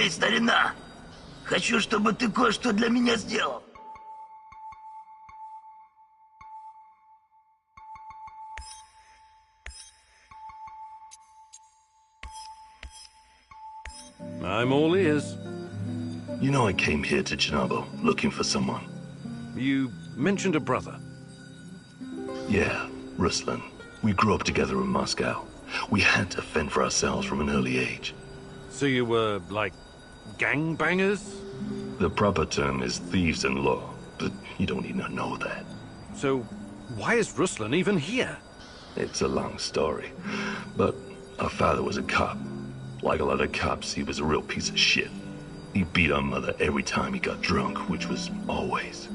Эй, старина! Хочу, чтобы ты кое-что для меня сделал. I'm all ears. You know I came here to Chernobyl looking for someone. You mentioned a brother. Yeah, Ruslan. We grew up together in Moscow. We had to fend for ourselves from an early age. So you were, like, gangbangers? The proper term is thieves-in-law, but you don't need to know that. So why is Ruslan even here? It's a long story, but our father was a cop. Like a lot of cops, he was a real piece of shit. He beat our mother every time he got drunk, which was always.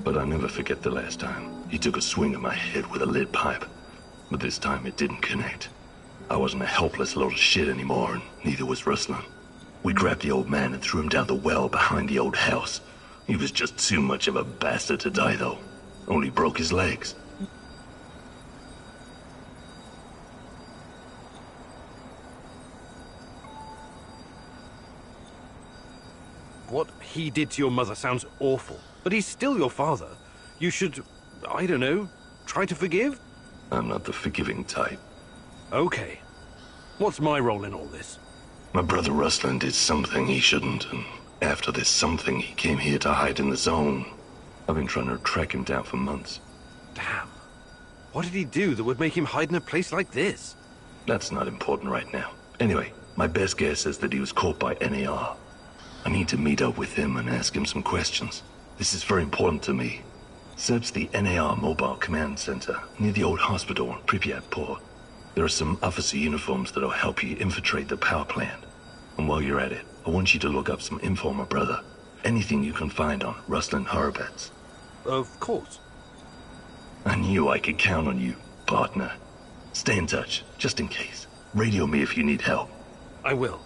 But I'll never forget the last time. He took a swing at my head with a lead pipe. But this time it didn't connect. I wasn't a helpless load of shit anymore, and neither was Ruslan. We grabbed the old man and threw him down the well behind the old house. He was just too much of a bastard to die, though. Only broke his legs. What he did to your mother sounds awful, but he's still your father. You should, I don't know, try to forgive? I'm not the forgiving type. Okay. What's my role in all this? My brother Ruslan did something he shouldn't, and after this something, he came here to hide in the zone. I've been trying to track him down for months. Damn. What did he do that would make him hide in a place like this? That's not important right now. Anyway, my best guess is that he was caught by NAR. I need to meet up with him and ask him some questions. This is very important to me. Search the NAR Mobile Command Center near the old hospital in Pripyat Port. There are some officer uniforms that'll help you infiltrate the power plant. And while you're at it, I want you to look up some info on my brother. Anything you can find on Ruslan Horobets. Of course. I knew I could count on you, partner. Stay in touch, just in case. Radio me if you need help. I will.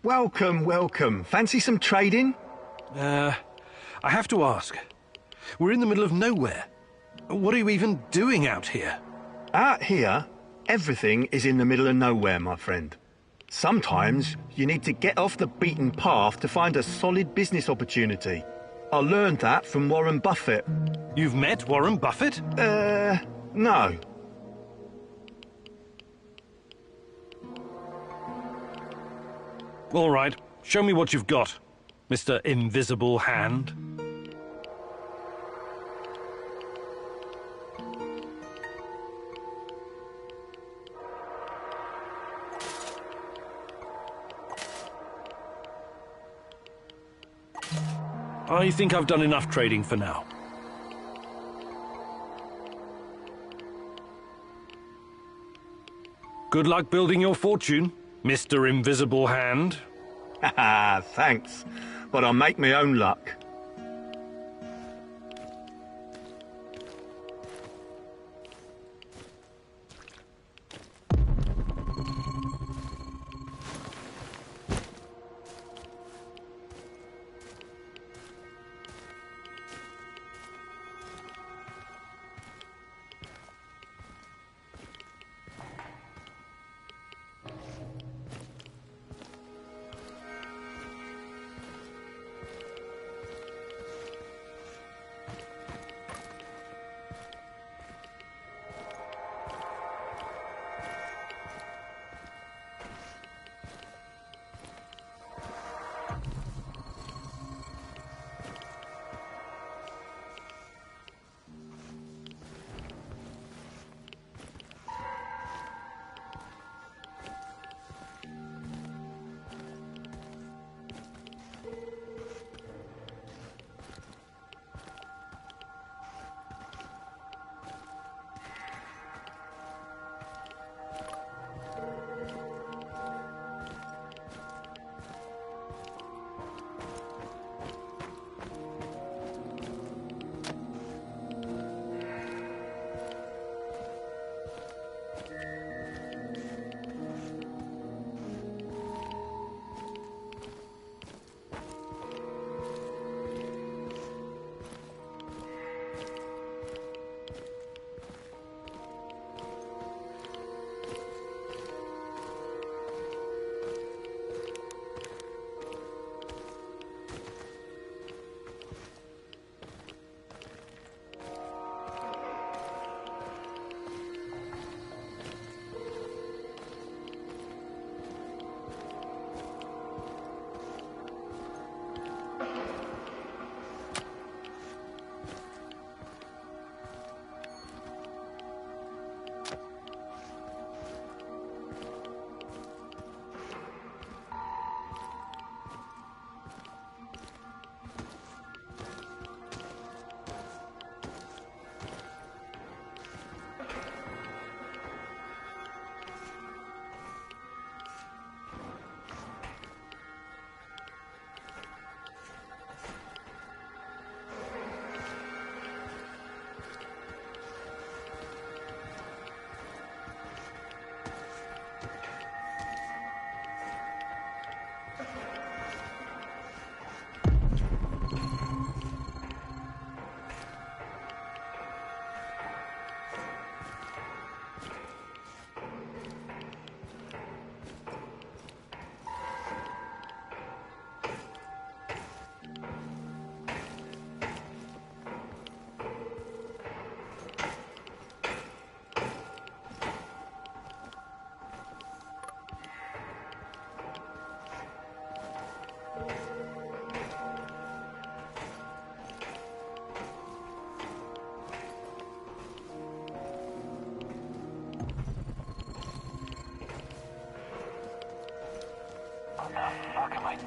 Welcome, welcome. Fancy some trading? I have to ask. We're in the middle of nowhere. What are you even doing out here? Out here, everything is in the middle of nowhere, my friend. Sometimes you need to get off the beaten path to find a solid business opportunity. I learned that from Warren Buffett. You've met Warren Buffett? No. All right, show me what you've got, Mr. Invisible Hand. I think I've done enough trading for now. Good luck building your fortune, Mr. Invisible Hand. Haha, thanks. But I'll make my own luck.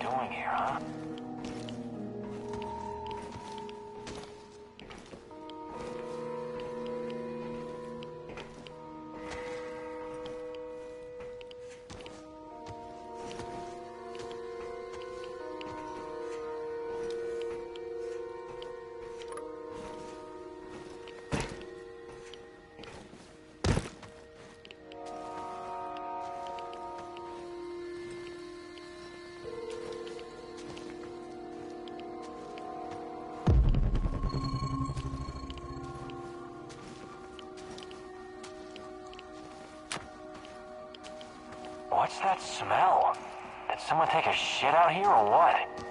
doing here, huh? What's that smell? Did someone take a shit out here or what?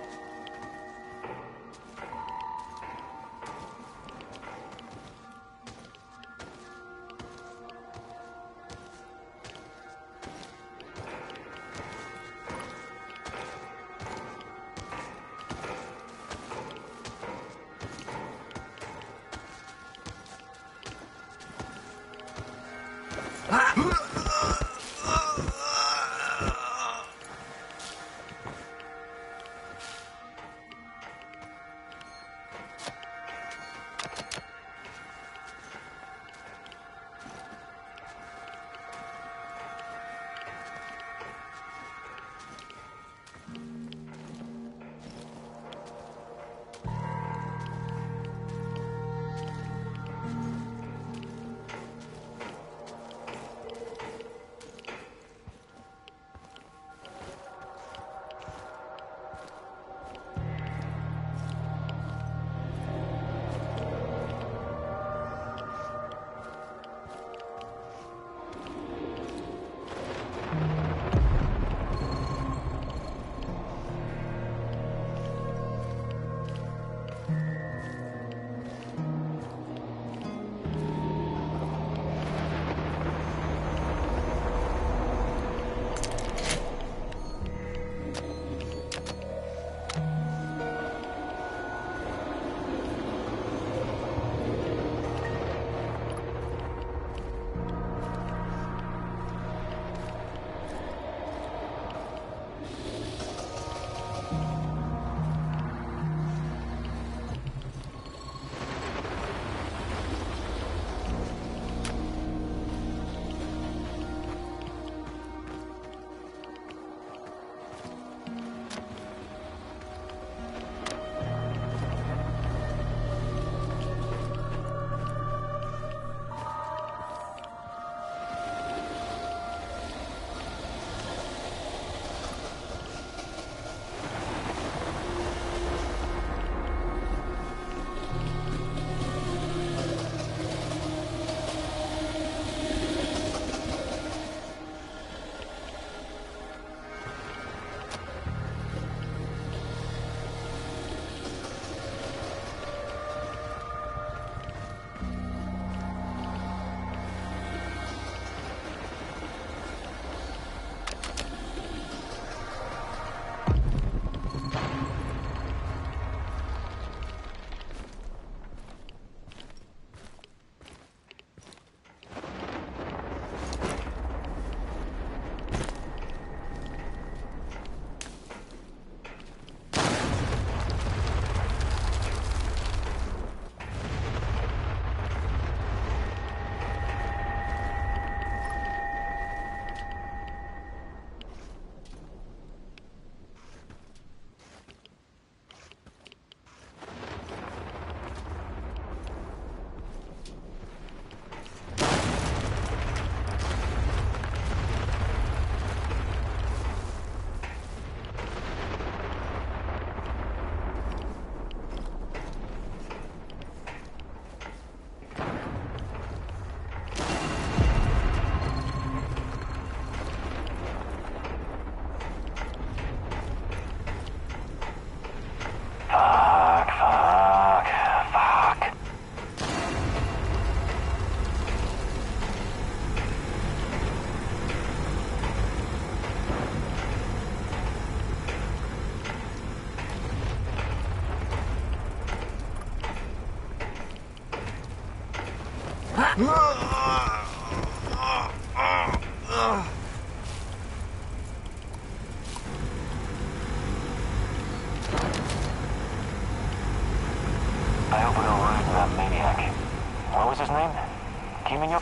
in your...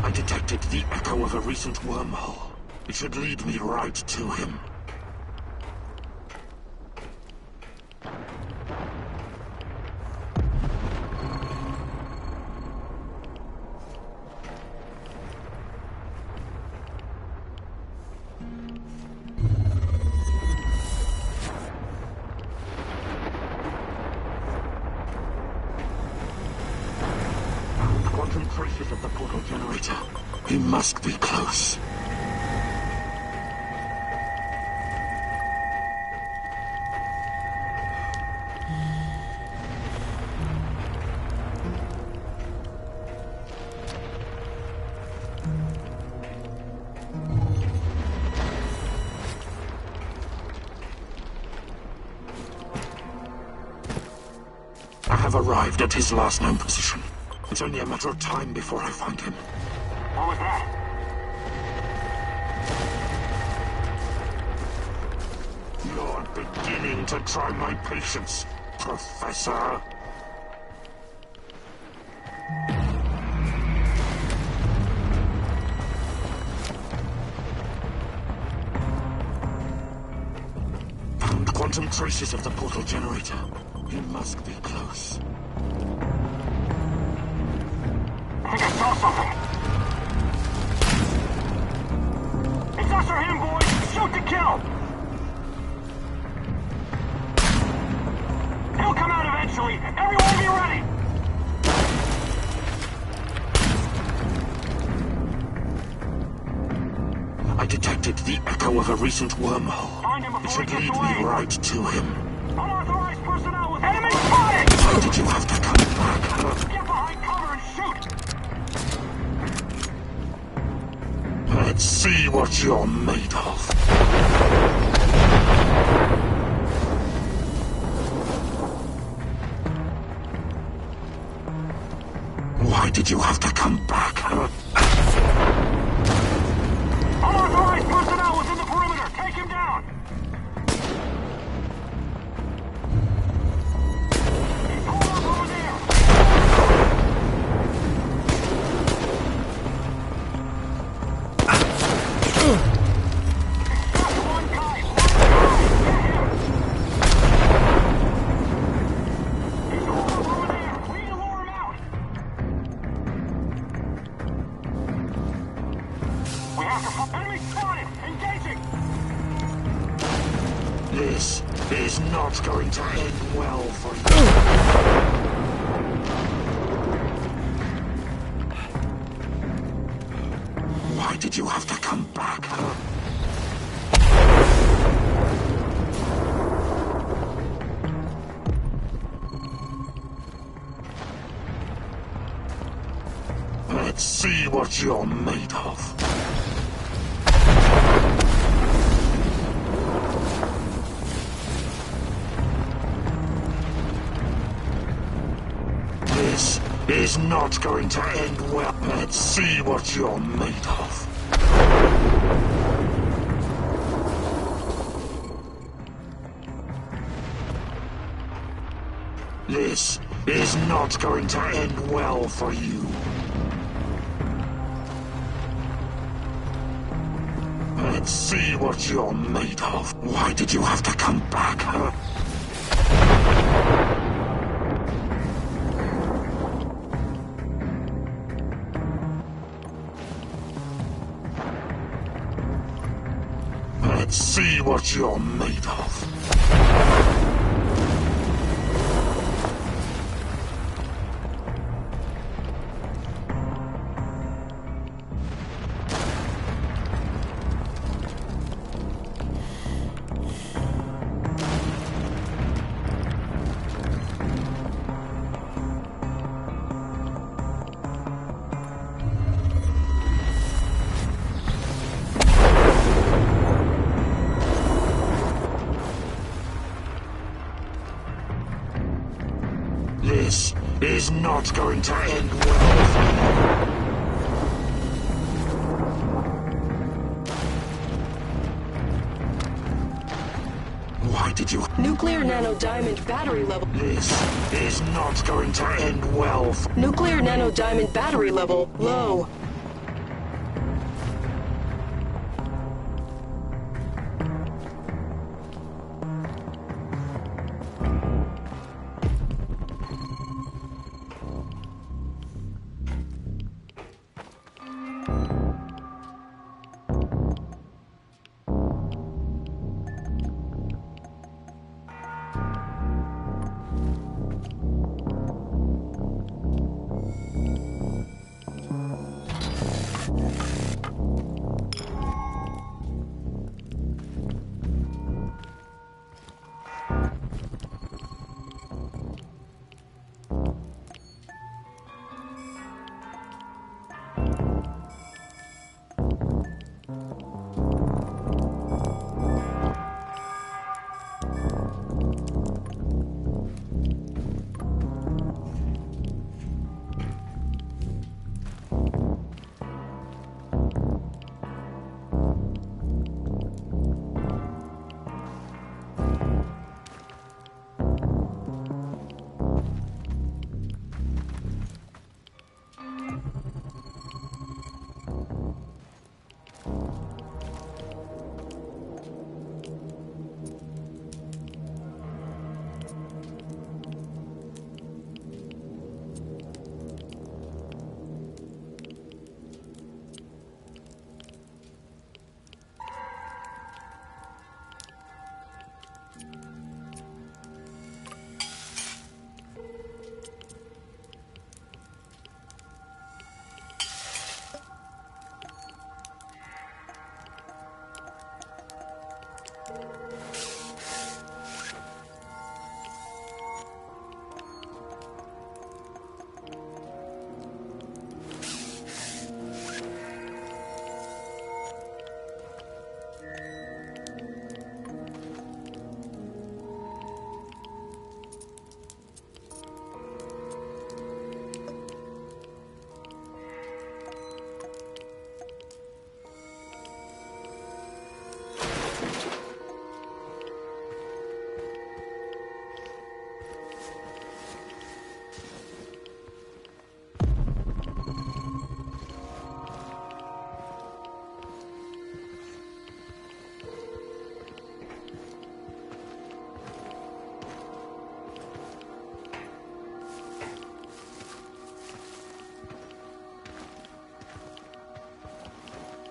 I detected the echo of a recent wormhole. It should lead me right to him. Quantum traces of the portal generator. He must be close. I have arrived at his last known position. It's only a matter of time before I find him. What was that? You're beginning to try my patience, Professor. Found quantum traces of the portal generator. He must be close. I think I saw something. It's us or him, boys! Shoot to kill! He'll come out eventually! Everyone be ready! I detected the echo of a recent wormhole. Find him It before should he lead gets me away! right to him. Unauthorized personnel with enemy spotted! Why did you have to come back? Get behind cover and shoot! Let's see what you're made of. Why did you have to come back? Unauthorized personnel within the perimeter! Take him down! He's pulled up over there! Just one guy! Get him! He's pulled up over there! We need to lure him out! We have to... Enemy spotted! Engaging! This is not going to end well for you. Why did you have to come back? Let's see what you're made of. This is not going to end well. Let's see what you're made of. This is not going to end well for you. Let's see what you're made of. Why did you have to come back? Let's see what you're made of. is not going to end well for you. Why did you... Nuclear nanodiamond battery level. This is not going to end well. Nuclear nanodiamond battery level low.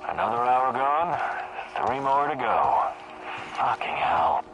Another hour gone, 3 more to go. Fucking hell.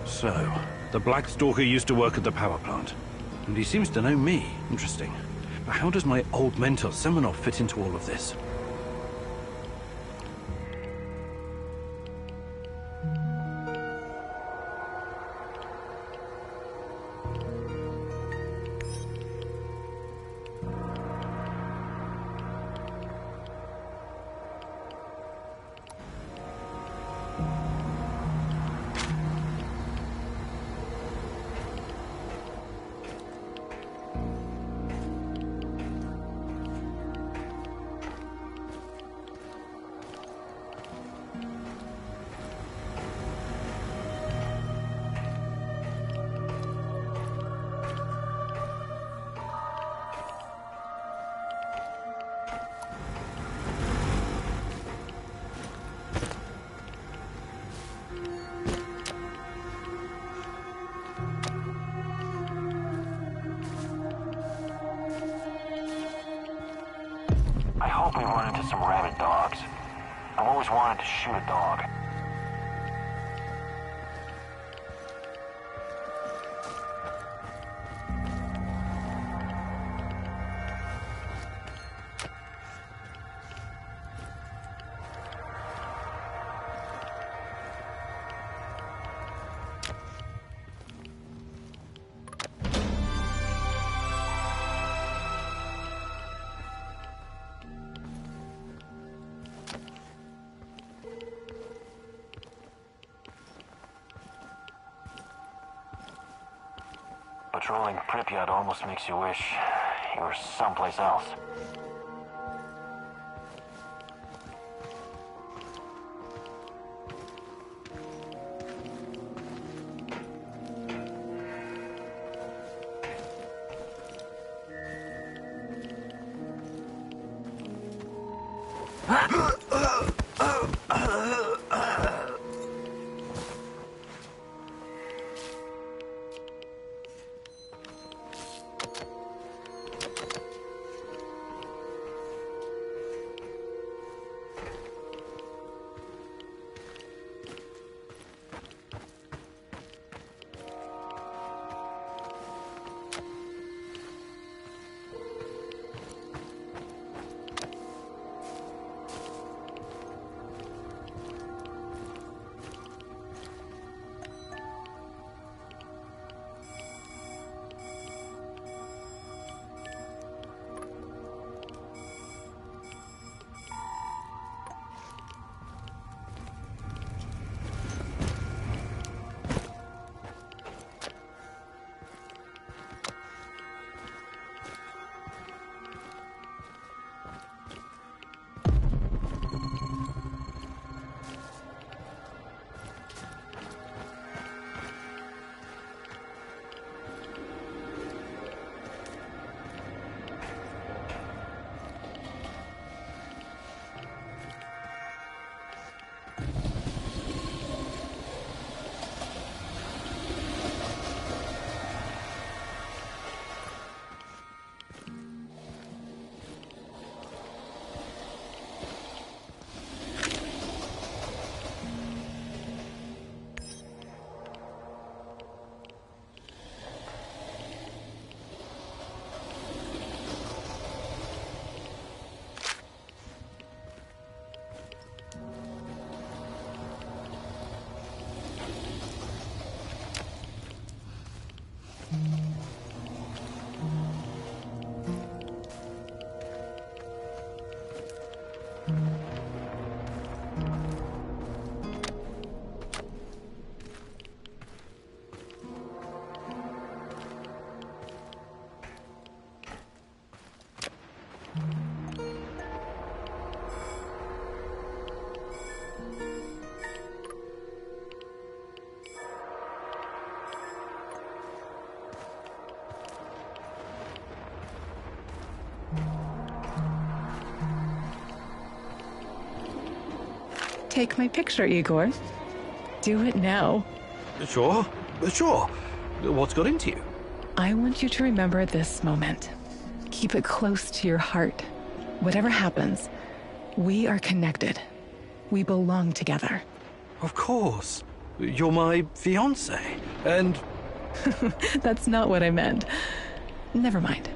So, the Black Stalker used to work at the power plant. And he seems to know me. Interesting. But how does my old mentor Semenov fit into all of this? we run into some rabid dogs. I've always wanted to shoot a dog. Patrolling Pripyat almost makes you wish you were someplace else. Take my picture, Igor. Do it now. Sure, sure. What's got into you? I want you to remember this moment. Keep it close to your heart. Whatever happens, we are connected. We belong together. Of course. You're my fiancé, and... That's not what I meant. Never mind.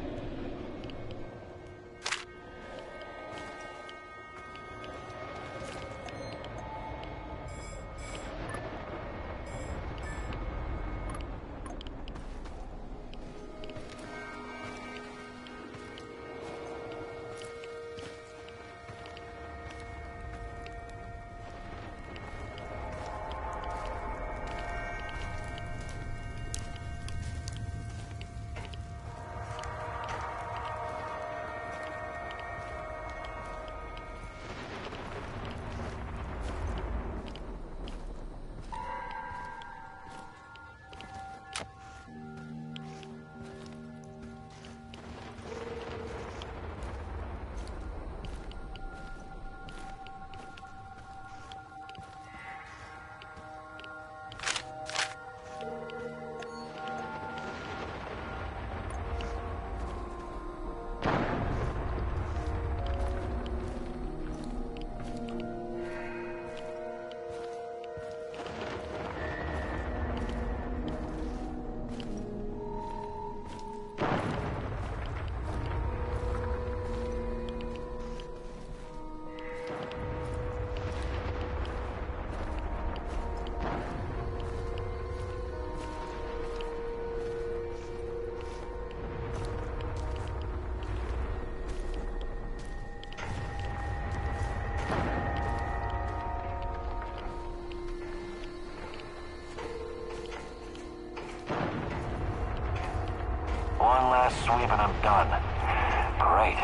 sweep and I'm done. Great.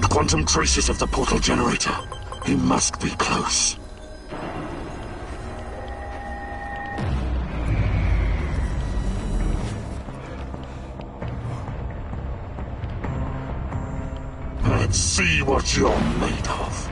Quantum traces of the portal generator. He must be close. Let's see what you're made of.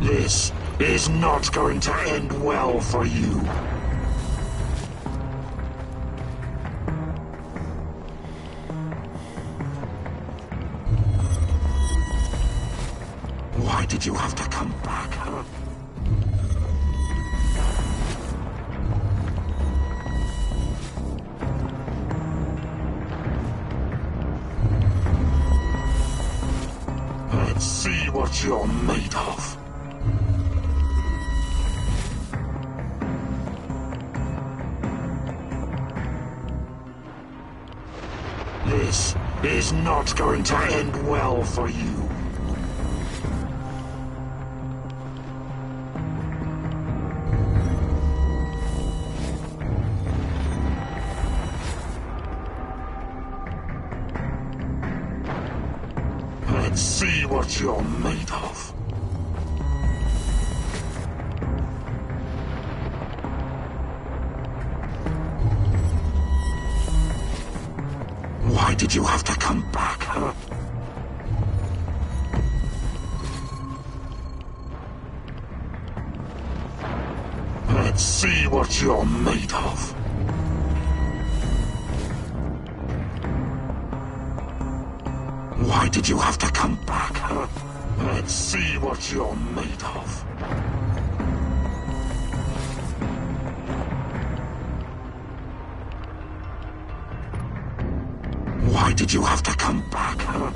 This is not going to end well for you. Why did you have to come back, huh? what you're made of. This is not going to end well for you. Let's see what you're made of. Why did you have to come back, huh? Let's see what you're made of. Why did you have to come back, huh? Let's see what you're made of. Why did you have to come back, huh?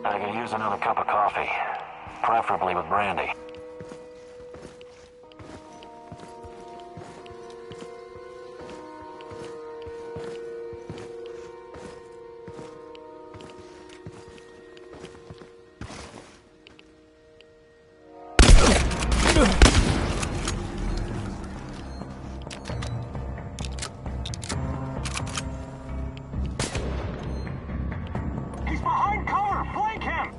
I could use another cup of coffee, preferably with brandy. He's behind cover! Flank him!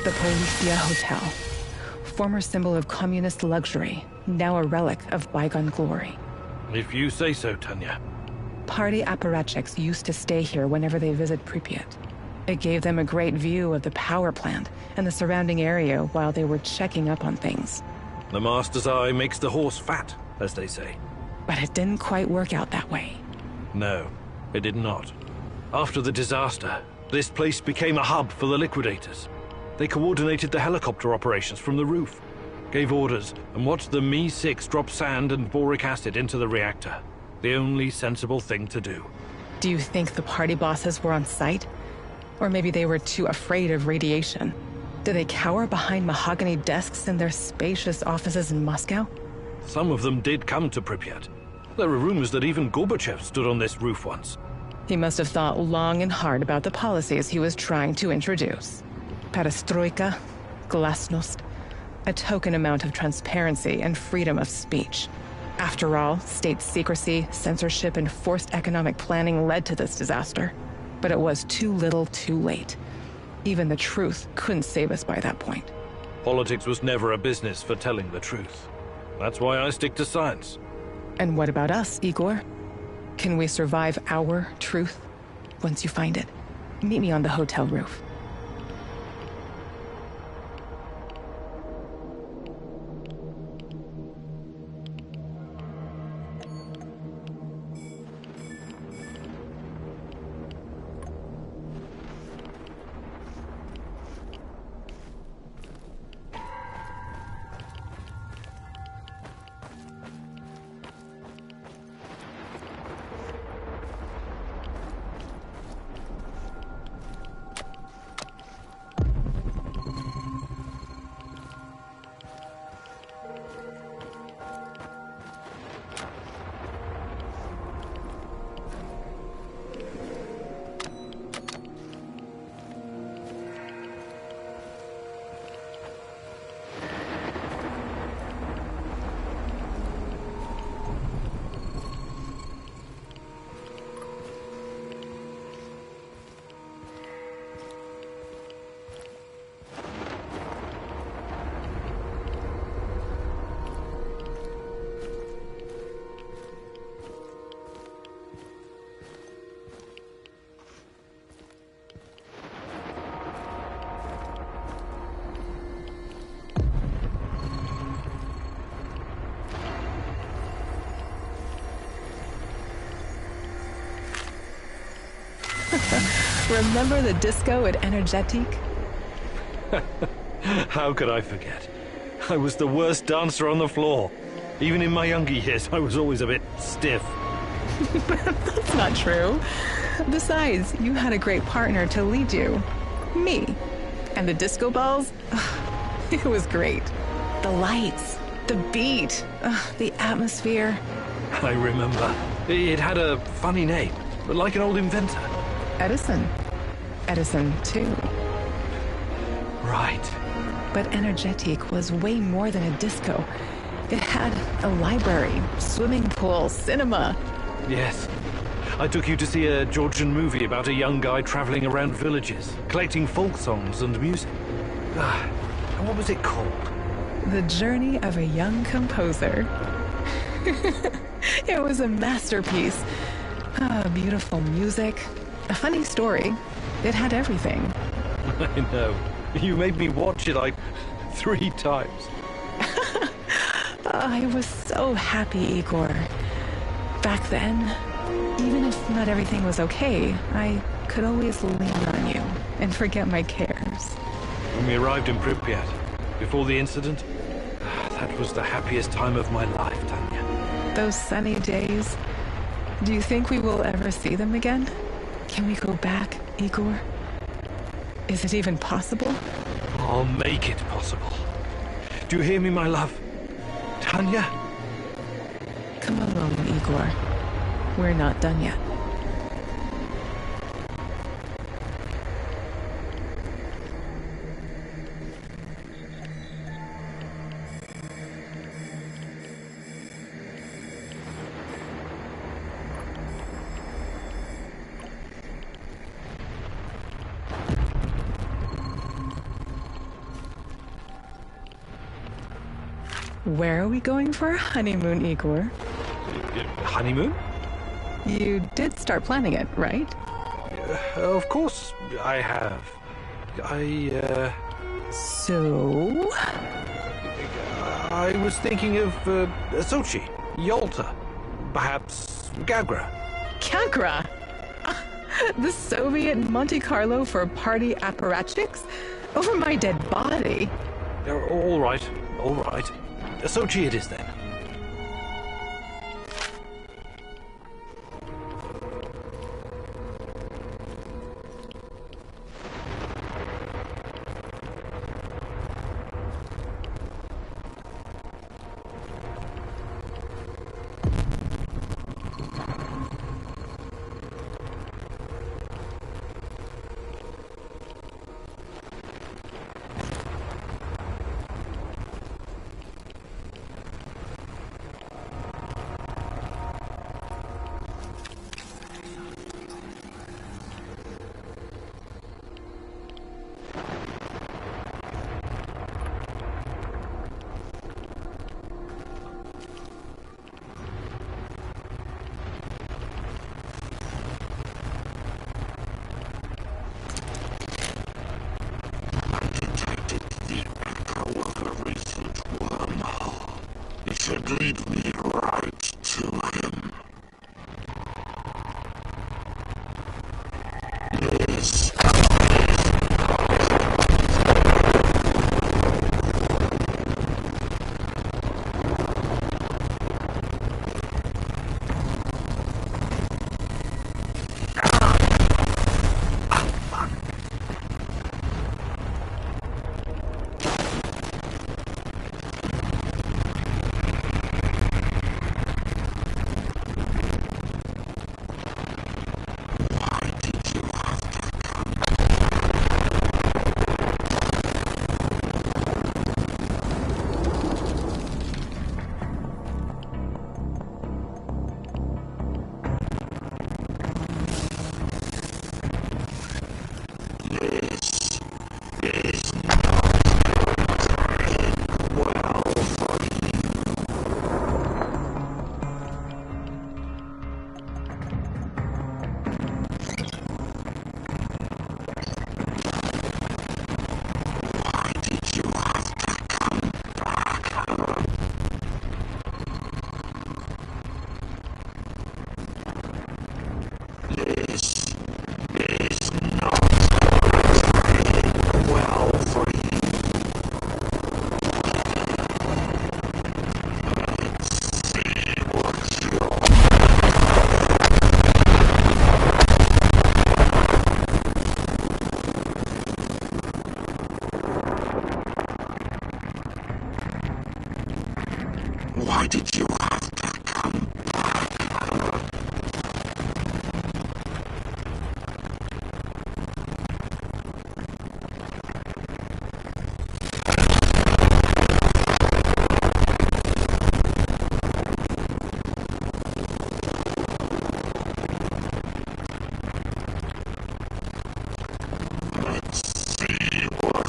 The Policia Hotel. Former symbol of communist luxury, now a relic of bygone glory. If you say so, Tanya. Party apparatchiks used to stay here whenever they visit Pripyat. It gave them a great view of the power plant and the surrounding area while they were checking up on things. The master's eye makes the horse fat, as they say. But it didn't quite work out that way. No, it did not. After the disaster, this place became a hub for the liquidators. They coordinated the helicopter operations from the roof, gave orders, and watched the Mi-6 drop sand and boric acid into the reactor. The only sensible thing to do. Do you think the party bosses were on site? Or maybe they were too afraid of radiation? Do they cower behind mahogany desks in their spacious offices in Moscow? Some of them did come to Pripyat. There are rumors that even Gorbachev stood on this roof once. He must have thought long and hard about the policies he was trying to introduce. Perestroika, glasnost, a token amount of transparency and freedom of speech. After all, state secrecy, censorship, and forced economic planning led to this disaster. But it was too little, too late. Even the truth couldn't save us by that point. Politics was never a business for telling the truth. That's why I stick to science. And what about us, Igor? Can we survive our truth once you find it? Meet me on the hotel roof. Remember the disco at Energetic? How could I forget? I was the worst dancer on the floor. Even in my younger years, I was always a bit stiff. That's not true. Besides, you had a great partner to lead you. Me. And the disco balls? It was great. The lights, the beat, the atmosphere. I remember. It had a funny name, like an old inventor. Edison. Edison, too. Right. But Energetic was way more than a disco. It had a library, swimming pool, cinema. Yes. I took you to see a Georgian movie about a young guy traveling around villages, collecting folk songs and music. What was it called? The Journey of a Young Composer. It was a masterpiece. Beautiful music. A funny story. It had everything. I know. You made me watch it like 3 times. I was so happy, Igor. Back then, even if not everything was okay, I could always lean on you and forget my cares. When we arrived in Pripyat, before the incident, that was the happiest time of my life, Tanya. Those sunny days. Do you think we will ever see them again? Can we go back, Igor? Is it even possible? I'll make it possible. Do you hear me, my love? Tanya? Come along, Igor. We're not done yet. Where are we going for our honeymoon, Igor? Honeymoon? You did start planning it, right? Of course I have. So? I was thinking of Sochi, Yalta, perhaps Gagra. Gagra? The Soviet Monte Carlo for party apparatchiks? Over my dead body? All right. Sochi it is then. It should lead me right to him. Yes. Why did you have to come back? Let's see what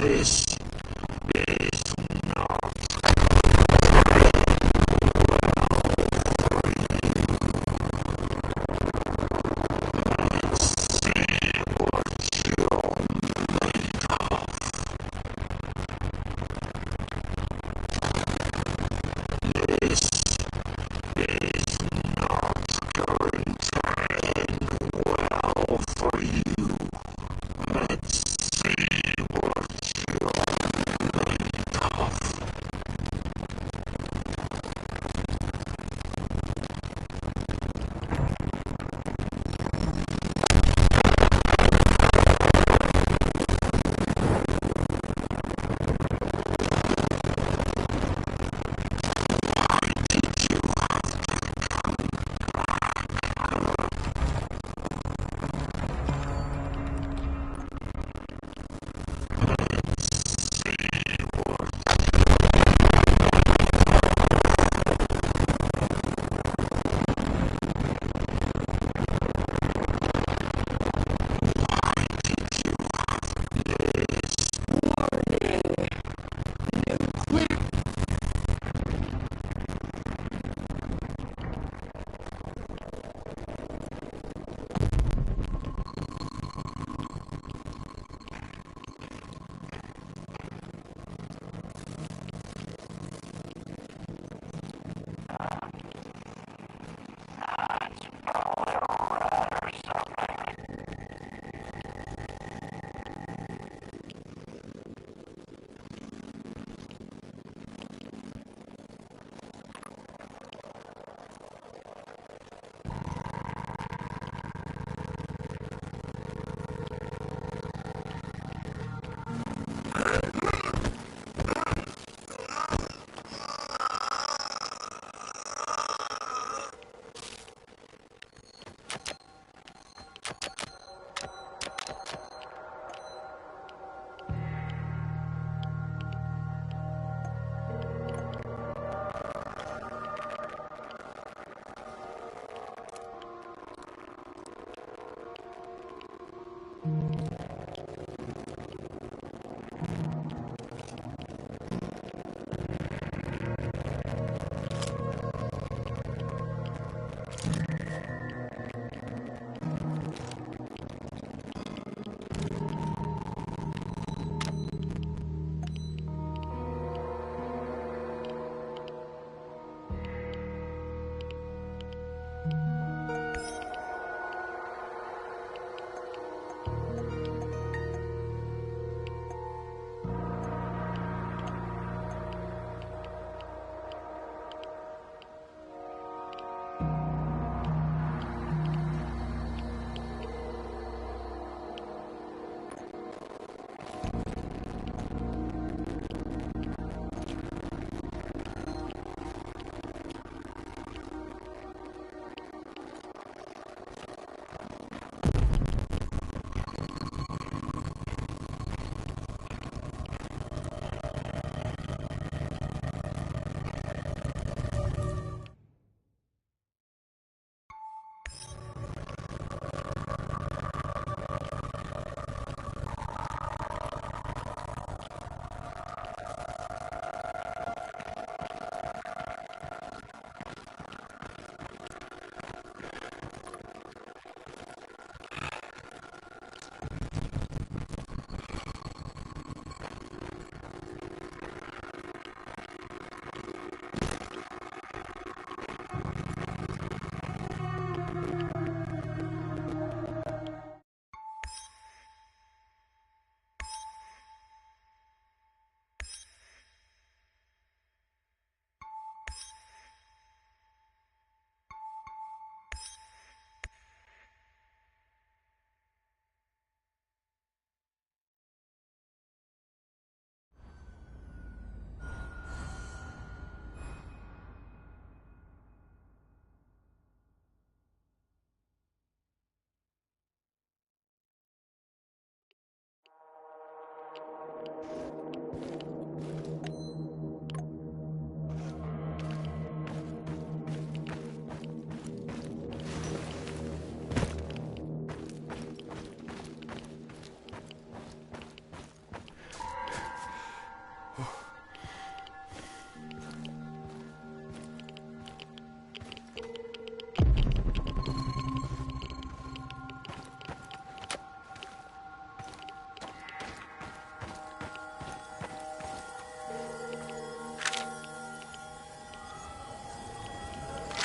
This is not Let's see what you're made of. This is not going to end well for you. Let's see what you're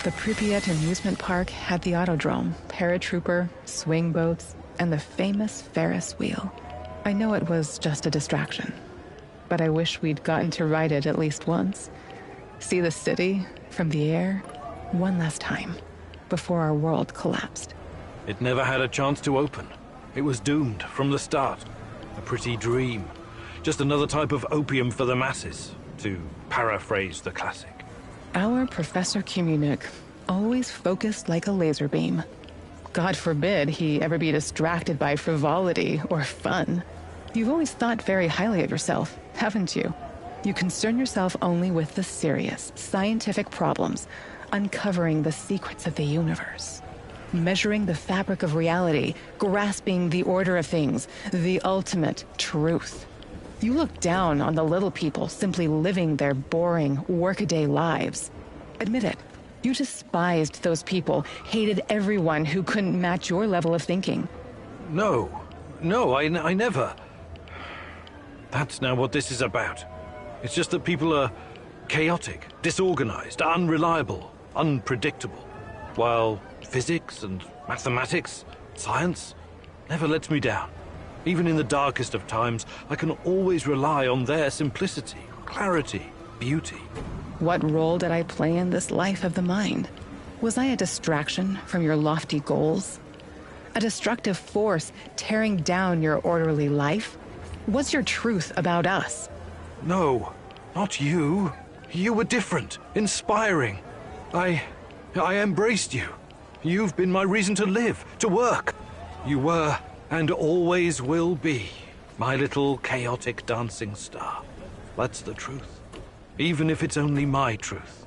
The Pripyat amusement park had the autodrome, paratrooper, swing boats, and the famous Ferris wheel. I know it was just a distraction, but I wish we'd gotten to ride it at least once. See the city from the air one last time before our world collapsed. It never had a chance to open. It was doomed from the start. A pretty dream. Just another type of opium for the masses, to paraphrase the classic. Our Professor Kumunuk always focused like a laser beam. God forbid he ever be distracted by frivolity or fun. You've always thought very highly of yourself, haven't you? You concern yourself only with the serious, scientific problems, uncovering the secrets of the universe, measuring the fabric of reality, grasping the order of things, the ultimate truth. You look down on the little people simply living their boring, workaday lives. Admit it. You despised those people, hated everyone who couldn't match your level of thinking. No, I never. That's now what this is about. It's just that people are chaotic, disorganized, unreliable, unpredictable. While physics and mathematics, science, never lets me down. Even in the darkest of times, I can always rely on their simplicity, clarity, beauty. What role did I play in this life of the mind? Was I a distraction from your lofty goals? A destructive force tearing down your orderly life? What's your truth about us? No, not you. You were different, inspiring. I embraced you. You've been my reason to live, to work. You were, and always will be, my little chaotic dancing star. That's the truth. Even if it's only my truth.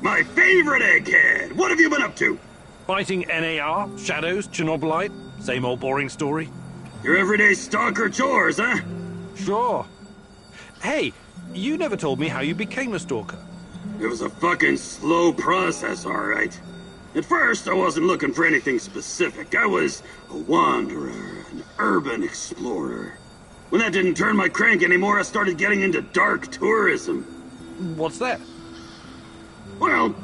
My favorite egghead! What have you been up to? Fighting NAR, Shadows, Chernobylite. Same old boring story. Your everyday stalker chores, huh? Sure. Hey, you never told me how you became a stalker. It was a fucking slow process, all right. At first, I wasn't looking for anything specific. I was a wanderer, an urban explorer. When that didn't turn my crank anymore, I started getting into dark tourism. What's that? Well,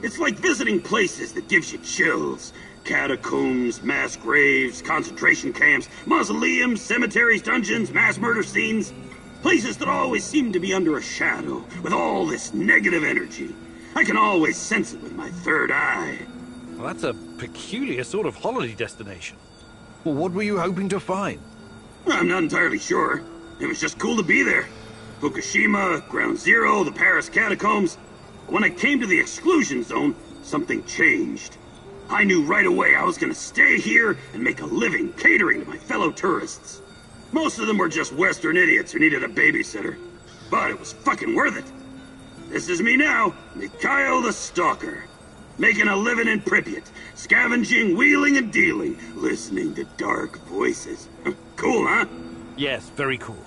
it's like visiting places that gives you chills. Catacombs, mass graves, concentration camps, mausoleums, cemeteries, dungeons, mass murder scenes. Places that always seem to be under a shadow, with all this negative energy. I can always sense it with my third eye. Well, that's a peculiar sort of holiday destination. Well, what were you hoping to find? I'm not entirely sure. It was just cool to be there. Fukushima, Ground Zero, the Paris catacombs. When I came to the exclusion zone, something changed. I knew right away I was gonna stay here and make a living catering to my fellow tourists. Most of them were just Western idiots who needed a babysitter. But it was fucking worth it. This is me now, Mikhail the Stalker. Making a living in Pripyat, scavenging, wheeling and dealing, listening to dark voices. Cool, huh? Yes, very cool.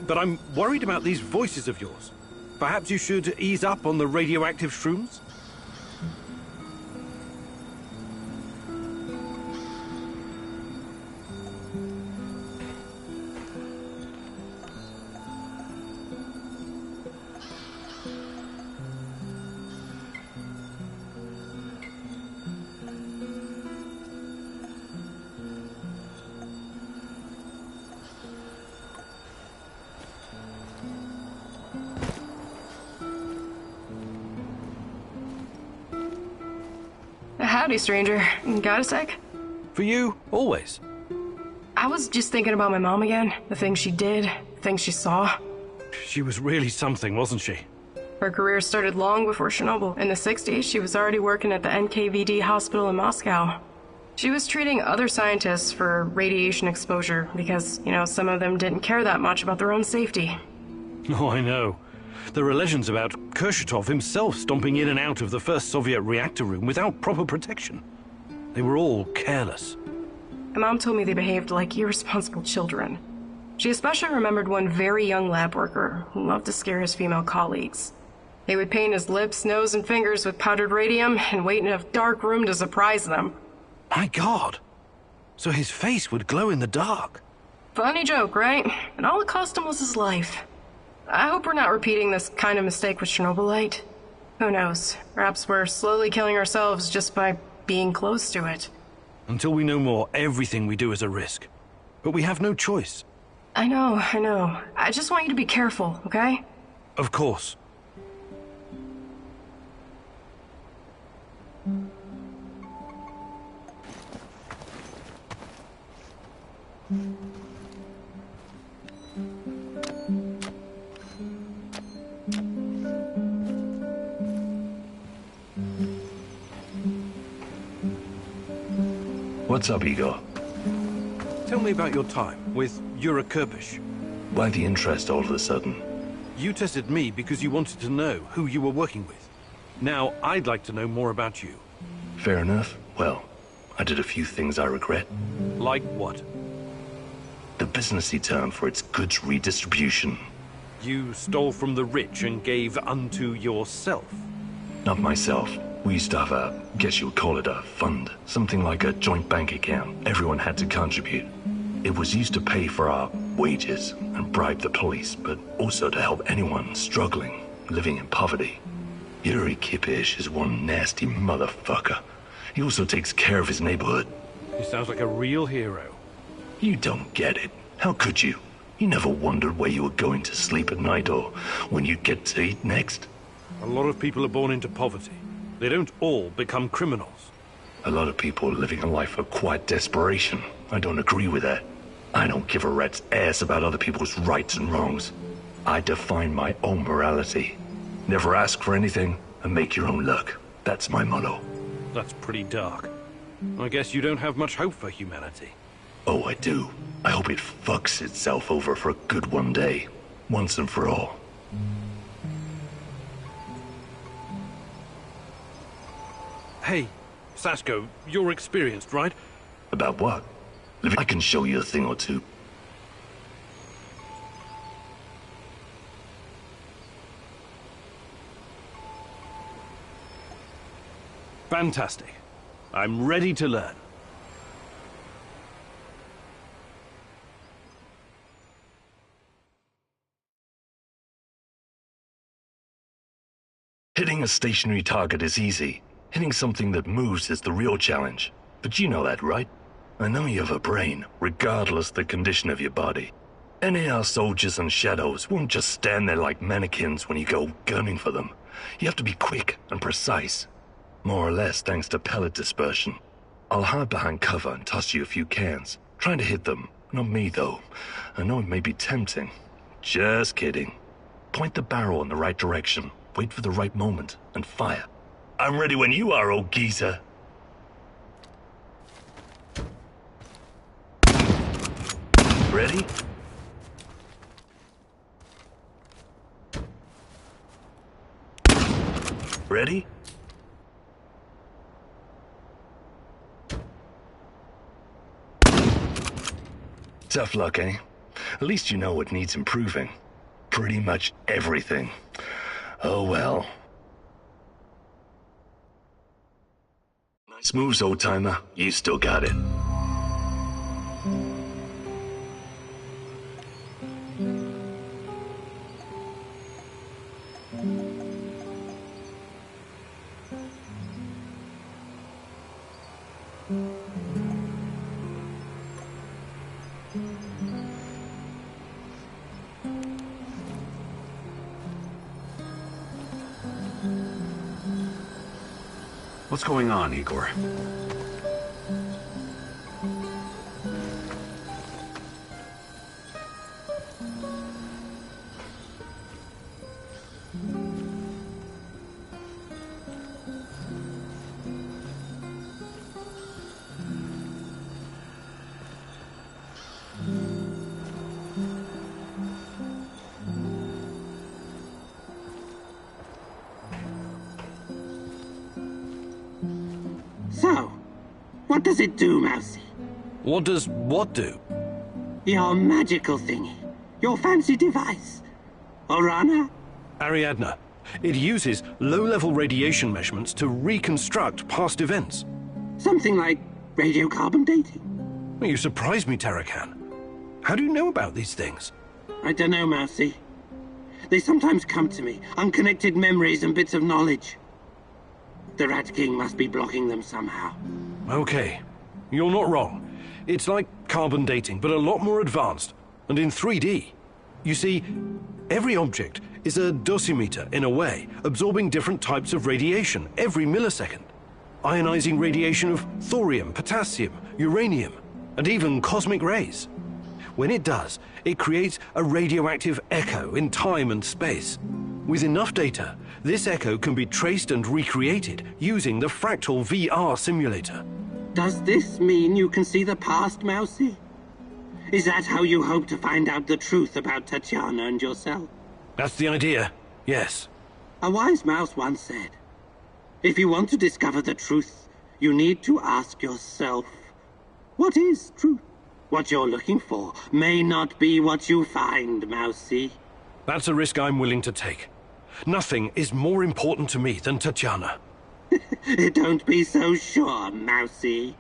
But I'm worried about these voices of yours. Perhaps you should ease up on the radioactive shrooms? Howdy, stranger. Got a sec? For you, always. I was just thinking about my mom again. The things she did, the things she saw. She was really something, wasn't she? Her career started long before Chernobyl. In the 60s, she was already working at the NKVD hospital in Moscow. She was treating other scientists for radiation exposure because, some of them didn't care that much about their own safety. Oh, I know. There are legends about Kurchatov himself stomping in and out of the first Soviet reactor room without proper protection. They were all careless. My mom told me they behaved like irresponsible children. She especially remembered one very young lab worker who loved to scare his female colleagues. They would paint his lips, nose, and fingers with powdered radium and wait in a dark room to surprise them. My God! So his face would glow in the dark. Funny joke, right? And all it cost him was his life. I hope we're not repeating this kind of mistake with Chernobylite. Who knows? Perhaps we're slowly killing ourselves just by being close to it. Until we know more, everything we do is a risk. But we have no choice. I know. I just want you to be careful, okay? Of course. What's up, Igor? Tell me about your time with Yura Kirpish. Why the interest all of a sudden? You tested me because you wanted to know who you were working with. Now, I'd like to know more about you. Fair enough. Well, I did a few things I regret. Like what? The businessy term for its goods redistribution. You stole from the rich and gave unto yourself. Not myself. We used to have a, guess you would call it a fund. Something like a joint bank account. Everyone had to contribute. It was used to pay for our wages and bribe the police, but also to help anyone struggling, living in poverty. Yuri Kipish is one nasty motherfucker. He also takes care of his neighborhood. He sounds like a real hero. You don't get it. How could you? You never wondered where you were going to sleep at night or when you'd get to eat next? A lot of people are born into poverty. They don't all become criminals. A lot of people are living a life of quiet desperation. I don't agree with that. I don't give a rat's ass about other people's rights and wrongs. I define my own morality. Never ask for anything and make your own luck. That's my motto. That's pretty dark. I guess you don't have much hope for humanity. Oh, I do. I hope it fucks itself over for good one day. Once and for all. Hey, Sasko, you're experienced, right? About what? I can show you a thing or two. Fantastic. I'm ready to learn. Hitting a stationary target is easy. Hitting something that moves is the real challenge. But you know that, right? I know you have a brain, regardless the condition of your body. NAR soldiers and shadows won't just stand there like mannequins when you go gunning for them. You have to be quick and precise. More or less thanks to pellet dispersion. I'll hide behind cover and toss you a few cans. Trying to hit them. Not me, though. I know it may be tempting. Just kidding. Point the barrel in the right direction. Wait for the right moment and fire. I'm ready when you are, old geezer. Ready? Ready? Tough luck, eh? At least you know what needs improving. Pretty much everything. Oh well. Nice moves, old-timer. You still got it. What's going on, Igor? So, what does it do, Mousy? What does what do? Your magical thingy. Your fancy device. Orana? Ariadna. It uses low-level radiation measurements to reconstruct past events. Something like radiocarbon dating. Well, you surprised me, Tarakan. How do you know about these things? I don't know, Mousy. They sometimes come to me, unconnected memories and bits of knowledge. The Rat King must be blocking them somehow. Okay. You're not wrong. It's like carbon dating, but a lot more advanced, and in 3D. You see, every object is a dosimeter in a way, absorbing different types of radiation every millisecond. Ionizing radiation of thorium, potassium, uranium, and even cosmic rays. When it does, it creates a radioactive echo in time and space. With enough data, this echo can be traced and recreated using the Fractal VR simulator. Does this mean you can see the past, Mousy? Is that how you hope to find out the truth about Tatiana and yourself? That's the idea, yes. A wise mouse once said, if you want to discover the truth, you need to ask yourself, what is truth? What you're looking for may not be what you find, Mousy. That's a risk I'm willing to take. Nothing is more important to me than Tatiana. Don't be so sure, Mousy.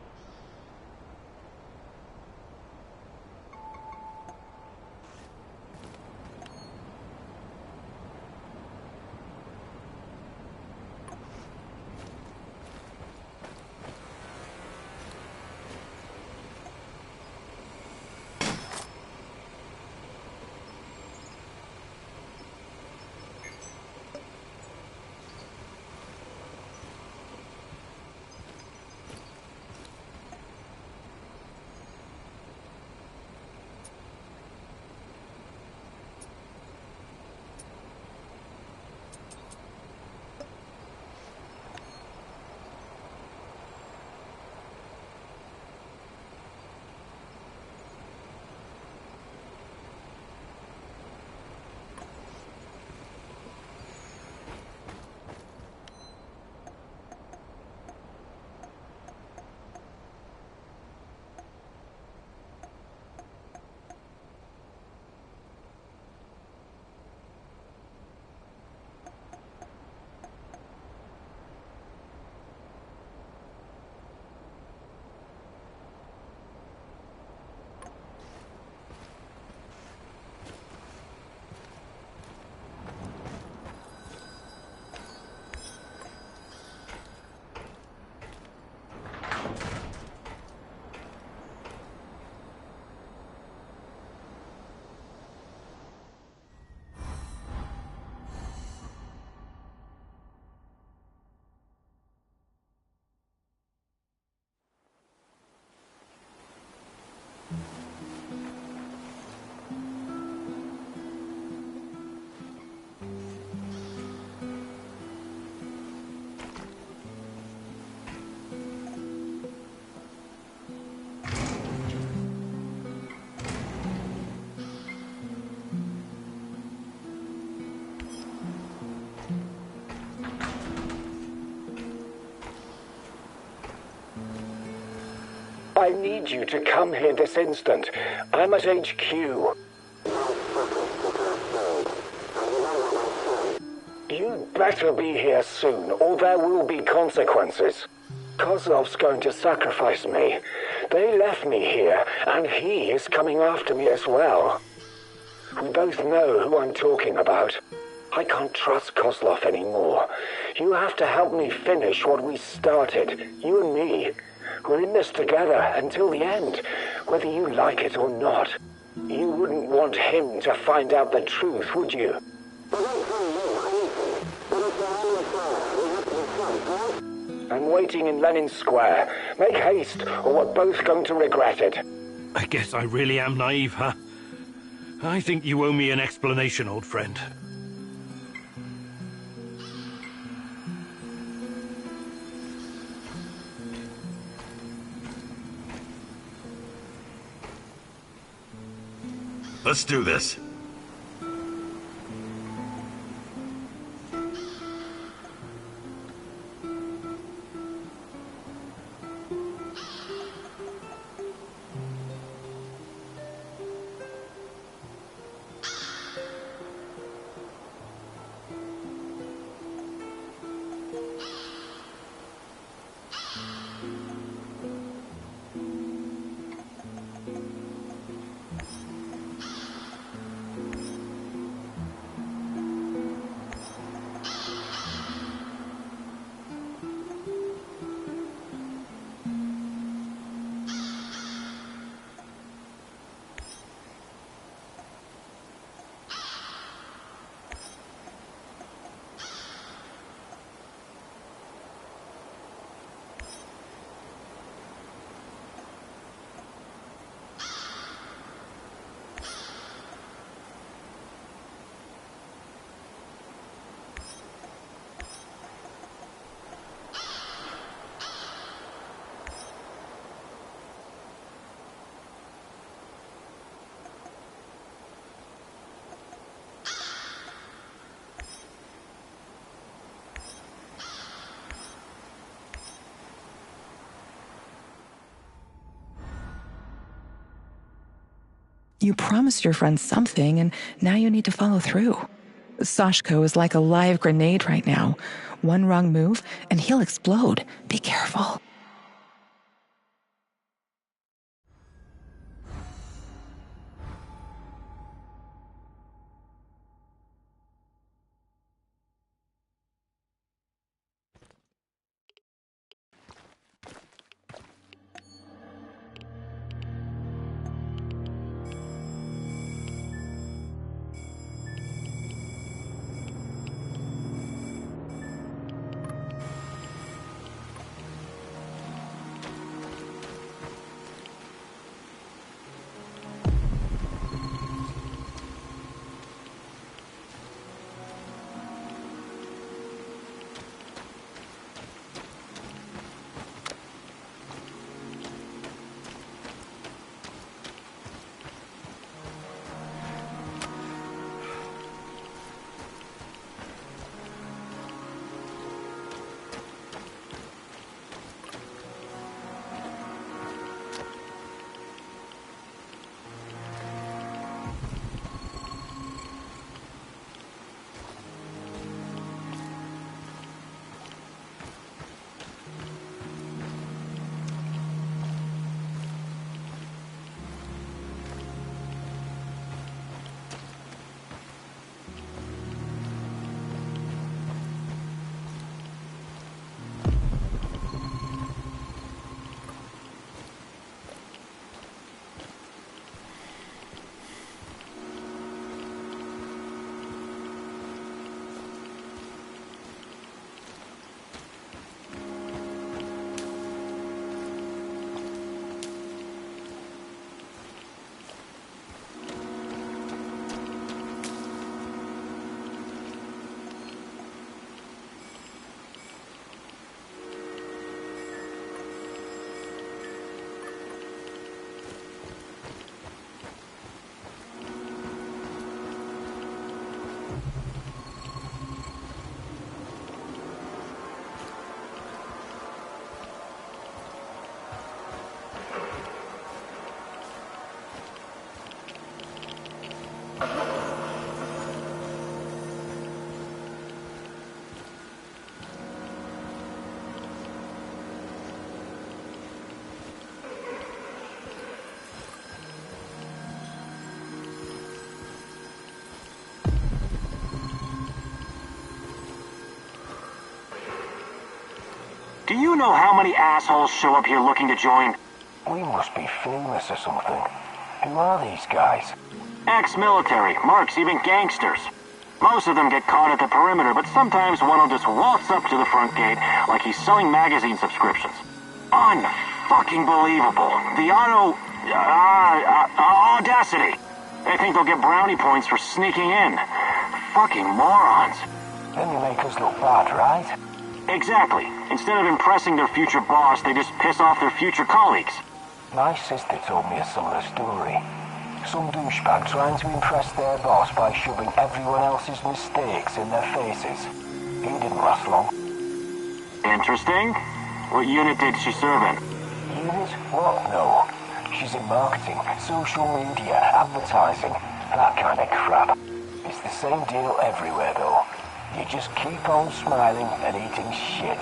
I need you to come here this instant. I'm at HQ. You'd better be here soon, or there will be consequences. Kozlov's going to sacrifice me. They left me here, and he is coming after me as well. We both know who I'm talking about. I can't trust Kozlov anymore. You have to help me finish what we started, you and me. We're in this together until the end, whether you like it or not. You wouldn't want him to find out the truth, would you? I'm waiting in Lenin Square. Make haste, or we're both going to regret it. I guess I really am naive, huh? I think you owe me an explanation, old friend. Let's do this. You promised your friend something, and now you need to follow through. Sashko is like a live grenade right now. One wrong move, and he'll explode. Be careful. Do you know how many assholes show up here looking to join? We must be famous or something. Who are these guys? Ex-military, marks, even gangsters. Most of them get caught at the perimeter, but sometimes one will just waltz up to the front gate like he's selling magazine subscriptions. Unfucking believable. The audacity. They think they'll get brownie points for sneaking in. Fucking morons. Then they make us look bad, right? Exactly. Instead of impressing their future boss, they just piss off their future colleagues. My sister told me a similar story. Some douchebag trying to impress their boss by shoving everyone else's mistakes in their faces. He didn't last long. Interesting. What unit did she serve in? Unit? What? No. She's in marketing, social media, advertising, that kind of crap. It's the same deal everywhere, though. You just keep on smiling and eating shit.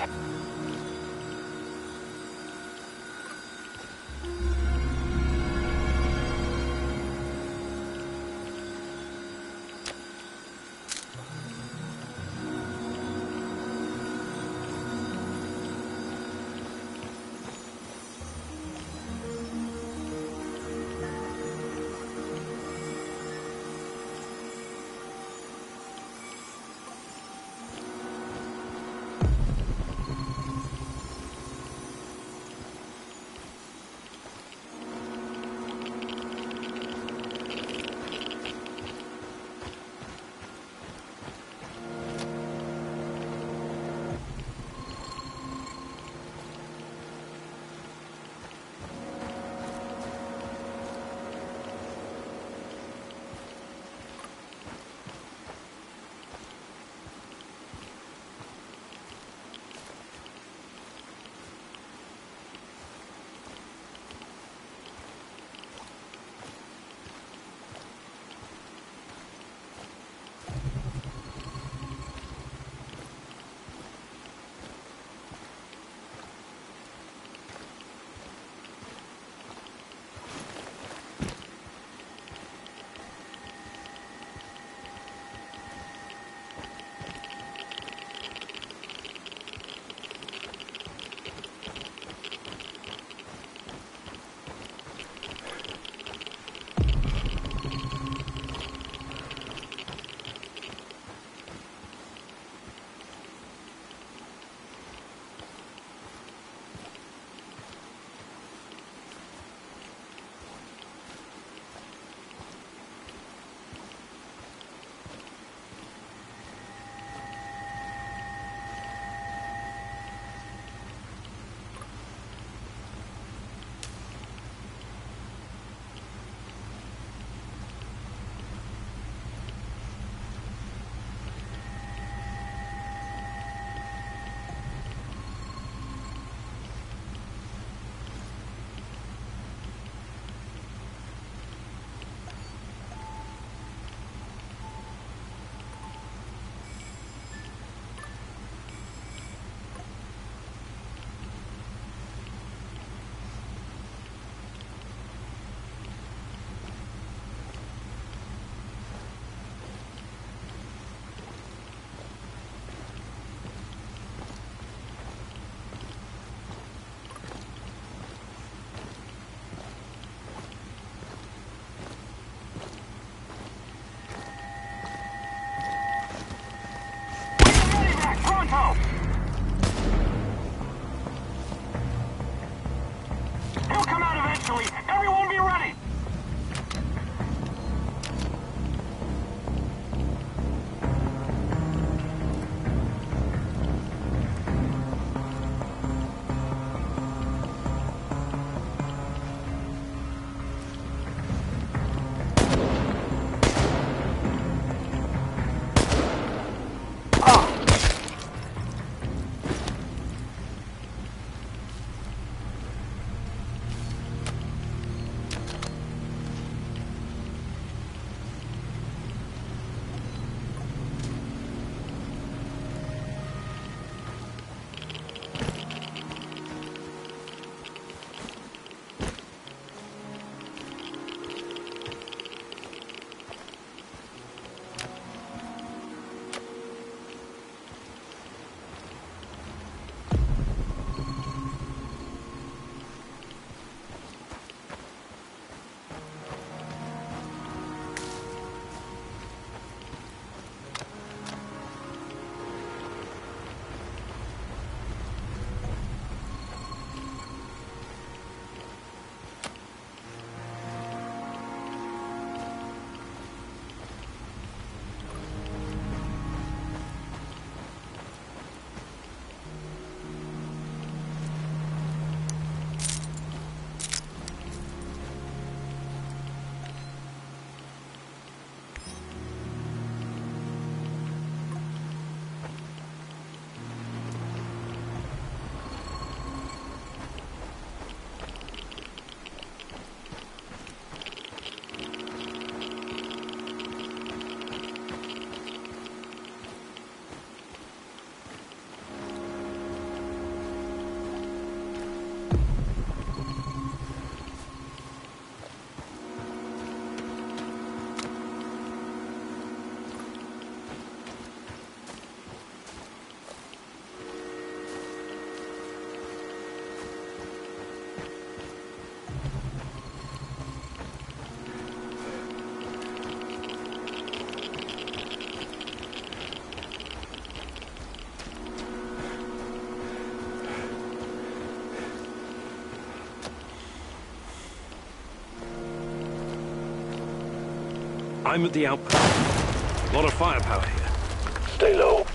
I'm at the outpost. A lot of firepower here. Stay low.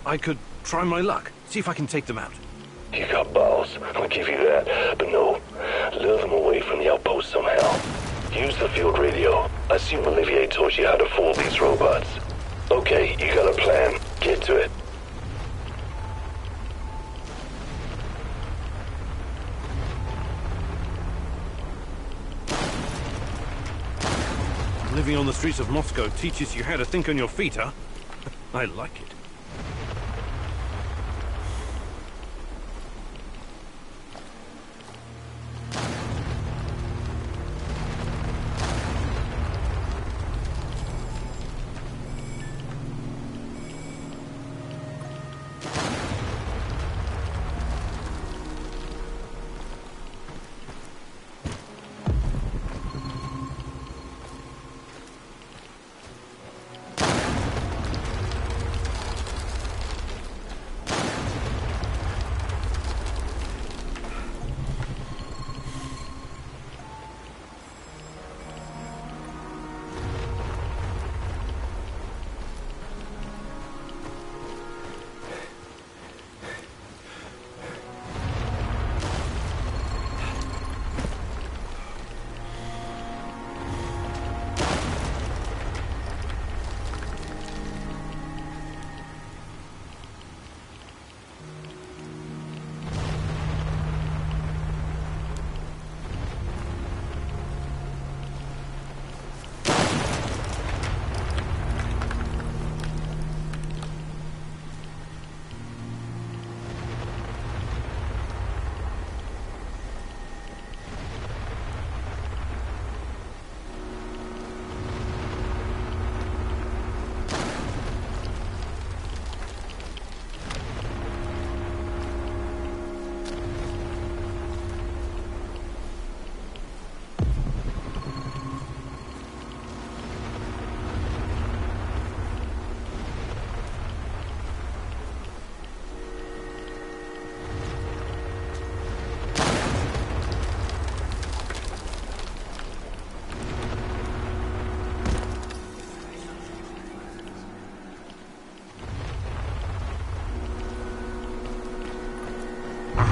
I could try my luck, see if I can take them out. You got balls, I'll give you that. But no, lure them away from the outpost somehow. Use the field radio. I assume Olivier taught you how to fool these robots. Okay, you got a plan. Get to it. Living on the streets of Moscow teaches you how to think on your feet, huh? I like it.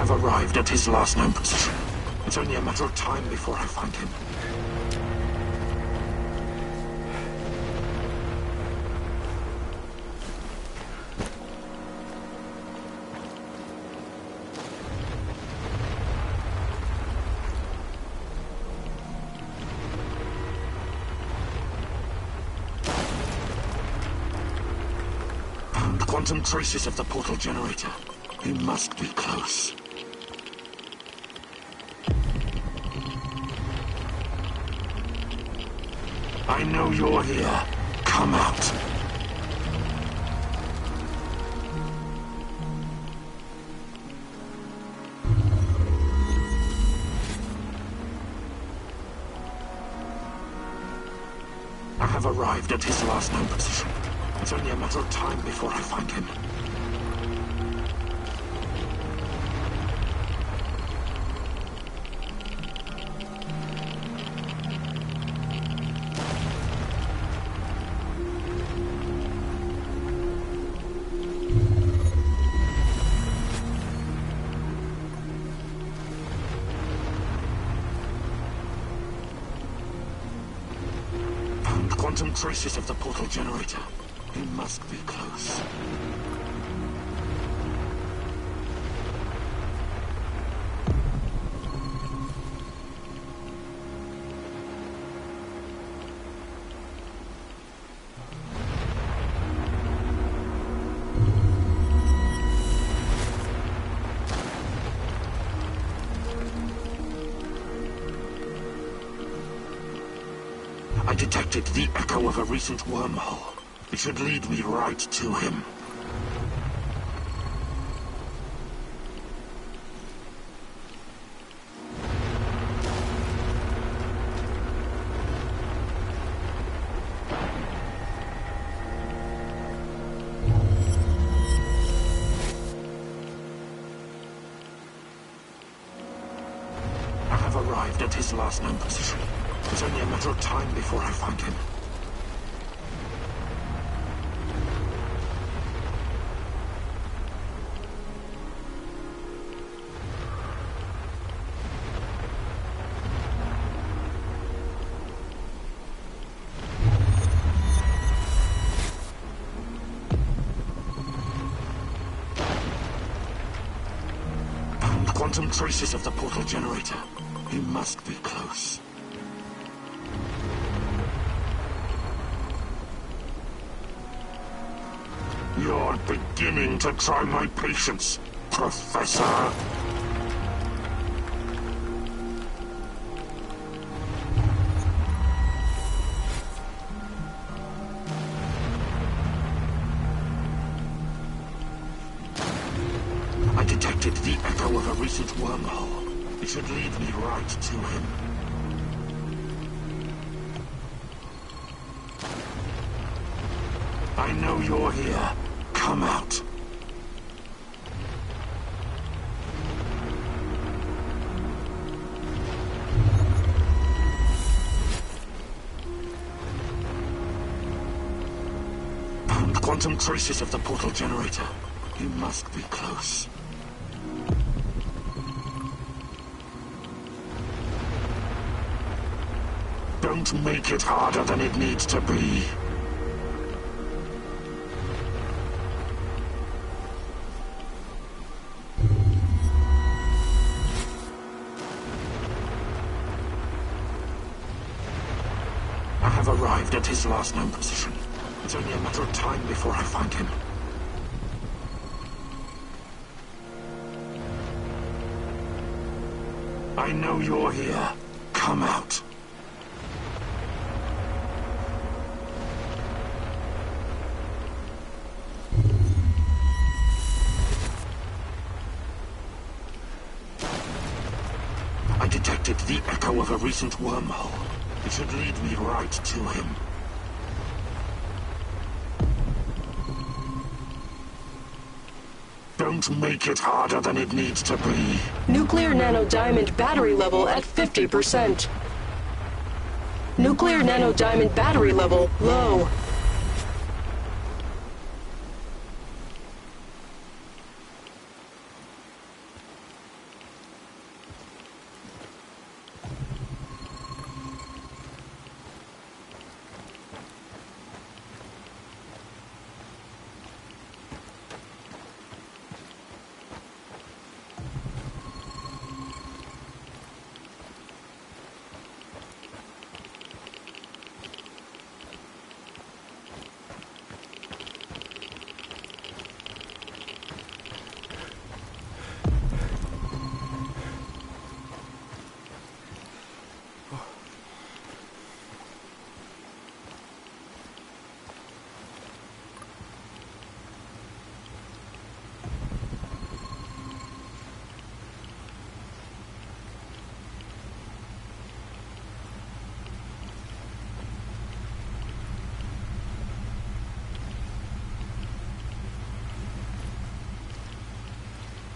Arrived at his last known position. It's only a matter of time before I find him. Found quantum traces of the portal generator. He must be close. I know you're here. Come out. I have arrived at his last known position. It's only a matter of time before I find him. Quantum traces of the portal generator. He must be close. I detected the echo of a recent wormhole. It should lead me right to him. I have arrived at his last known position. It's only a matter of time before I find him. Quantum traces of the portal generator. He must be close. You're beginning to try my patience, Professor. I detected the echo of a recent wormhole. It should lead me right to him. I know you're here. Come out. Found quantum traces of the portal generator. He must be close. Don't make it harder than it needs to be. I have arrived at his last known position. It's only a matter of time before I find him. I know you're here. Come out. I detected the echo of a recent wormhole. It should lead me right to him. Don't make it harder than it needs to be. Nuclear nanodiamond battery level at 50%. Nuclear nanodiamond battery level low.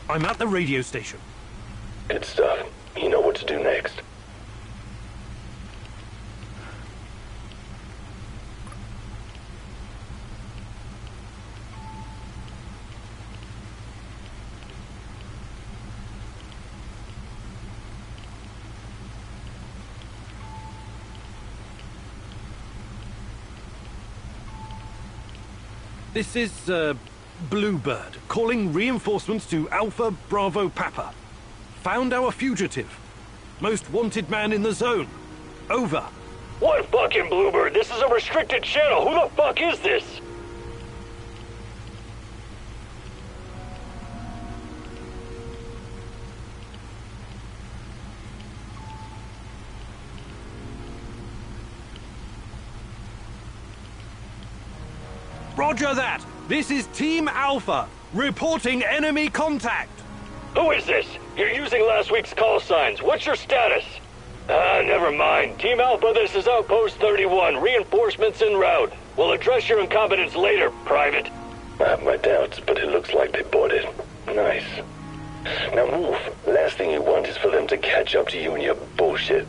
I'm at the radio station. Good stuff. You know what to do next. This is, Bluebird, calling reinforcements to Alpha Bravo Papa. Found our fugitive. Most wanted man in the zone. Over. What fucking Bluebird? This is a restricted channel. Who the fuck is this? Roger that. This is Team Alpha, reporting enemy contact. Who is this? You're using last week's call signs. What's your status? Never mind. Team Alpha, this is Outpost 31. Reinforcements en route. We'll address your incompetence later, Private. I have my doubts, but it looks like they bought it. Nice. Now move. Last thing you want is for them to catch up to you and your bullshit.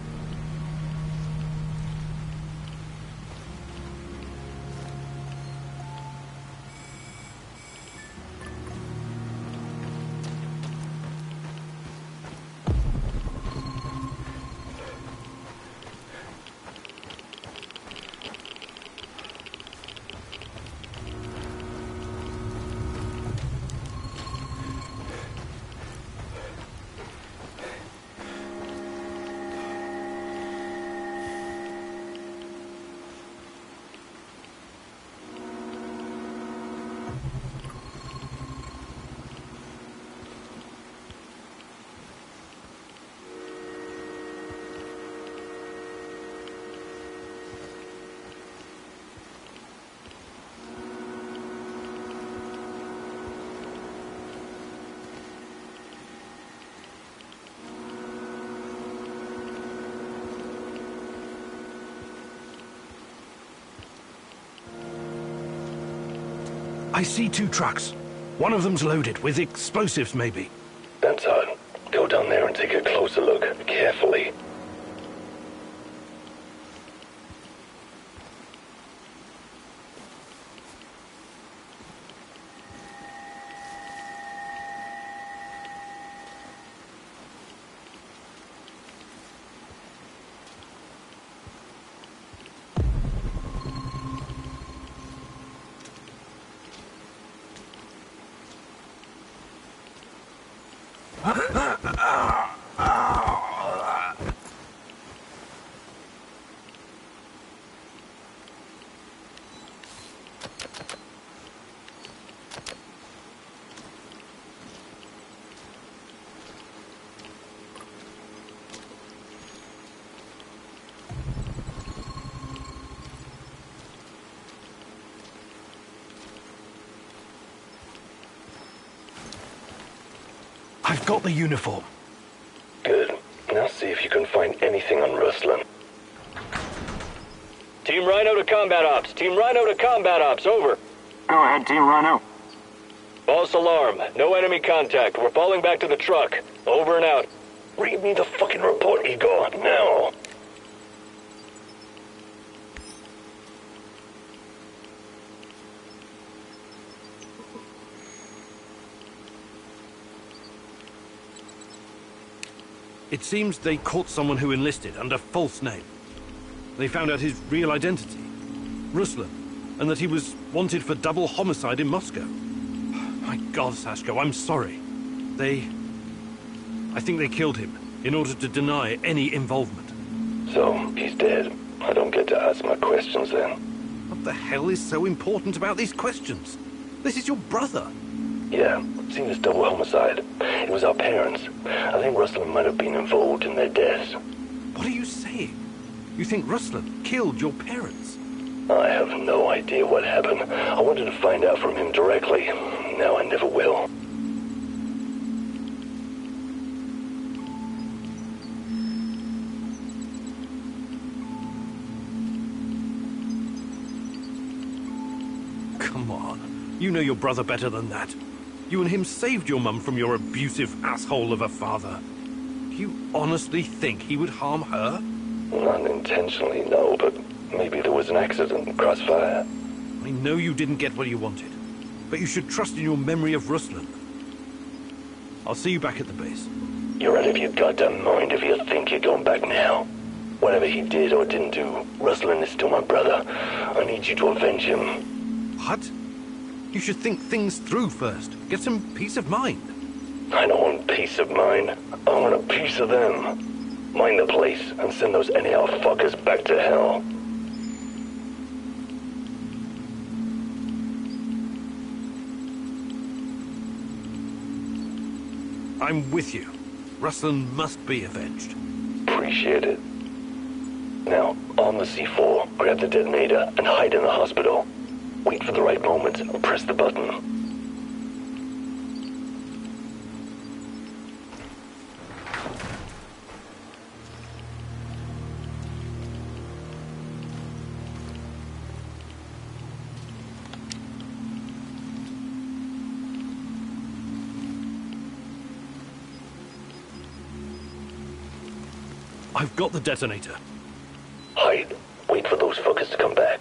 I see 2 trucks. One of them's loaded with explosives, maybe. That's odd. Go down there and take a closer look, carefully. I've got the uniform. Good. Now see if you can find anything on Ruslan. Team Rhino to combat ops. Team Rhino to combat ops. Over. Go ahead, Team Rhino. False alarm. No enemy contact. We're falling back to the truck. Over and out. Read me the fucking report, Igor, now! It seems they caught someone who enlisted under false name. They found out his real identity, Ruslan, and that he was wanted for double homicide in Moscow. My God, Sashko, I'm sorry. I think they killed him in order to deny any involvement. So, he's dead. I don't get to ask my questions then. What the hell is so important about these questions? This is your brother. Yeah, seen as double homicide. It was our parents. I think Ruslan might have been involved in their deaths. What are you saying? You think Ruslan killed your parents? I have no idea what happened. I wanted to find out from him directly. Now I never will. Come on. You know your brother better than that. You and him saved your mum from your abusive asshole of a father. Do you honestly think he would harm her? Not intentionally, no, but maybe there was an accident, crossfire. I know you didn't get what you wanted, but you should trust in your memory of Ruslan. I'll see you back at the base. You're out of your goddamn mind if you think you're going back now. Whatever he did or didn't do, Ruslan is still my brother. I need you to avenge him. What? You should think things through first. Get some peace of mind. I don't want peace of mind. I want a piece of them. Mind the place and send those NAR fuckers back to hell. I'm with you. Ruslan must be avenged. Appreciate it. Now, arm the C4, grab the detonator, and hide in the hospital. Wait for the right moment and press the button. I've got the detonator. Hide. Wait for those fuckers to come back.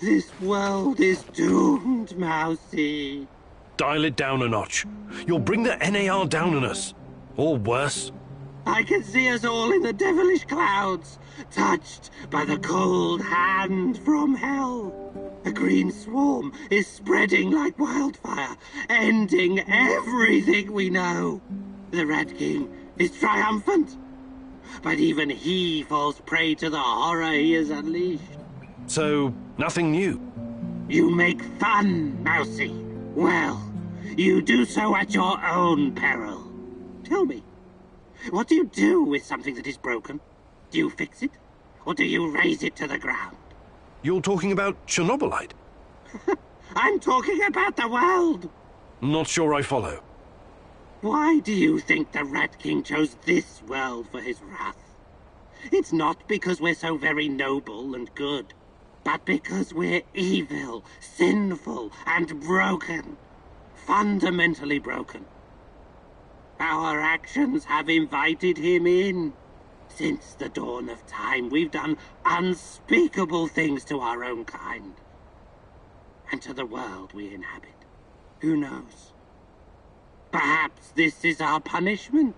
This world is doomed, Mousy. Dial it down a notch. You'll bring the NAR down on us. Or worse. I can see us all in the devilish clouds, touched by the cold hand from hell. A green swarm is spreading like wildfire, ending everything we know. The Rat King is triumphant, but even he falls prey to the horror he has unleashed. So, nothing new? You make fun, Mousy. Well, you do so at your own peril. Tell me, what do you do with something that is broken? Do you fix it? Or do you raze it to the ground? You're talking about Chernobylite? I'm talking about the world! Not sure I follow. Why do you think the Rat King chose this world for his wrath? It's not because we're so very noble and good, but because we're evil, sinful, and broken. Fundamentally broken. Our actions have invited him in. Since the dawn of time, we've done unspeakable things to our own kind. And to the world we inhabit. Who knows? Perhaps this is our punishment.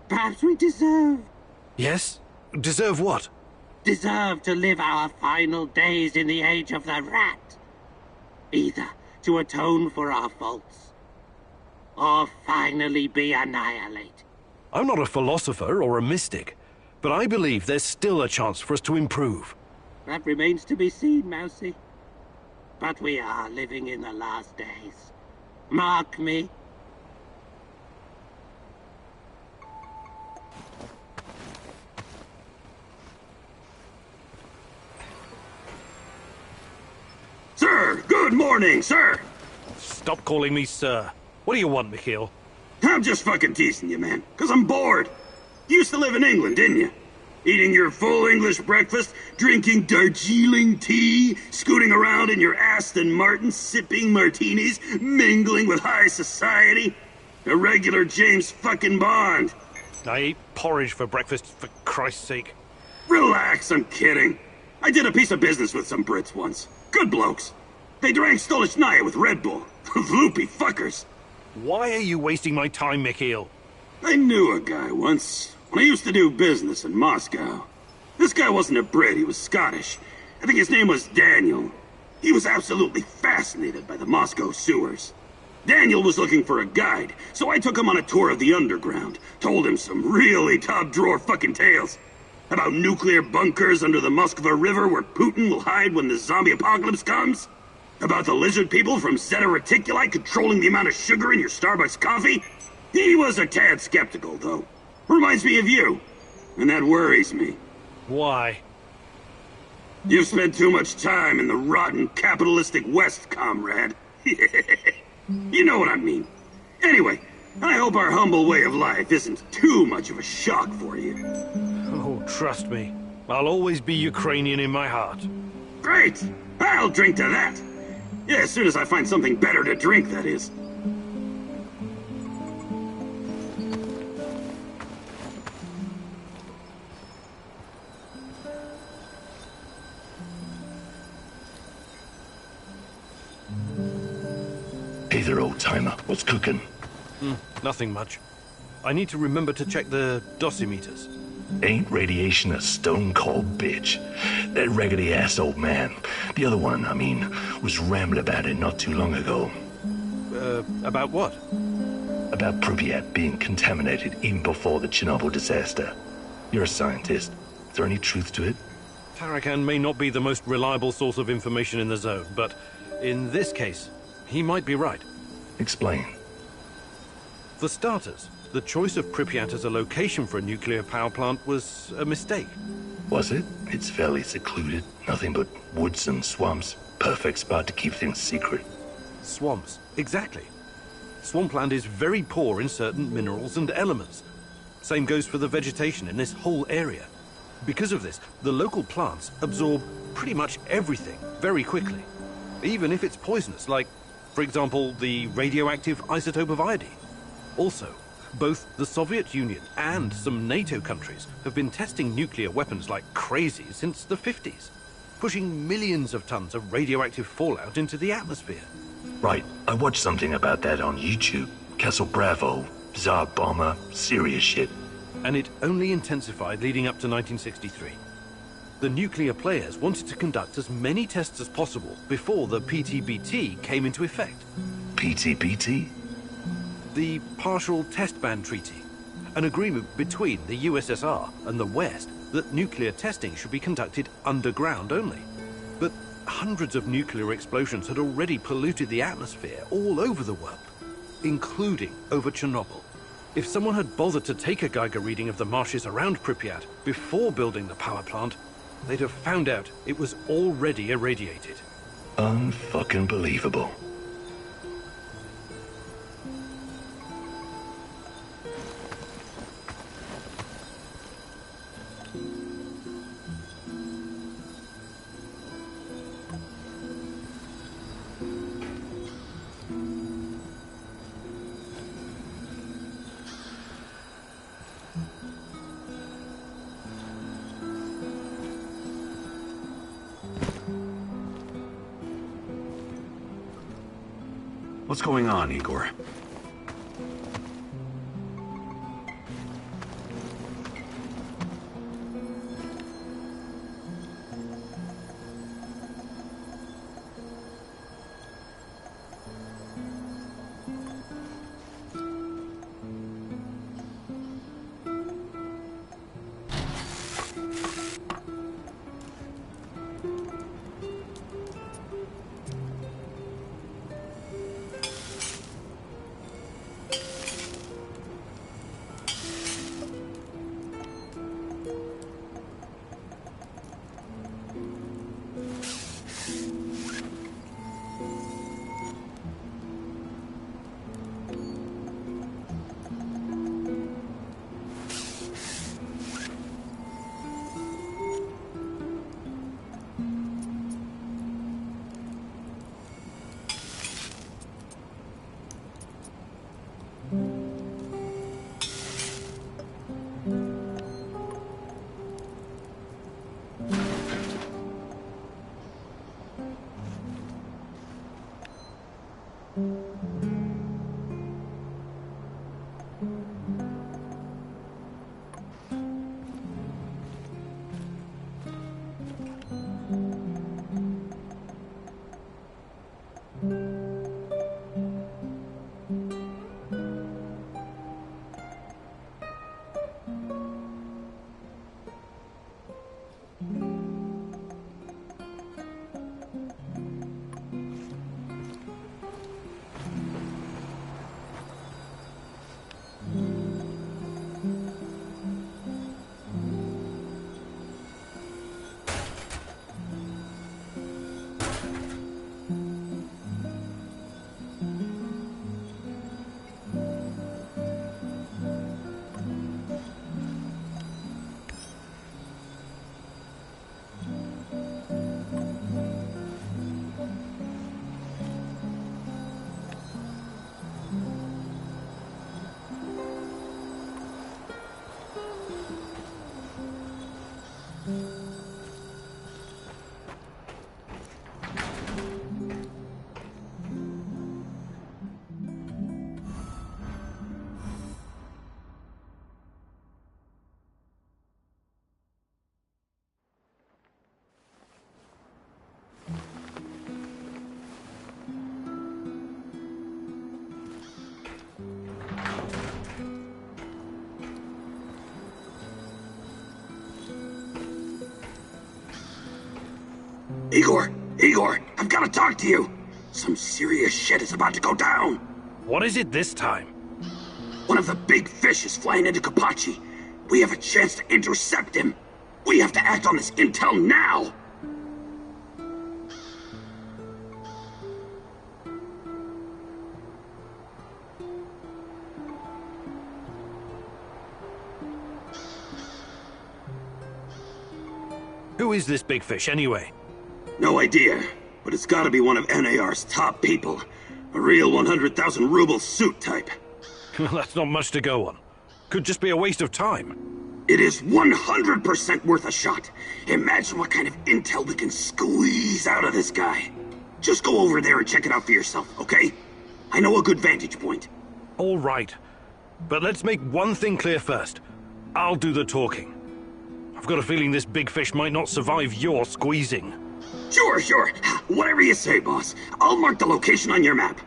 Perhaps we deserve... Yes? Deserve what? Deserve to live our final days in the age of the rat. Either to atone for our faults, or finally be annihilated. I'm not a philosopher or a mystic, but I believe there's still a chance for us to improve. That remains to be seen, Mousy. But we are living in the last days. Mark me. Sir, good morning, sir. Stop calling me sir. What do you want, Mikhail? I'm just fucking teasing you, man, because I'm bored. You used to live in England, didn't you? Eating your full English breakfast, drinking Darjeeling tea, scooting around in your Aston Martin, sipping martinis, mingling with high society. A regular James fucking Bond. I ate porridge for breakfast, for Christ's sake. Relax, I'm kidding. I did a piece of business with some Brits once. Good blokes. They drank Stolichnaya with Red Bull. Loopy fuckers. Why are you wasting my time, Mikhail? I knew a guy once, when I used to do business in Moscow. This guy wasn't a Brit, he was Scottish. I think his name was Daniel. He was absolutely fascinated by the Moscow sewers. Daniel was looking for a guide, so I took him on a tour of the underground. Told him some really top-drawer fucking tales. About nuclear bunkers under the Moskva River where Putin will hide when the zombie apocalypse comes. About the lizard people from Zeta Reticuli controlling the amount of sugar in your Starbucks coffee. He was a tad skeptical, though. Reminds me of you. And that worries me. Why? You've spent too much time in the rotten capitalistic West, comrade. You know what I mean. Anyway, I hope our humble way of life isn't too much of a shock for you. Oh, trust me. I'll always be Ukrainian in my heart. Great! I'll drink to that. Yeah, as soon as I find something better to drink, that is. Hey there, old-timer. What's cooking? Nothing much. I need to remember to check the dosimeters. Ain't radiation a stone-cold bitch? That raggedy-ass old man, the other one, I mean, was rambling about it not too long ago. About what? About Pripyat being contaminated even before the Chernobyl disaster. You're a scientist. Is there any truth to it? Tarakan may not be the most reliable source of information in the zone, but in this case, he might be right. Explain. For starters, the choice of Pripyat as a location for a nuclear power plant was a mistake. Was it? It's fairly secluded. Nothing but woods and swamps. Perfect spot to keep things secret. Swamps, exactly. Swampland is very poor in certain minerals and elements. Same goes for the vegetation in this whole area. Because of this, the local plants absorb pretty much everything very quickly. Even if it's poisonous, like, for example, the radioactive isotope of iodine. Also, both the Soviet Union and some NATO countries have been testing nuclear weapons like crazy since the 50s, pushing millions of tons of radioactive fallout into the atmosphere. Right, I watched something about that on YouTube. Castle Bravo, Tsar Bomber, serious shit. And it only intensified leading up to 1963. The nuclear players wanted to conduct as many tests as possible before the PTBT came into effect. PTBT? The Partial Test Ban Treaty, an agreement between the USSR and the West that nuclear testing should be conducted underground only. But hundreds of nuclear explosions had already polluted the atmosphere all over the world, including over Chernobyl. If someone had bothered to take a Geiger reading of the marshes around Pripyat before building the power plant, they'd have found out it was already irradiated. Unfucking believable. What's going on, Igor? Igor, I've got to talk to you. Some serious shit is about to go down. What is it this time? One of the big fish is flying into Kapachi. We have a chance to intercept him. We have to act on this intel now. Who is this big fish, anyway? No idea, but it's gotta be one of NAR's top people. A real 100,000 ruble suit type. That's not much to go on. Could just be a waste of time. It is 100% worth a shot. Imagine what kind of intel we can squeeze out of this guy. Just go over there and check it out for yourself, okay? I know a good vantage point. All right. But let's make one thing clear first. I'll do the talking. I've got a feeling this big fish might not survive your squeezing. Sure. Whatever you say, boss. I'll mark the location on your map.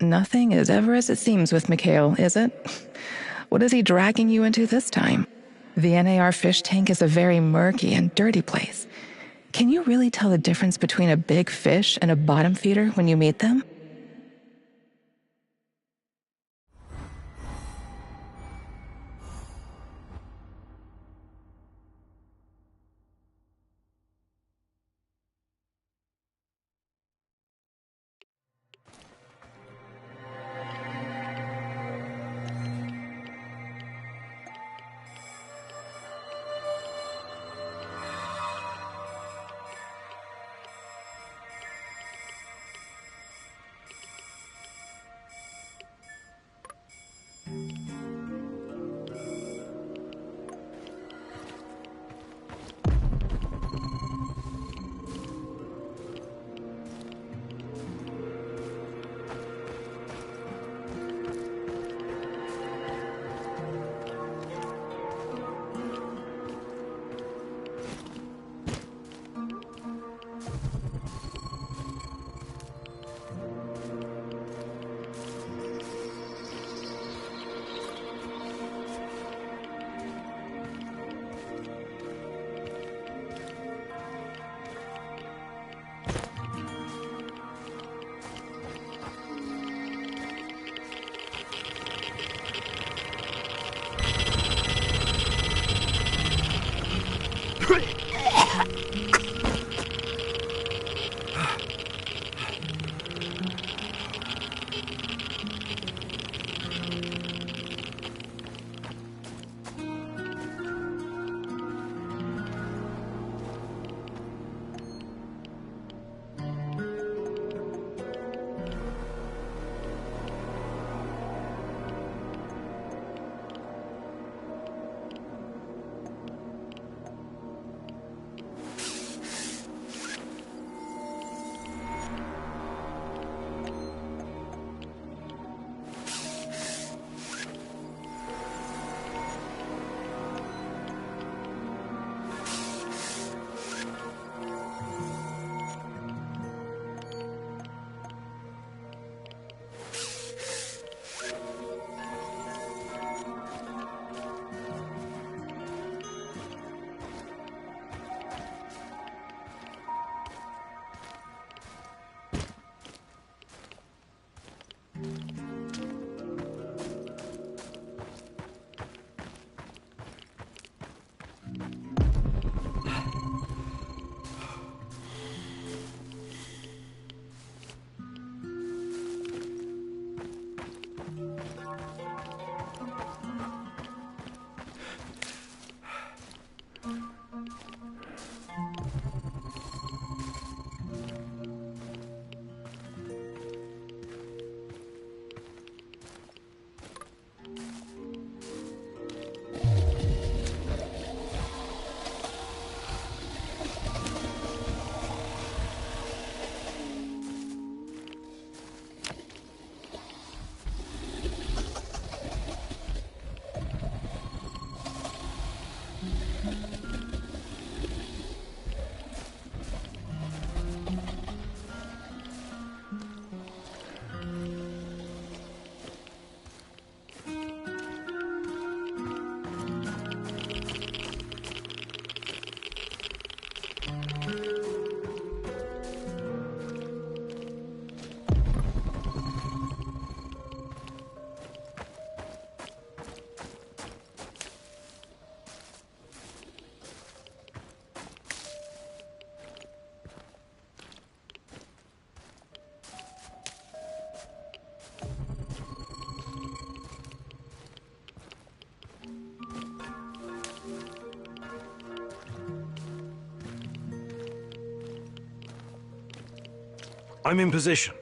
Nothing is ever as it seems with Mikhail, is it? What is he dragging you into this time? The NAR fish tank is a very murky and dirty place. Can you really tell the difference between a big fish and a bottom feeder when you meet them? I'm in position.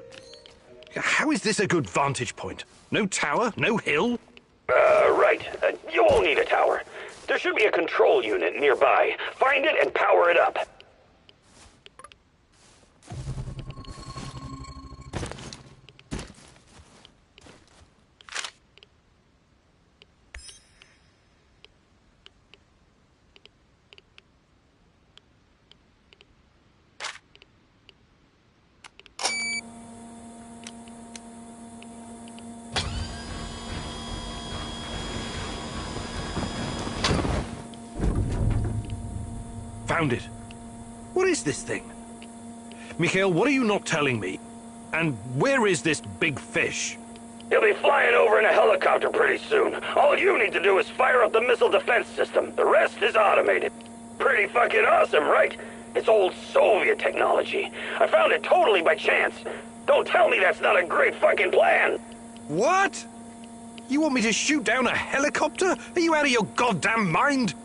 How is this a good vantage point? No tower? No hill? Right. You won't need a tower. There should be a control unit nearby. Find it and power it up. Found it. What is this thing? Mikhail, what are you not telling me? And where is this big fish? He'll be flying over in a helicopter pretty soon. All you need to do is fire up the missile defense system. The rest is automated. Pretty fucking awesome, right? It's old Soviet technology. I found it totally by chance. Don't tell me that's not a great fucking plan. What? You want me to shoot down a helicopter? Are you out of your goddamn mind?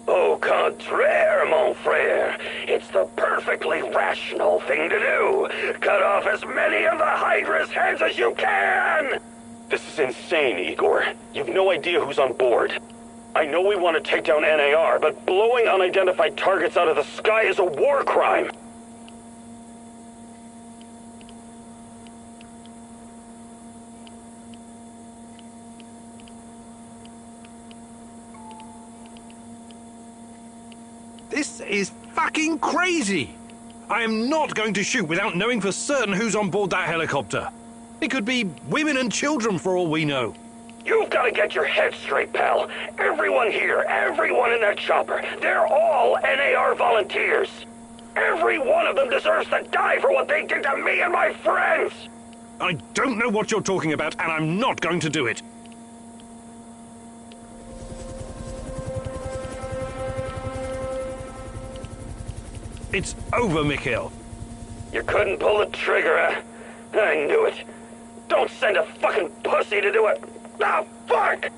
Au contraire, mon frère. It's the perfectly rational thing to do. Cut off as many of the Hydra's heads as you can! This is insane, Igor. You've no idea who's on board. I know we want to take down NAR, but blowing unidentified targets out of the sky is a war crime. This is fucking crazy! I am not going to shoot without knowing for certain who's on board that helicopter. It could be women and children for all we know. You've got to get your head straight, pal. Everyone here, everyone in that chopper, they're all NAR volunteers. Every one of them deserves to die for what they did to me and my friends! I don't know what you're talking about, and I'm not going to do it. It's over, Mikhail. You couldn't pull the trigger, huh? I knew it. Don't send a fucking pussy to do it. Ah, fuck!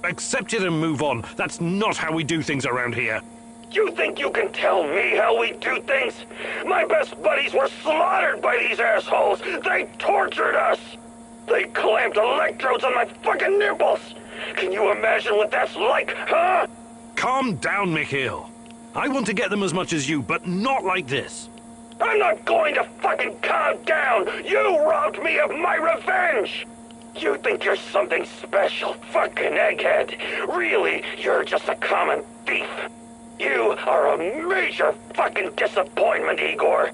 Accept it and move on. That's not how we do things around here. You think you can tell me how we do things? My best buddies were slaughtered by these assholes. They tortured us. They clamped electrodes on my fucking nipples. Can you imagine what that's like, huh? Calm down, Mikhail. I want to get them as much as you, but not like this. I'm not going to fucking calm down! You robbed me of my revenge! You think you're something special, fucking egghead. Really, you're just a common thief. You are a major fucking disappointment, Igor.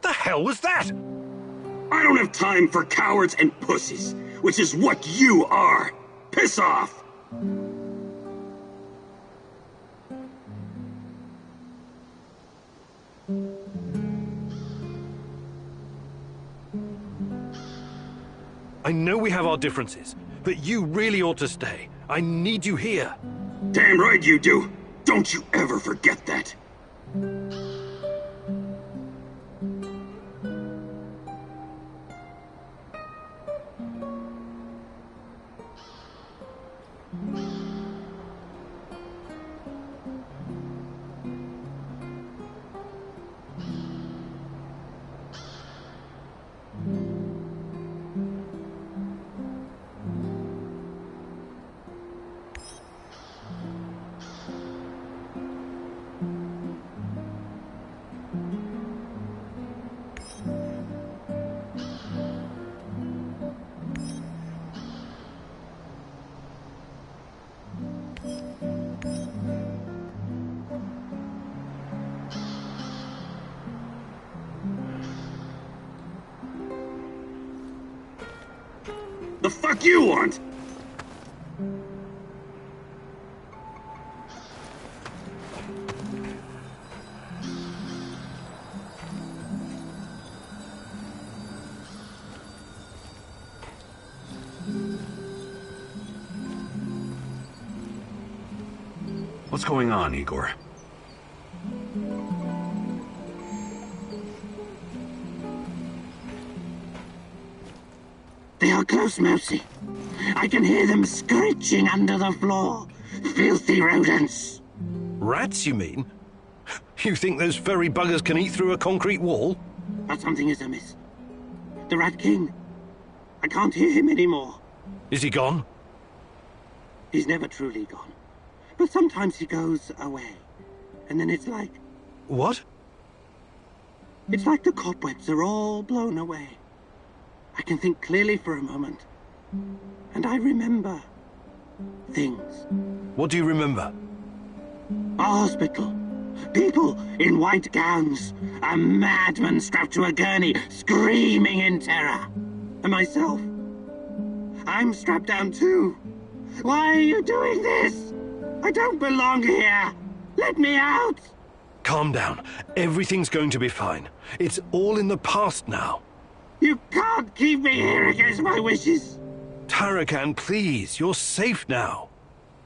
What the hell was that? I don't have time for cowards and pussies, which is what you are. Piss off! I know we have our differences, but you really ought to stay. I need you here. Damn right you do. Don't you ever forget that. The fuck you want? What's going on, Igor? They are close, Mousy. I can hear them screeching under the floor. Filthy rodents. Rats, you mean? You think those furry buggers can eat through a concrete wall? But something is amiss. The Rat King. I can't hear him anymore. Is he gone? He's never truly gone. But sometimes he goes away. And then it's like... What? It's like the cobwebs are all blown away. I can think clearly for a moment. And I remember things. What do you remember? A hospital. People in white gowns. A madman strapped to a gurney, screaming in terror. And myself. I'm strapped down too. Why are you doing this? I don't belong here. Let me out. Calm down. Everything's going to be fine. It's all in the past now. You can't keep me here against my wishes. Tarakan, please. You're safe now.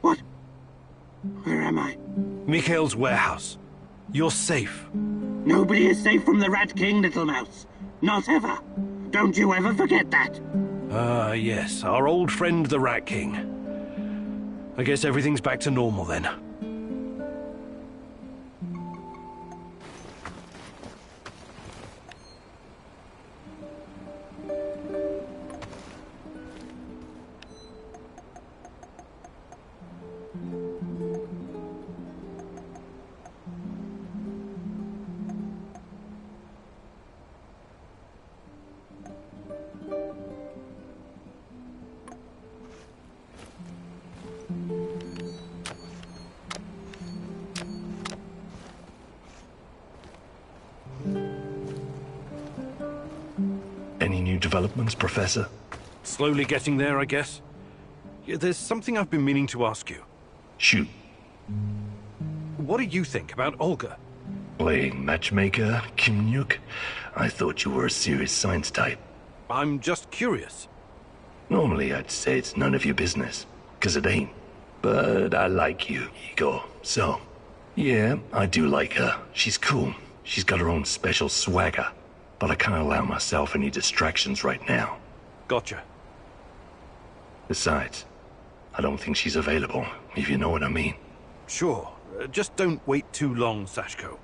What? Where am I? Mikhail's warehouse. You're safe. Nobody is safe from the Rat King, little mouse. Not ever. Don't you ever forget that. Ah, yes. Our old friend, the Rat King. I guess everything's back to normal then. Any new developments, Professor? Slowly getting there, I guess. Yeah, there's something I've been meaning to ask you. Shoot. What do you think about Olga? Playing matchmaker, Kimnyuk? I thought you were a serious science type. I'm just curious. Normally I'd say it's none of your business, 'cause it ain't. But I like you, Igor, so... Yeah, I do like her. She's cool. She's got her own special swagger. But I can't allow myself any distractions right now. Gotcha. Besides, I don't think she's available, if you know what I mean. Sure. Just don't wait too long, Sashko.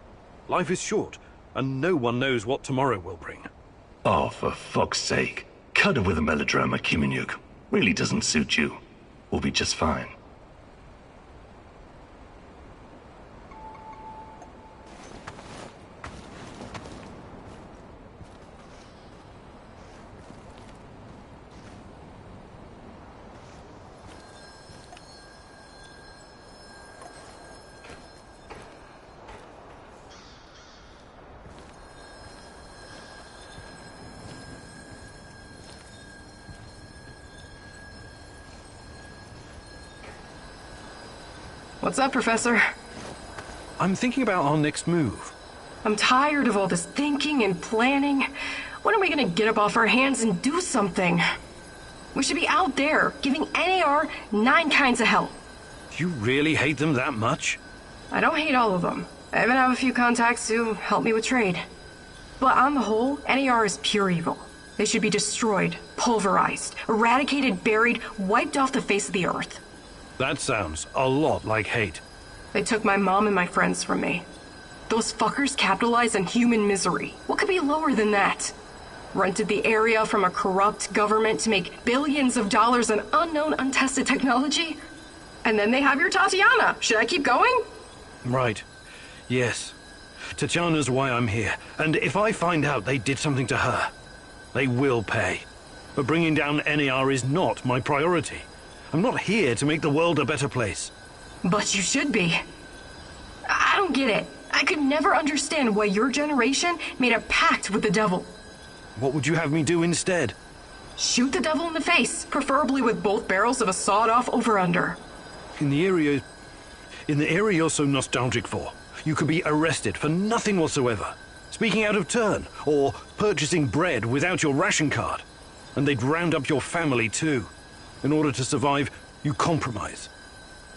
Life is short, and no one knows what tomorrow will bring. Oh, for fuck's sake. Cut it with a melodrama, Kimnyuk. Really doesn't suit you. We'll be just fine. What's up, Professor? I'm thinking about our next move. I'm tired of all this thinking and planning. When are we gonna get up off our hands and do something? We should be out there, giving NAR 9 kinds of hell. You really hate them that much? I don't hate all of them. I even have a few contacts who help me with trade. But on the whole, NAR is pure evil. They should be destroyed, pulverized, eradicated, buried, wiped off the face of the earth. That sounds a lot like hate. They took my mom and my friends from me. Those fuckers capitalized on human misery. What could be lower than that? Rented the area from a corrupt government to make billions of dollars on unknown, untested technology? And then they have your Tatiana. Should I keep going? Right. Yes. Tatiana's why I'm here. And if I find out they did something to her, they will pay. But bringing down NAR is not my priority. I'm not here to make the world a better place. But you should be. I don't get it. I could never understand why your generation made a pact with the devil. What would you have me do instead? Shoot the devil in the face, preferably with both barrels of a sawed-off over-under. In the area you're so nostalgic for, you could be arrested for nothing whatsoever. Speaking out of turn, or purchasing bread without your ration card. And they'd round up your family too. In order to survive, you compromise.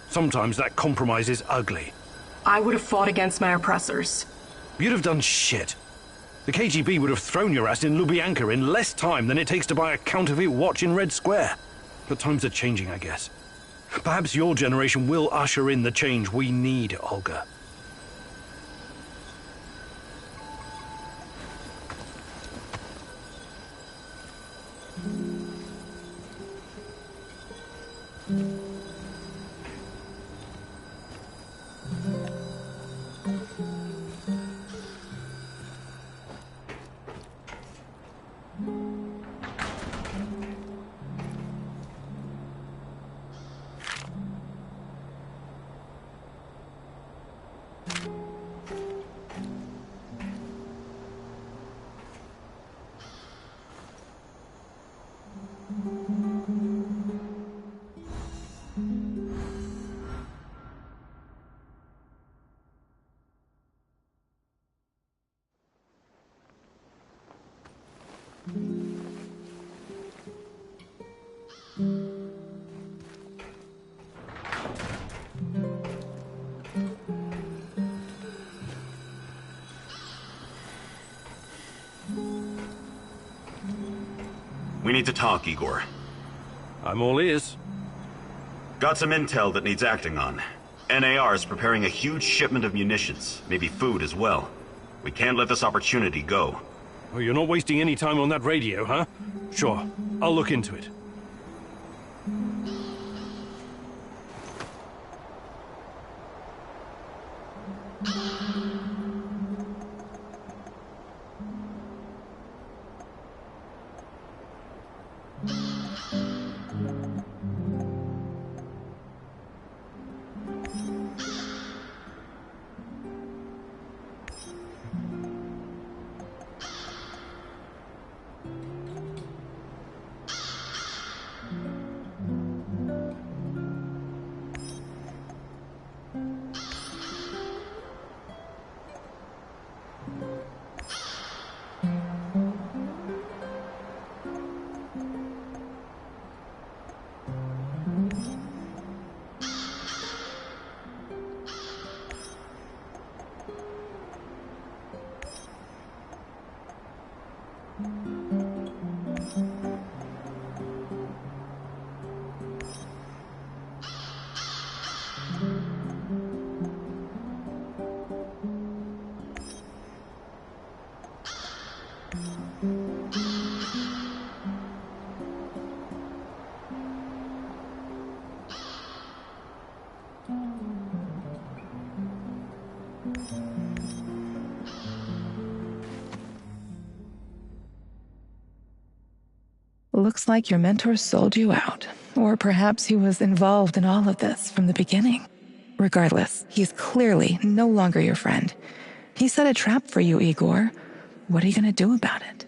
Sometimes that compromise is ugly. I would have fought against my oppressors. You'd have done shit. The KGB would have thrown your ass in Lubyanka in less time than it takes to buy a counterfeit watch in Red Square. But times are changing, I guess. Perhaps your generation will usher in the change we need, Olga. We need to talk, Igor. I'm all ears. Got some intel that needs acting on. NAR is preparing a huge shipment of munitions, maybe food as well. We can't let this opportunity go. Oh, you're not wasting any time on that radio, huh? Sure, I'll look into it. Looks like your mentor sold you out. Or perhaps he was involved in all of this from the beginning. Regardless, he's clearly no longer your friend. He set a trap for you, Igor. What are you going to do about it?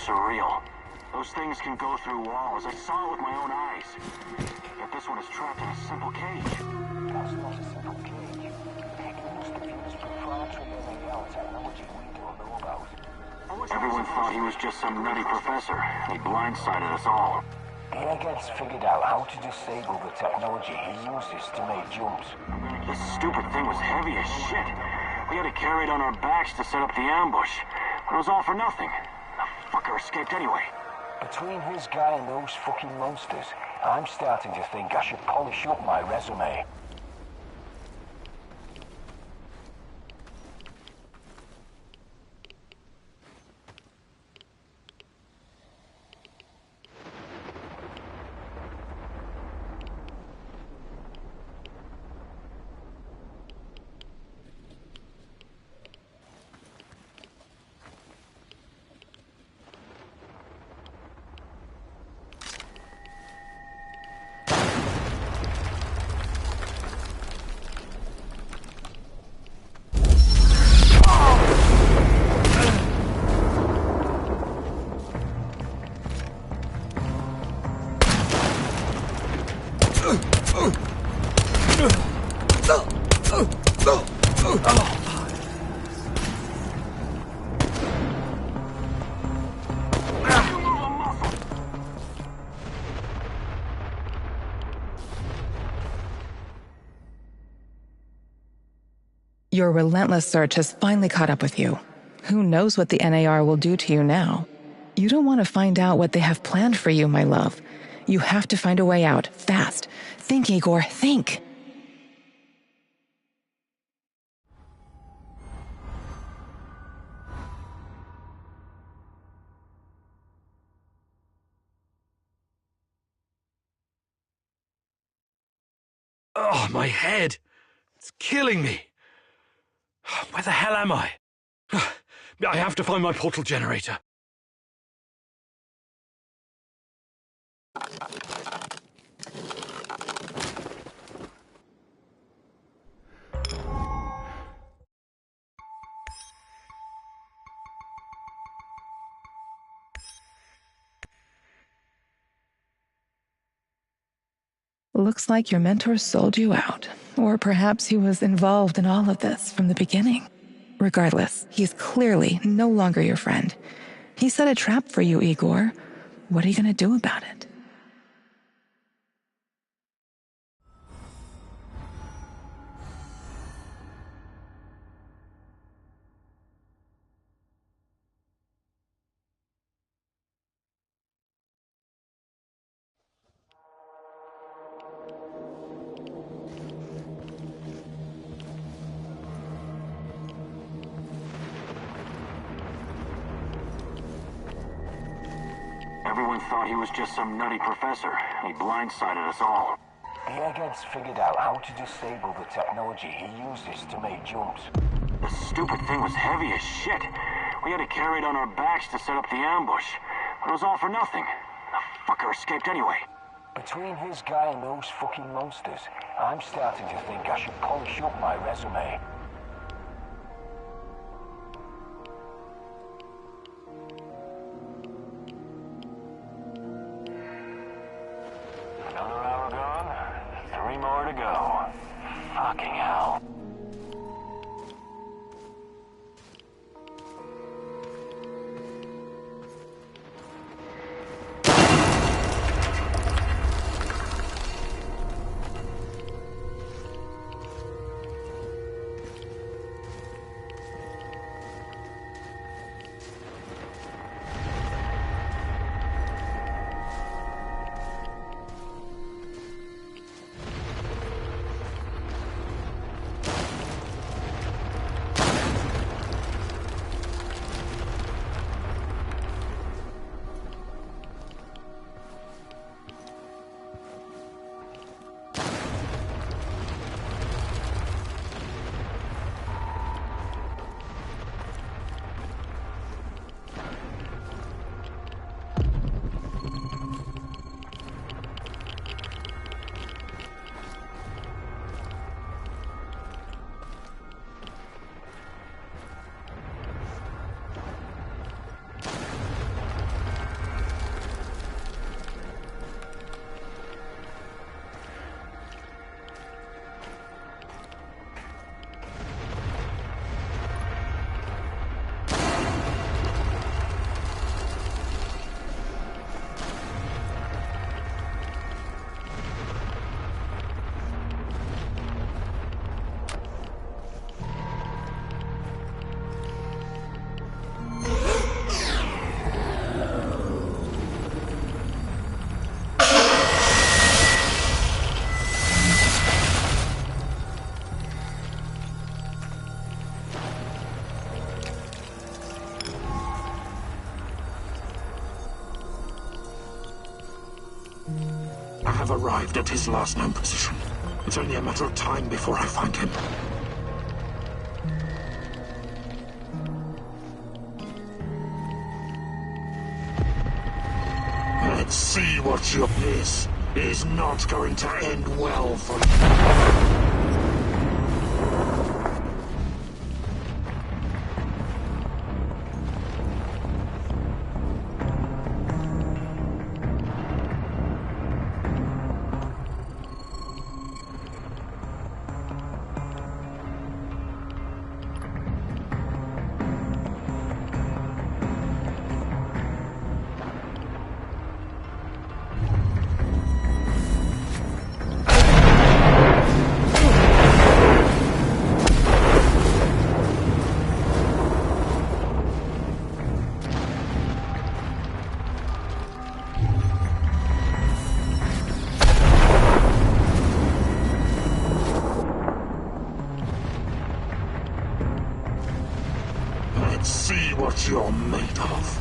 surreal. Those things can go through walls. I saw it with my own eyes. Yet this one is trapped in a simple cage. That's not a simple cage. It must have used for far too many else. I know what we don't know about. Everyone thought he was just some nutty professor. He blindsided us all. Airheads figured out how to disable the technology he uses to make jumps. This stupid thing was heavy as shit. We had to carry it on our backs to set up the ambush. But it was all for nothing. The fucker escaped anyway. Between his guy and those fucking monsters, I'm starting to think I should polish up my resume. Your relentless search has finally caught up with you. Who knows what the NAR will do to you now? You don't want to find out what they have planned for you, my love. You have to find a way out, fast. Think, Igor, think. Oh, my head! It's killing me! Where the hell am I? I have to find my portal generator. Looks like your mentor sold you out. Or perhaps he was involved in all of this from the beginning. Regardless, he's clearly no longer your friend. He set a trap for you, Igor. What are you going to do about it? Everyone thought he was just some nutty professor. He blindsided us all. Airheads figured out how to disable the technology he uses to make jumps. This stupid thing was heavy as shit. We had to carry it on our backs to set up the ambush. But it was all for nothing. The fucker escaped anyway. Between his guy and those fucking monsters, I'm starting to think I should polish up my resume. Another hour gone. 3 more to go. Fucking hell. I have arrived at his last known position. It's only a matter of time before I find him. Let's see what your... This is not going to end well for you. Let's see what you're made of.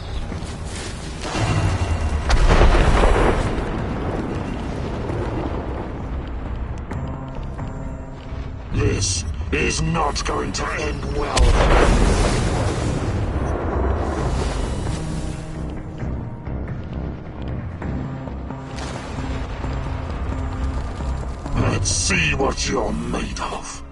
This is not going to end well. Let's see what you're made of.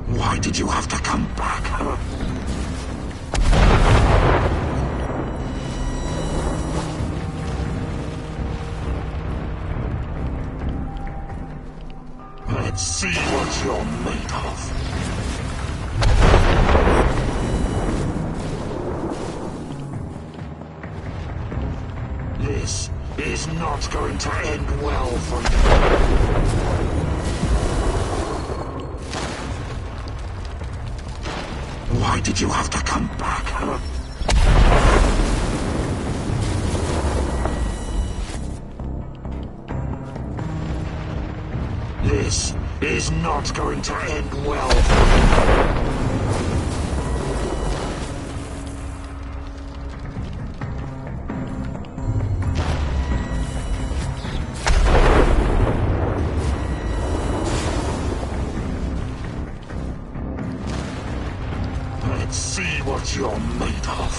Why did you have to come back, huh? Let's see what you're made of. This is not going to end well for you. Why did you have to come back, huh? This is not going to end well for you. Let's see what you're made of.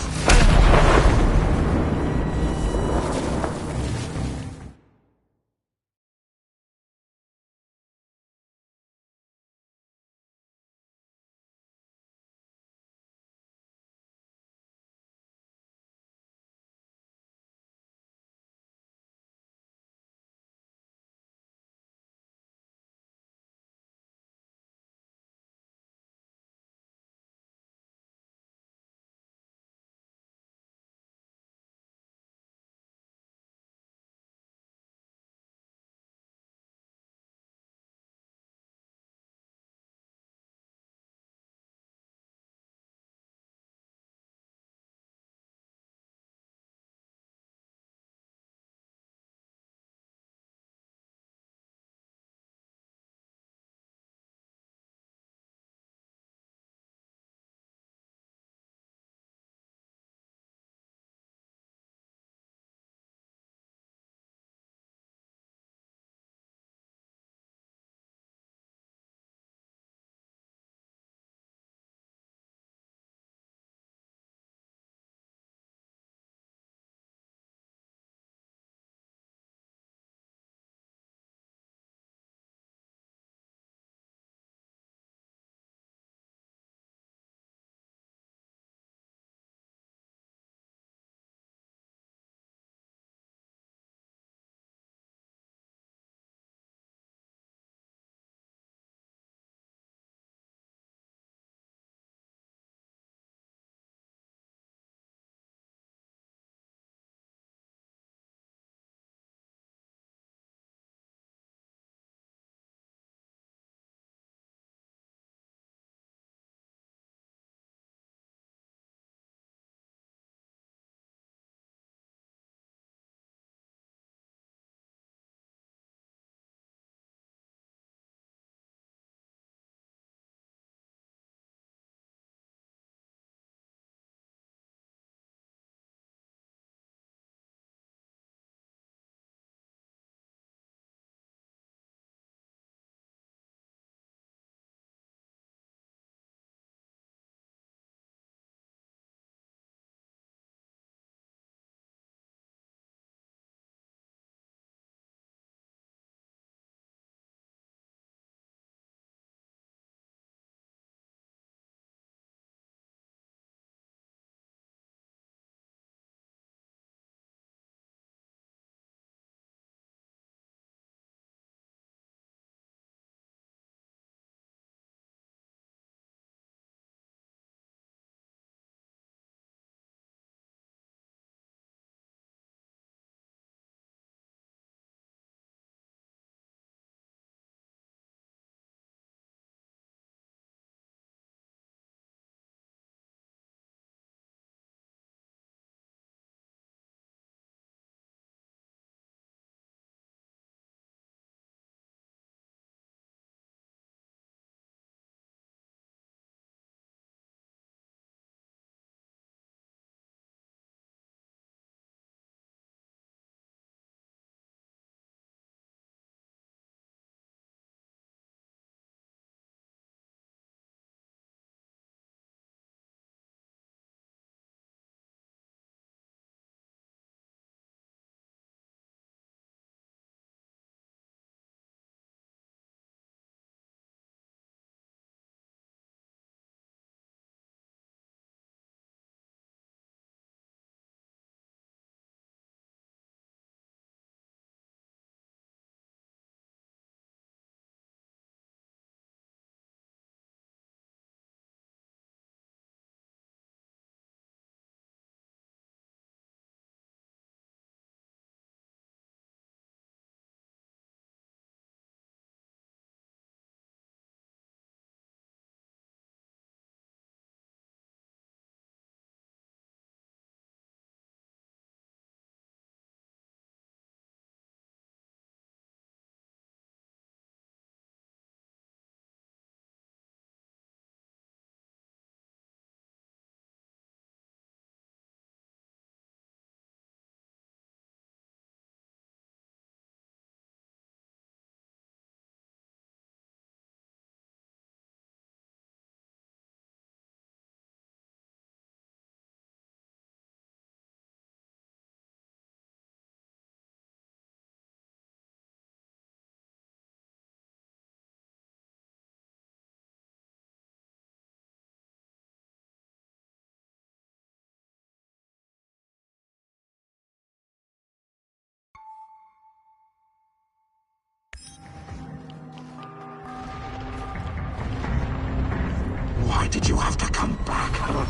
Why did you have to come back, huh?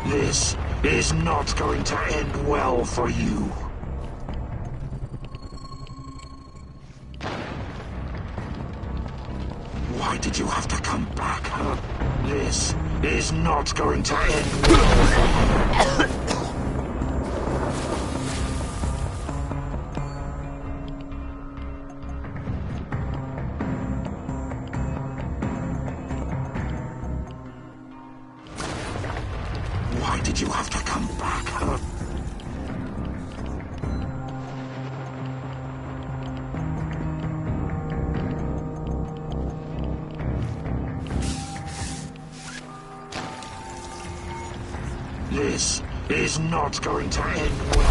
This is not going to end well for you. Why did you have to come back, huh? This is not going to end well for you. Why did you have to come back, huh? This is not going to end well.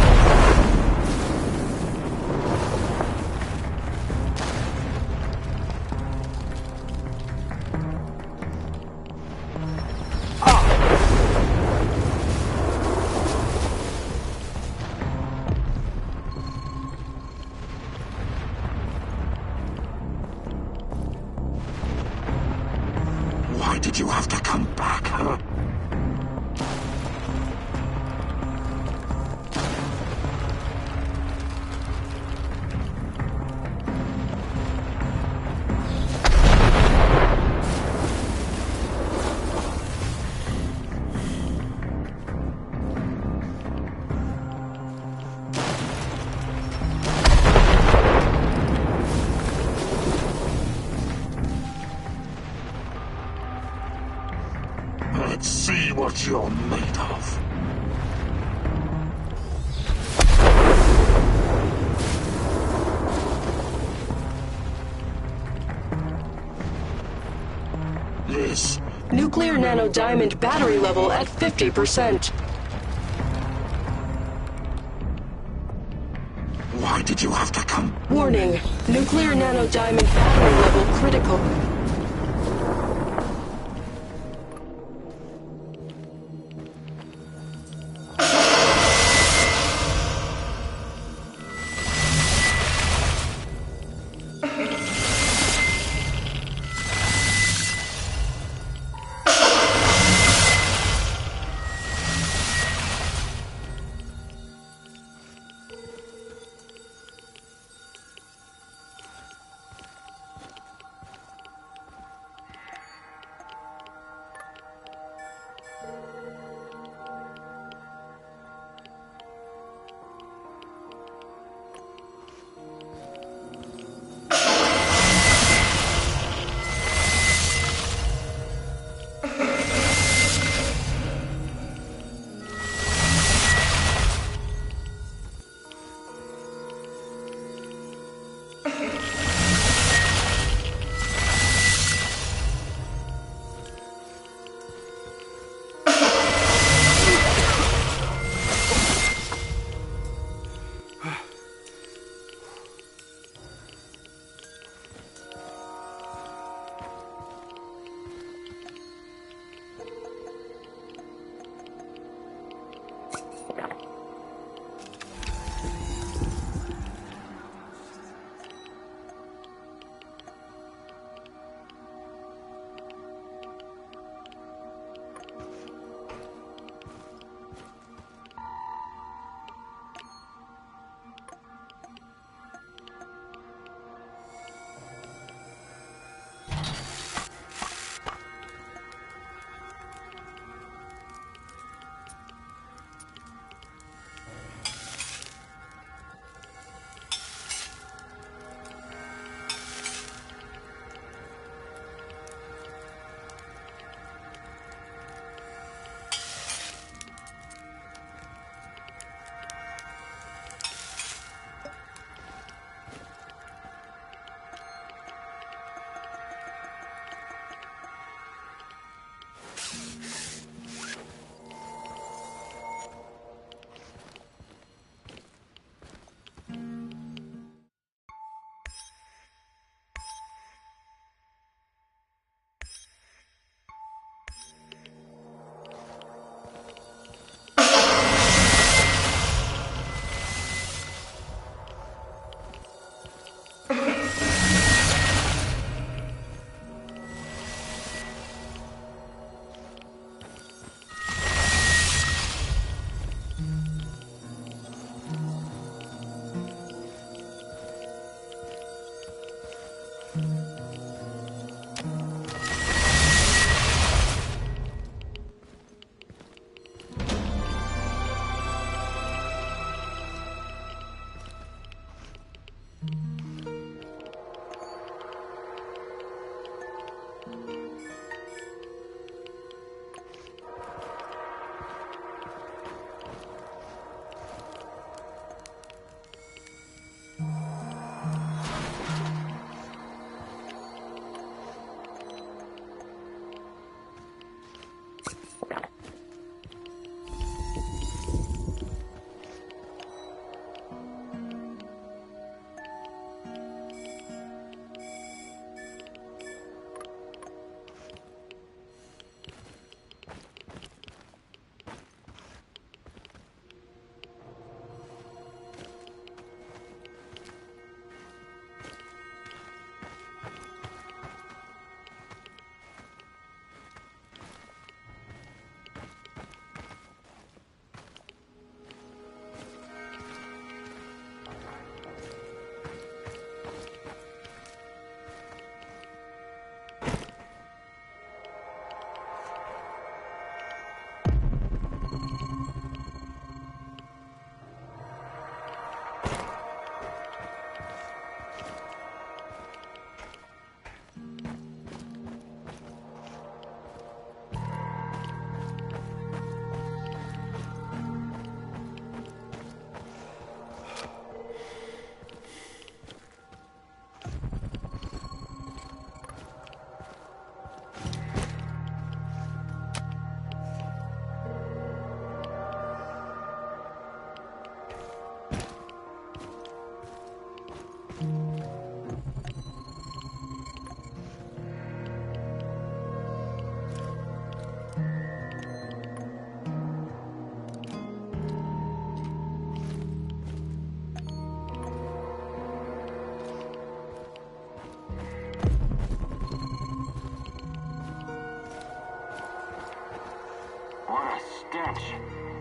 Why did you have to come back, huh? Let's see what you're made of. This Nuclear nanodiamond battery level at 50%. Why did you have to come? Warning, nuclear nanodiamond battery level critical.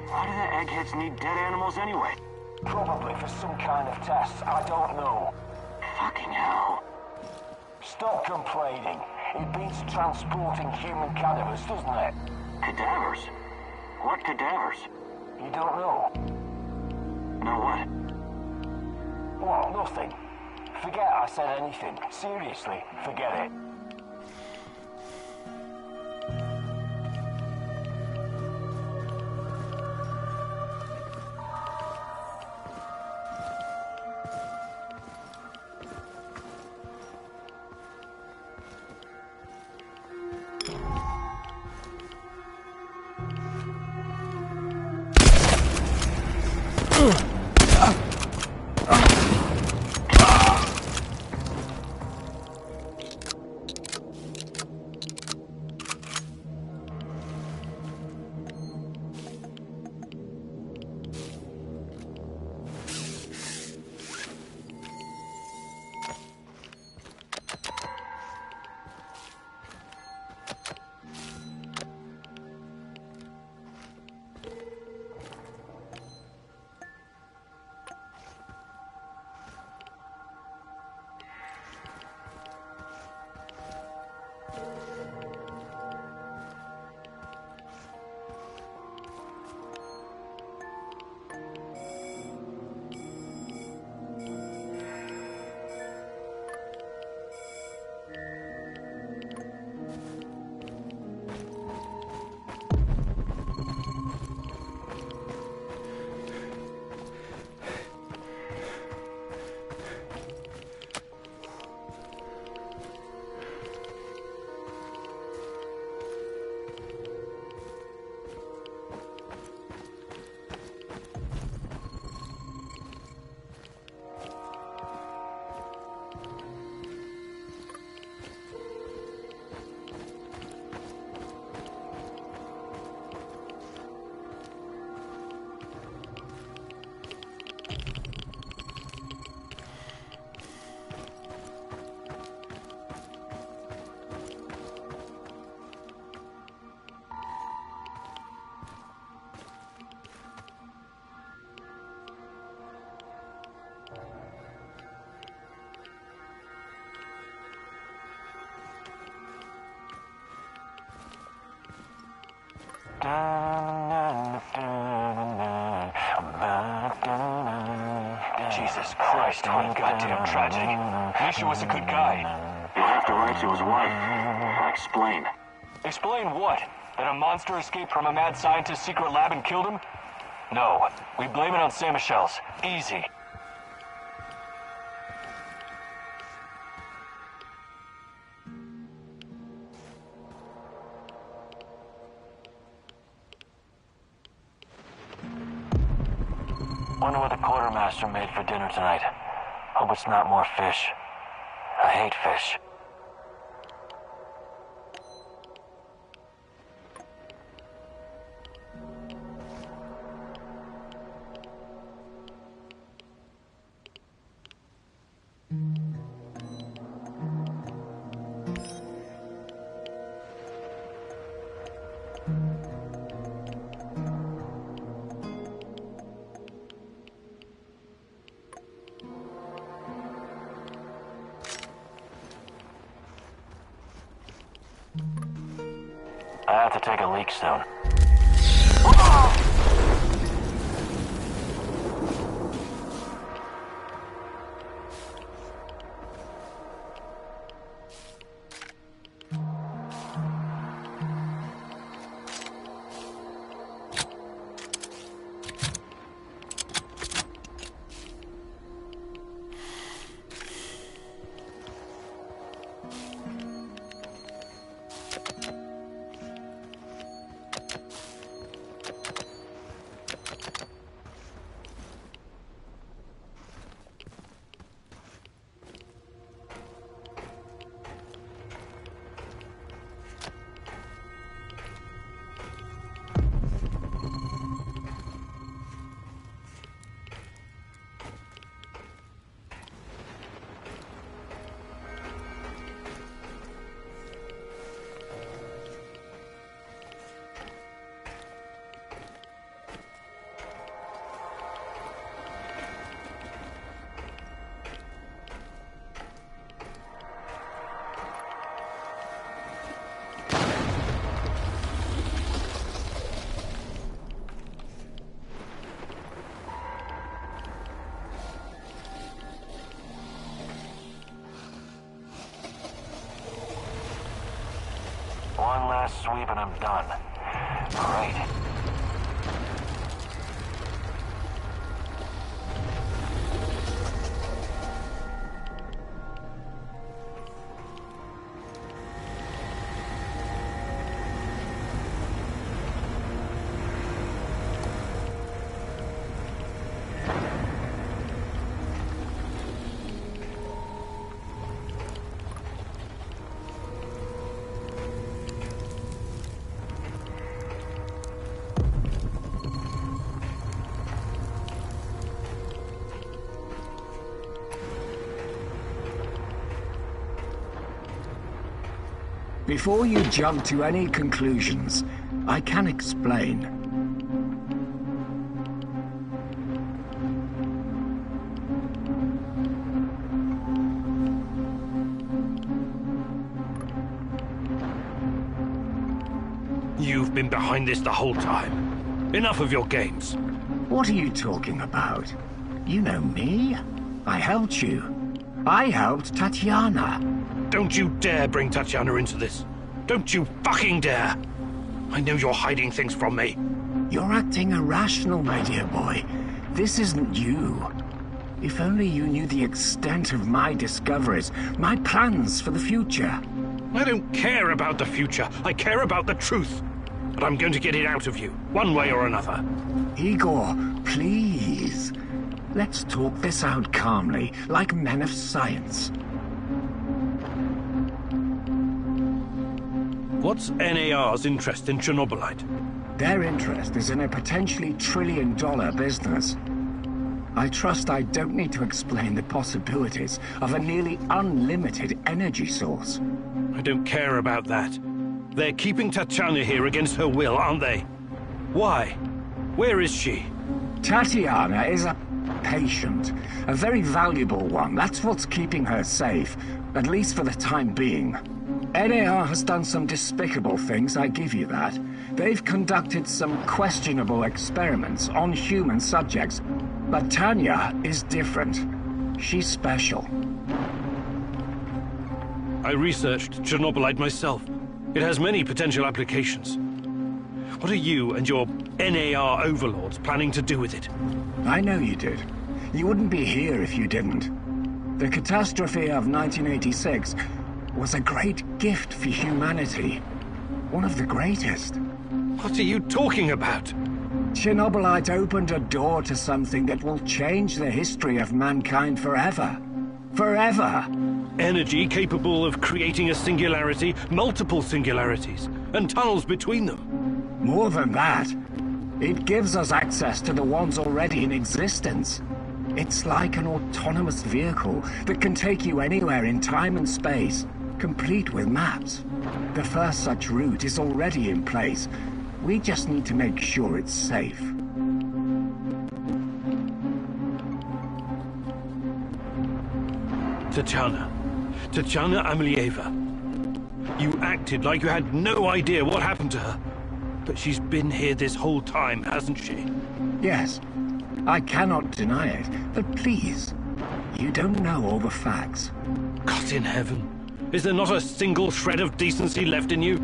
Why do the eggheads need dead animals anyway? Probably for some kind of test. I don't know. Fucking hell. Stop complaining. It beats transporting human cadavers, doesn't it? Cadavers? What cadavers? You don't know? No what? Well, nothing. Forget I said anything. Seriously, forget it. Jesus Christ, what a goddamn tragedy. Misha was a good guy. You'll have to write to his wife. Explain. Explain what? That a monster escaped from a mad scientist's secret lab and killed him? No. We blame it on Saint Michel's. Easy. Wonder what the quartermaster made for dinner tonight. Hope it's not more fish. I hate fish. I have to take a leak soon. sweeping them done. Great. Before you jump to any conclusions, I can explain. You've been behind this the whole time. Enough of your games. What are you talking about? You know me. I helped you. I helped Tatiana. Don't you dare bring Tatiana into this. Don't you fucking dare. I know you're hiding things from me. You're acting irrational, my dear boy. This isn't you. If only you knew the extent of my discoveries, my plans for the future. I don't care about the future. I care about the truth. But I'm going to get it out of you, one way or another. Igor, please. Let's talk this out calmly, like men of science. What's NAR's interest in Chernobylite? Their interest is in a potentially trillion-dollar business. I trust I don't need to explain the possibilities of a nearly unlimited energy source. I don't care about that. They're keeping Tatiana here against her will, aren't they? Why? Where is she? Tatiana is a patient. A very valuable one. That's what's keeping her safe, at least for the time being. NAR has done some despicable things, I give you that. They've conducted some questionable experiments on human subjects. But Tanya is different. She's special. I researched Chernobylite myself. It has many potential applications. What are you and your NAR overlords planning to do with it? I know you did. You wouldn't be here if you didn't. The catastrophe of 1986 was a great gift for humanity. One of the greatest. What are you talking about? Chernobylite opened a door to something that will change the history of mankind forever. Forever! Energy capable of creating a singularity, multiple singularities, and tunnels between them. More than that, it gives us access to the ones already in existence. It's like an autonomous vehicle that can take you anywhere in time and space, complete with maps. The first such route is already in place. We just need to make sure it's safe. Tatiana Amelieva. You acted like you had no idea what happened to her. But she's been here this whole time, hasn't she? Yes. I cannot deny it, but please, you don't know all the facts. God in heaven. Is there not a single shred of decency left in you?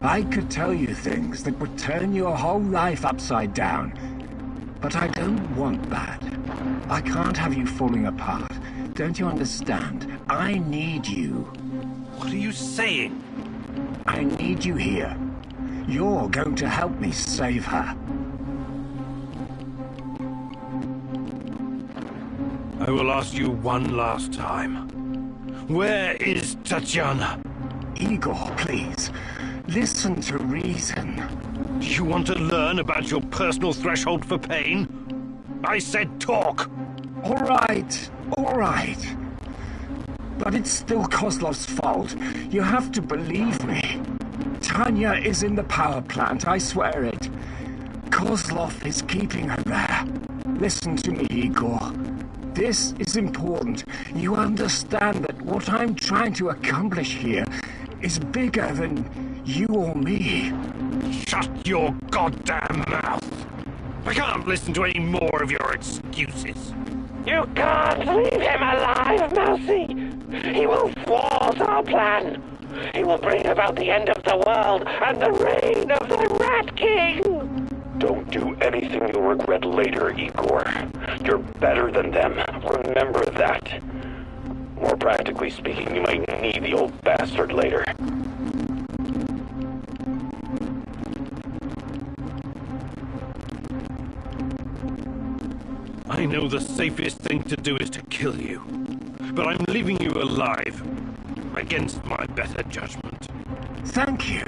I could tell you things that would turn your whole life upside down. But I don't want that. I can't have you falling apart. Don't you understand? I need you. What are you saying? I need you here. You're going to help me save her. I will ask you one last time. Where is Tatiana? Igor, please. Listen to reason. Do you want to learn about your personal threshold for pain? I said talk! All right. But it's still Kozlov's fault. You have to believe me. Tanya is in the power plant, I swear it. Kozlov is keeping her there. Listen to me, Igor. This is important. You understand that what I'm trying to accomplish here is bigger than you or me. Shut your goddamn mouth! I can't listen to any more of your excuses. You can't leave him alive, Mousy! He will thwart our plan! He will bring about the end of the world and the reign of the Rat King! Don't do anything you'll regret later, Igor. You're better than them. Remember that. More practically speaking, you might need the old bastard later. I know the safest thing to do is to kill you. But I'm leaving you alive. Against my better judgment. Thank you.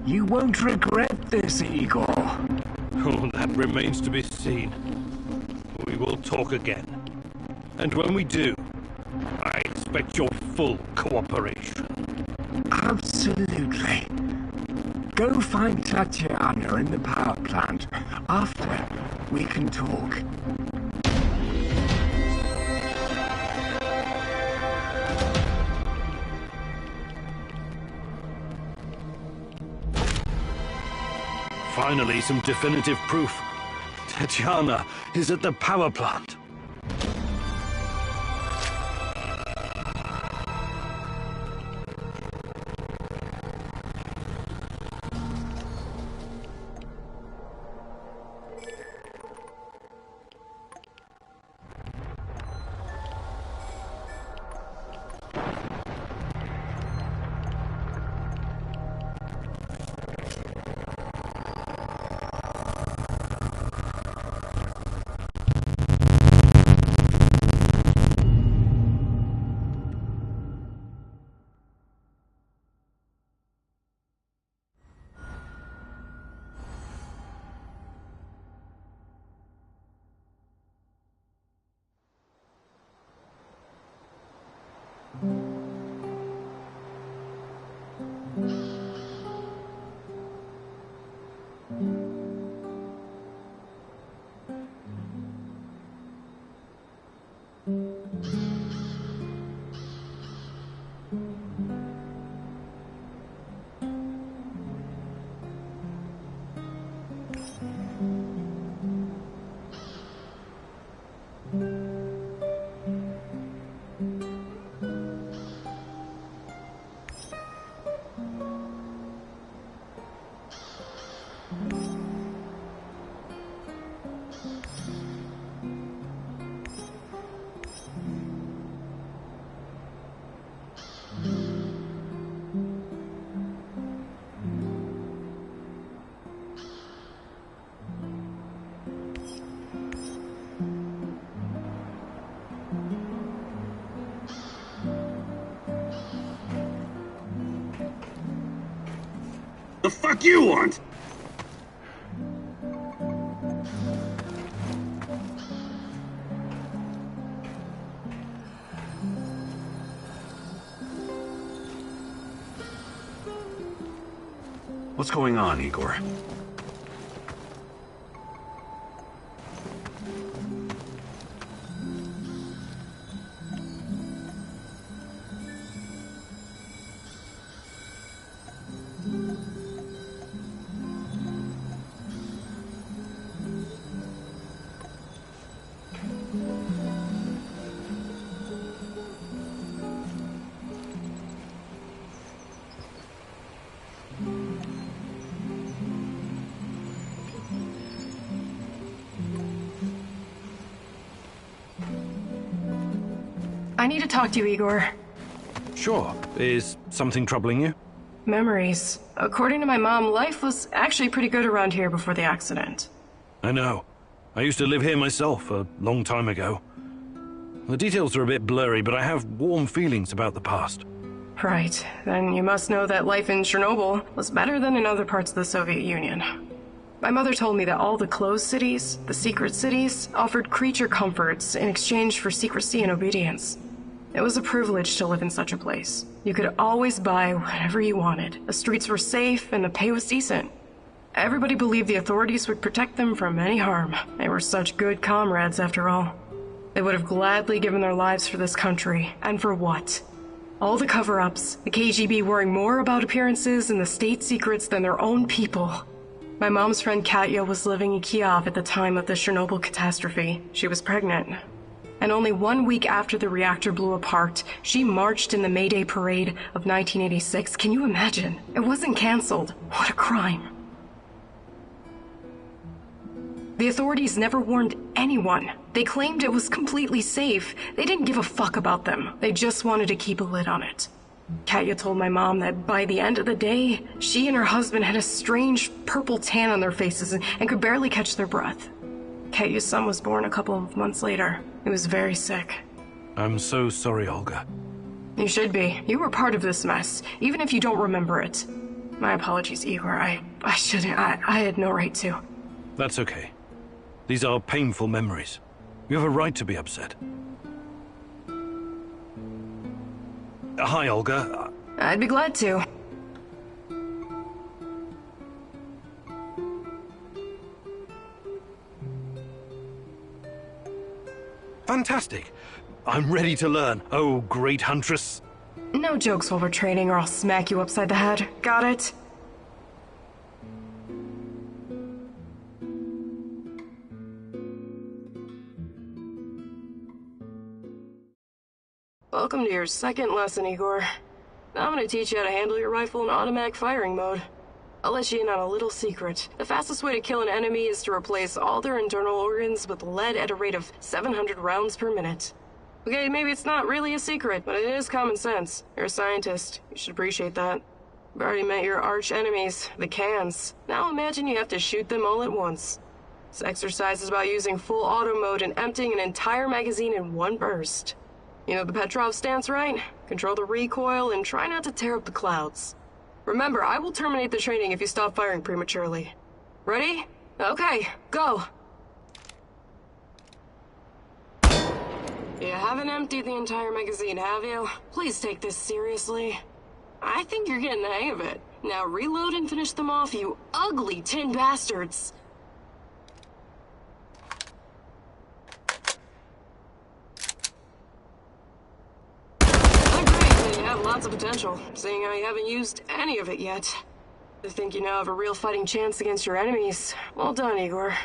You won't regret this, Igor. Oh, that remains to be seen. We will talk again. And when we do, I expect your full cooperation. Absolutely. Go find Tatiana in the power plant. After, we can talk. Finally, some definitive proof. Tatiana is at the power plant. The fuck you want? What's going on, Igor? I need to talk to you, Igor. Sure. Is something troubling you? Memories. According to my mom, life was actually pretty good around here before the accident. I know. I used to live here myself a long time ago. The details are a bit blurry, but I have warm feelings about the past. Right. Then you must know that life in Chernobyl was better than in other parts of the Soviet Union. My mother told me that all the closed cities, the secret cities, offered creature comforts in exchange for secrecy and obedience. It was a privilege to live in such a place. You could always buy whatever you wanted. The streets were safe and the pay was decent. Everybody believed the authorities would protect them from any harm. They were such good comrades after all. They would have gladly given their lives for this country. And for what? All the cover-ups, the KGB worrying more about appearances and the state secrets than their own people. My mom's friend Katya was living in Kiev at the time of the Chernobyl catastrophe. She was pregnant. And only 1 week after the reactor blew apart, she marched in the May Day parade of 1986. Can you imagine? It wasn't canceled. What a crime. The authorities never warned anyone. They claimed it was completely safe. They didn't give a fuck about them. They just wanted to keep a lid on it. Katya told my mom that by the end of the day, she and her husband had a strange purple tan on their faces and could barely catch their breath. Katya's son was born a couple of months later. He was very sick. I'm so sorry, Olga. You should be. You were part of this mess, even if you don't remember it. My apologies, Igor. I shouldn't. I had no right to. That's okay. These are painful memories. You have a right to be upset. Hi, Olga. I'd be glad to. Fantastic. I'm ready to learn. Oh, great huntress. No jokes while we're training or I'll smack you upside the head. Got it? Welcome to your second lesson, Igor. Now I'm gonna teach you how to handle your rifle in automatic firing mode. I'll let you in on a little secret. The fastest way to kill an enemy is to replace all their internal organs with lead at a rate of 700 rounds per minute. Okay, maybe it's not really a secret, but it is common sense. You're a scientist. You should appreciate that. You've already met your arch enemies, the cans. Now imagine you have to shoot them all at once. This exercise is about using full auto mode and emptying an entire magazine in one burst. You know the Petrov stance, right? Control the recoil and try not to tear up the clouds. Remember, I will terminate the training if you stop firing prematurely. Ready? Okay, go. You haven't emptied the entire magazine, have you? Please take this seriously. I think you're getting the hang of it. Now reload and finish them off, you ugly tin bastards. Lots of potential, seeing how you haven't used any of it yet. I think you now have a real fighting chance against your enemies. Well done, Igor.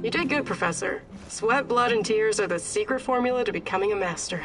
You did good, Professor. Sweat, blood, and tears are the secret formula to becoming a master.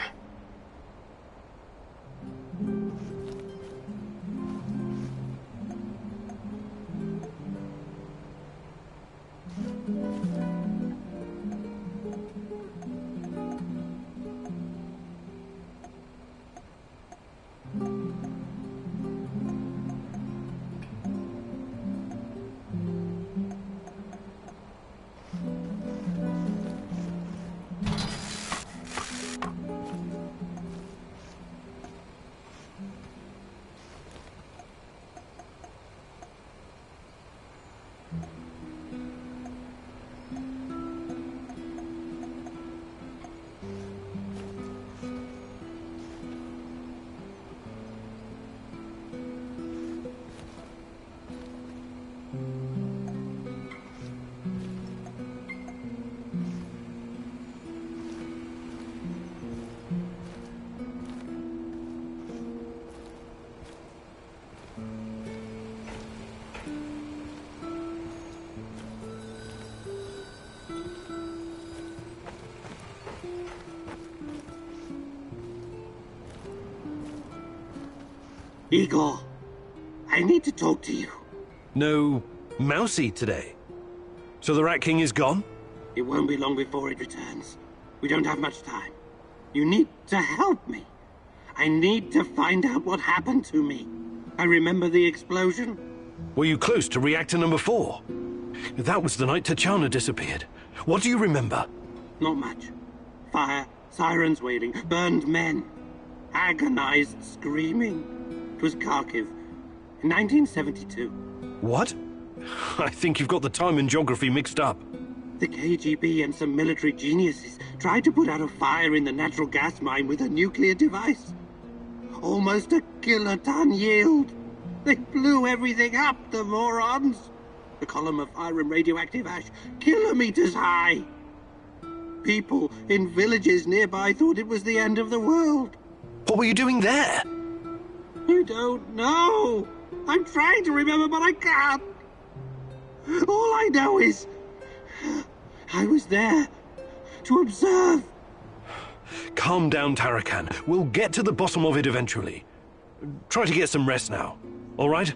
Igor, I need to talk to you. No Mousy today. So the Rat King is gone? It won't be long before it returns. We don't have much time. You need to help me. I need to find out what happened to me. I remember the explosion. Were you close to reactor number 4? That was the night Tachana disappeared. What do you remember? Not much. Fire, sirens wailing, burned men. Agonized screaming. It was Kharkiv, in 1972. What? I think you've got the time and geography mixed up. The KGB and some military geniuses tried to put out a fire in the natural gas mine with a nuclear device. Almost a kiloton yield. They blew everything up, the morons. The column of fire and radioactive ash, kilometers high. People in villages nearby thought it was the end of the world. What were you doing there? You don't know. I'm trying to remember, but I can't. All I know is I was there to observe. Calm down, Tarakan. We'll get to the bottom of it eventually. Try to get some rest now, all right?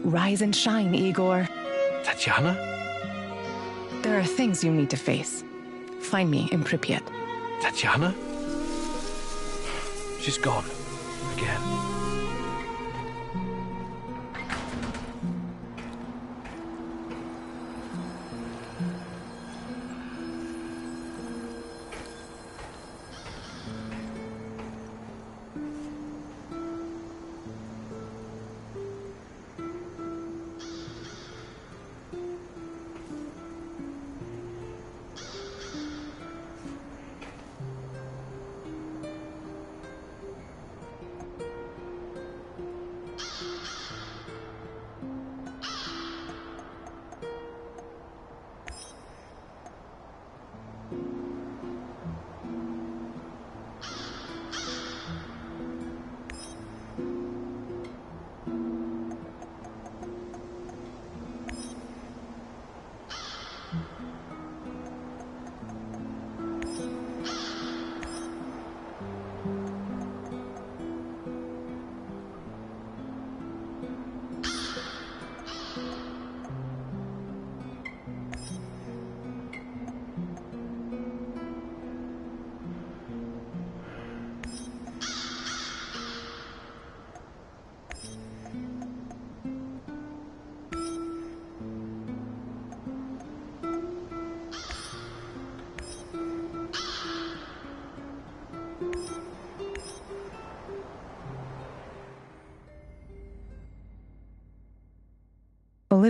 Rise and shine, Igor. Tatiana? There are things you need to face. Find me in Pripyat. Tatiana? She's gone. Again.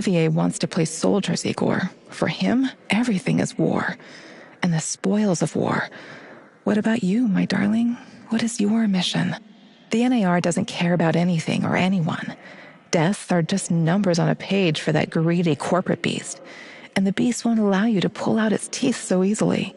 Olivier wants to play soldiers, Igor. For him, everything is war. And the spoils of war. What about you, my darling? What is your mission? The NAR doesn't care about anything or anyone. Deaths are just numbers on a page for that greedy corporate beast. And the beast won't allow you to pull out its teeth so easily.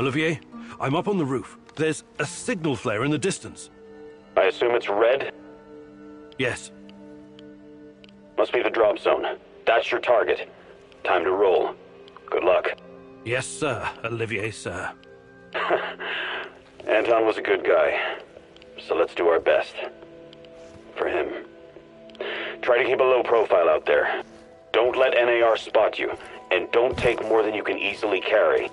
Olivier, I'm up on the roof. There's a signal flare in the distance. I assume it's red? Yes. Must be the drop zone. That's your target. Time to roll. Good luck. Yes, sir, Olivier, sir. Anton was a good guy, so let's do our best. For him. Try to keep a low profile out there. Don't let NAR spot you, and don't take more than you can easily carry.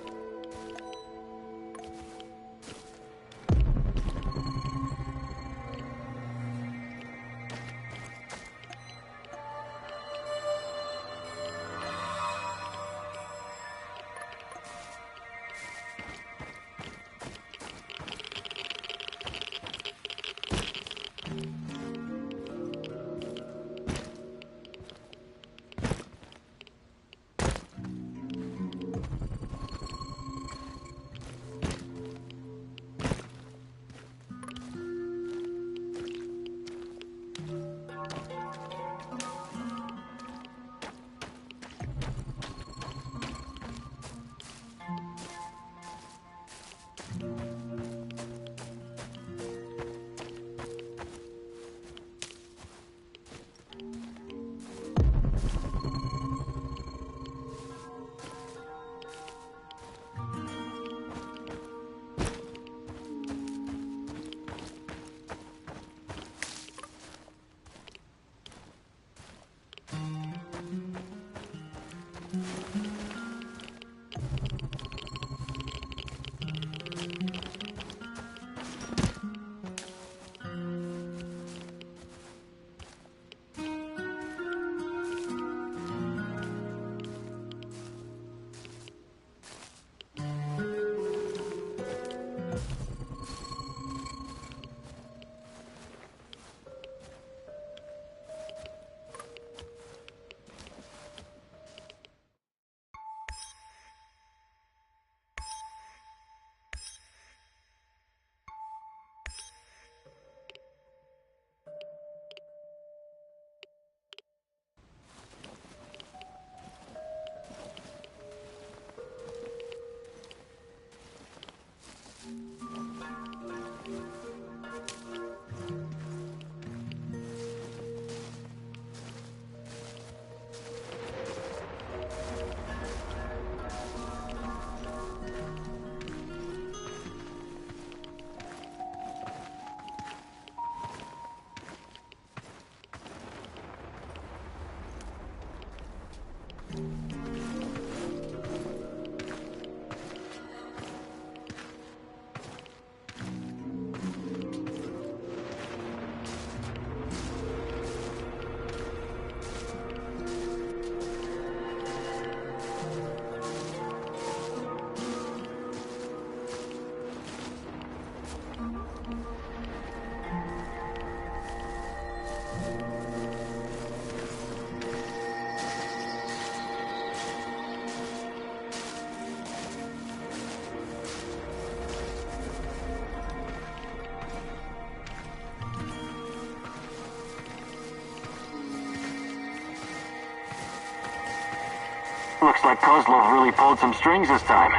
Looks like Kozlov really pulled some strings this time.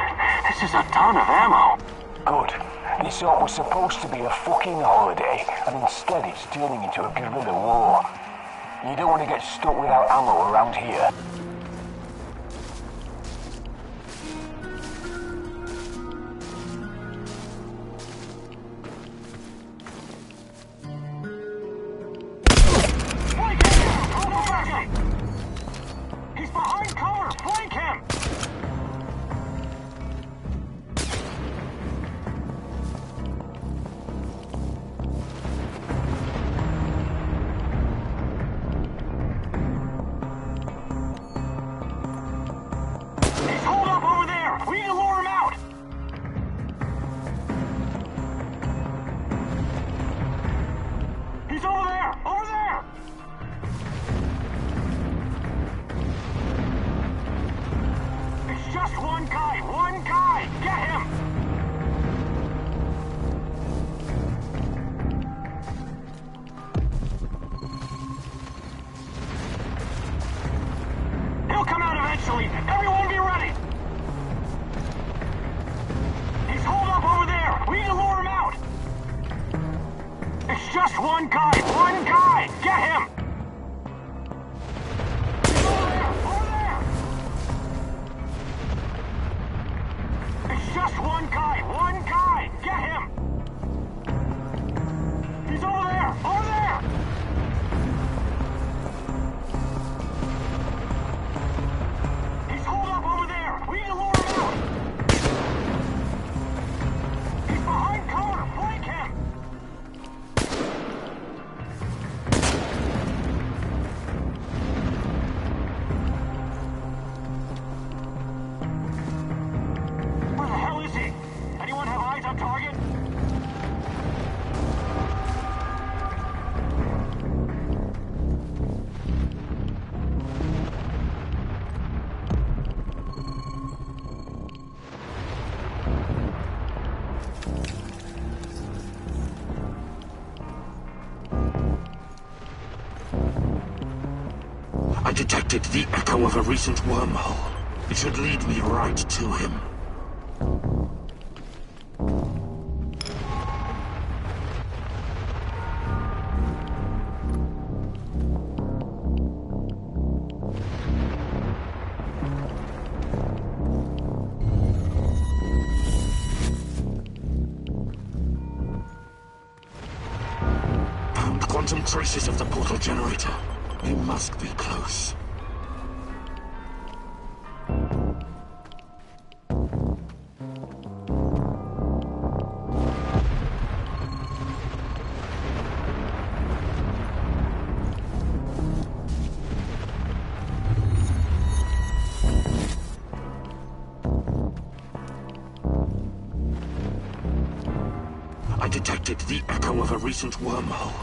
This is a ton of ammo. Good. This thought was supposed to be a fucking holiday, and instead it's turning into a guerrilla war. You don't want to get stuck without ammo around here. He's behind cover! Flank him! one guy! One guy! Get him! Over there! It's just one guy! One guy! Get him! He's over there! Over there! He's holed up over there! We need to lure him out! He's behind cover! Flank him! Where the hell is he? Anyone have eyes on target? I detected the echo of a recent wormhole. It should lead me right to him. Found quantum traces of the portal generator. He must be close. I detected the echo of a recent wormhole.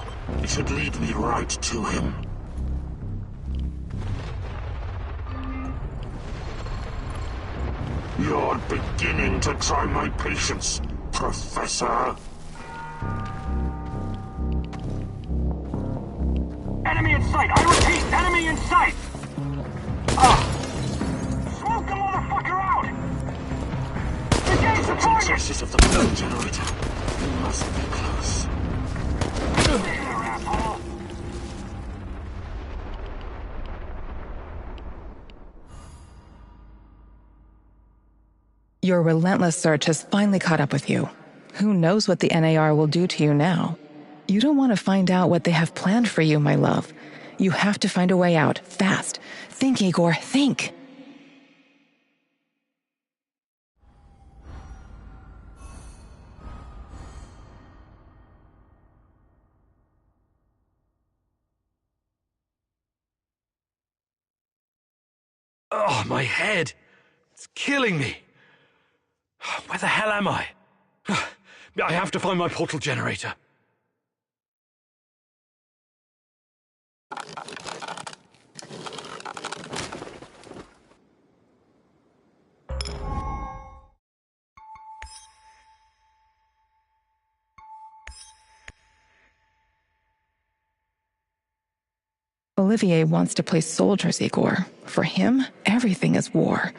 It should lead me right to him. You're beginning to try my patience, Professor. Enemy in sight! I repeat, enemy in sight! Smoke the motherfucker out! Engage the target! Traces of the portal generator. He must be close. There, asshole! Your relentless search has finally caught up with you. Who knows what the NAR will do to you now? You don't want to find out what they have planned for you, my love. You have to find a way out, fast. Think, Igor, think! Oh, my head! It's killing me! Where the hell am I? I have to find my portal generator. Olivier wants to play soldiers, Igor. For him, everything is war.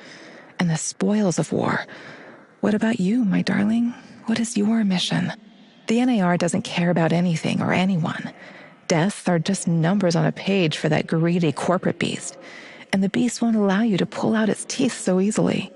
And the spoils of war. What about you, my darling? What is your mission? The NAR doesn't care about anything or anyone. Deaths are just numbers on a page for that greedy corporate beast. And the beast won't allow you to pull out its teeth so easily.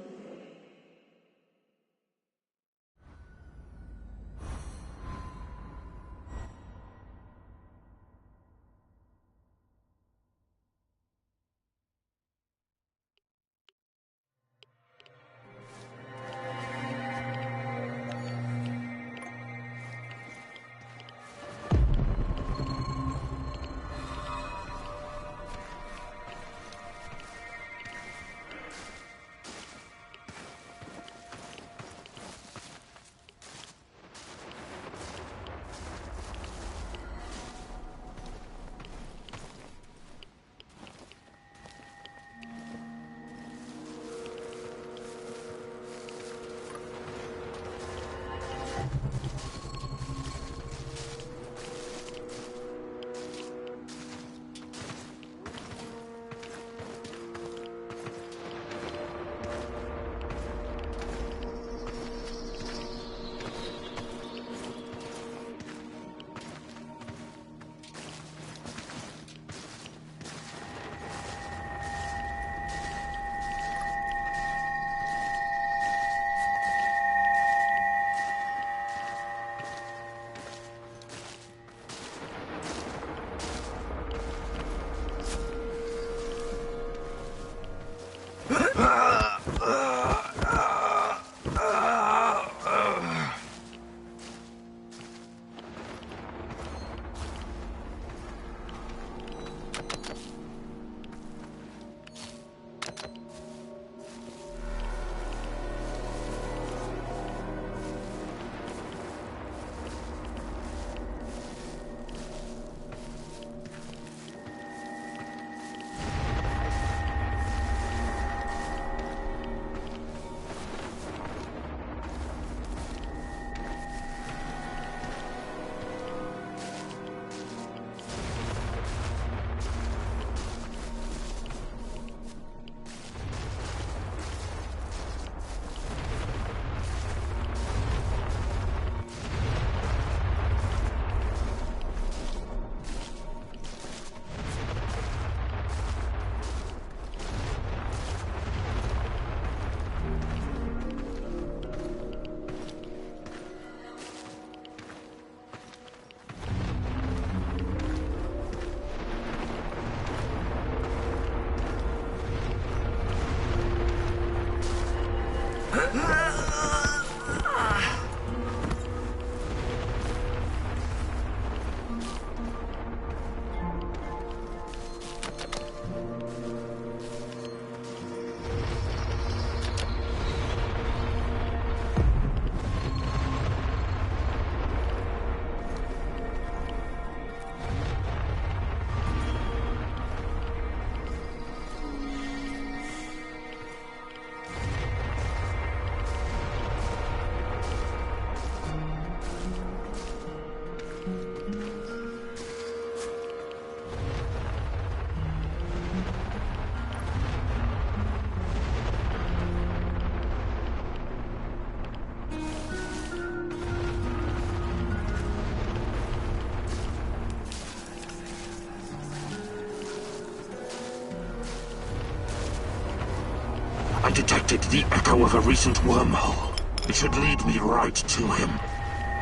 detected the echo of a recent wormhole. It should lead me right to him.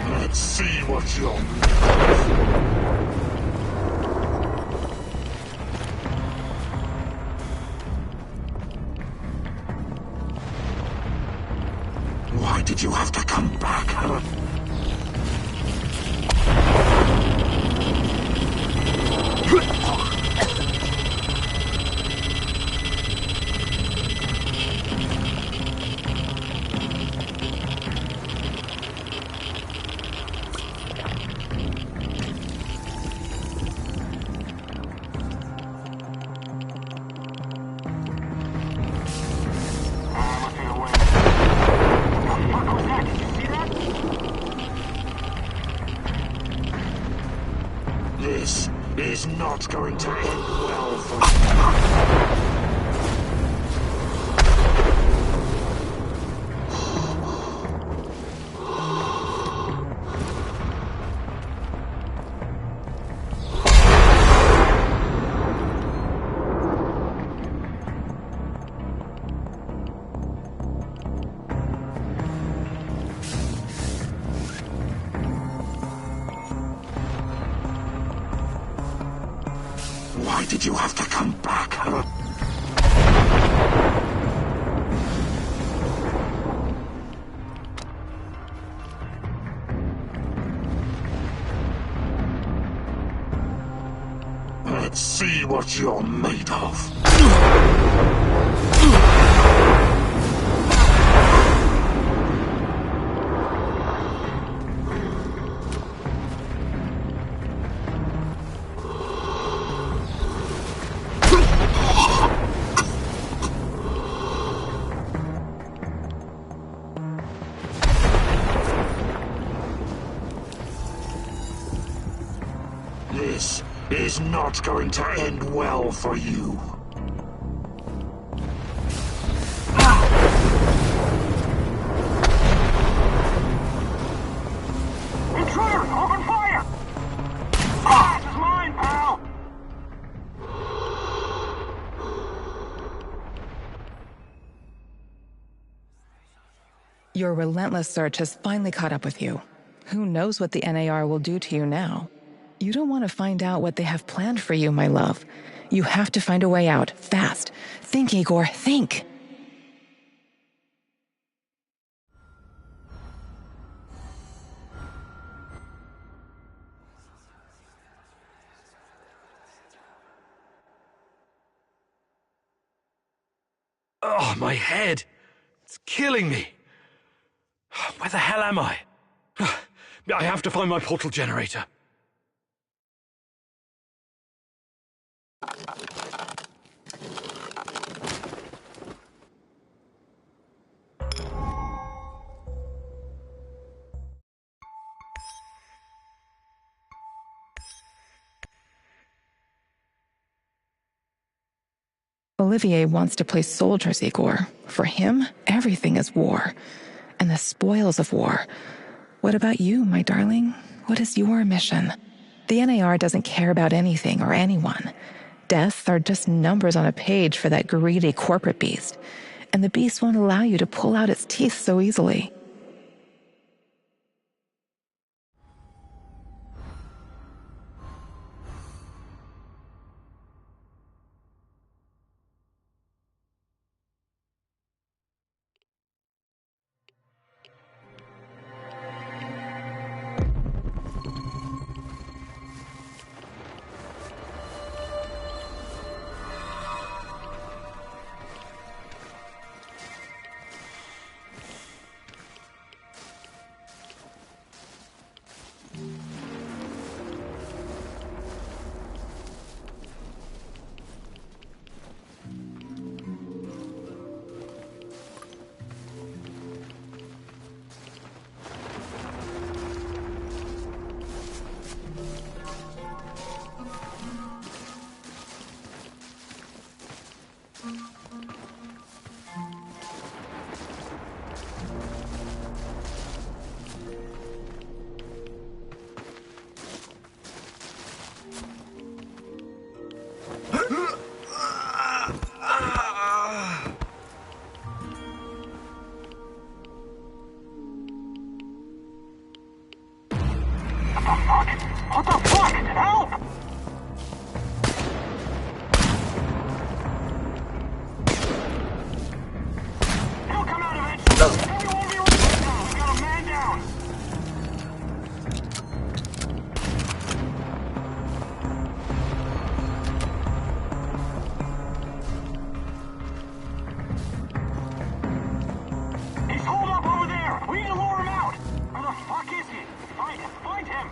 Let's see what you're made of. Why did you have to come back, huh? This is not going to end well for you. Why did you have to come back, huh? Let's see what you're made of. This is not going to end well for you. Intruder! Open fire! Ah, this is mine, pal! Your relentless search has finally caught up with you. Who knows what the NAR will do to you now? You don't want to find out what they have planned for you, my love. You have to find a way out, fast. Think, Igor, think! Oh, my head! It's killing me! Where the hell am I? I have to find my portal generator. Olivier wants to play soldiers, Igor. For him, everything is war. And the spoils of war. What about you, my darling? What is your mission? The NAR doesn't care about anything or anyone. Deaths are just numbers on a page for that greedy corporate beast. And the beast won't allow you to pull out its teeth so easily. the fuck? What the fuck? Help! He'll come out eventually. Everyone be right now. We got a man down. He's holed up over there. We need to lure him out. Where the fuck is he? Find him.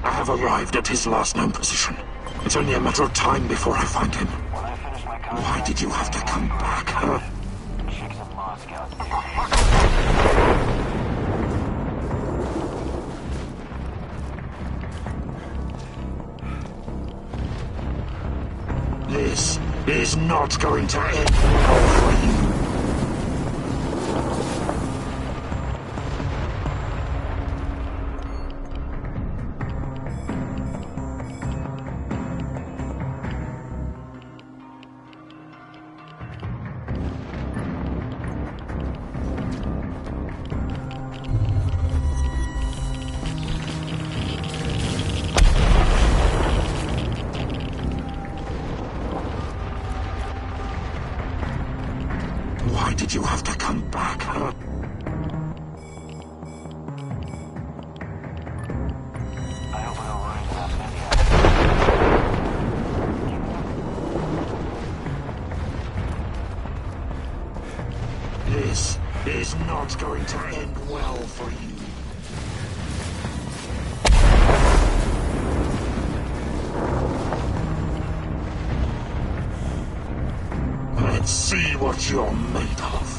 I have arrived at his last known position. It's only a matter of time before I find him. Why did you have to come back, huh? This is not going to end well for you. Why did you have to come back, huh? This is not going to end well for you. what you're made of.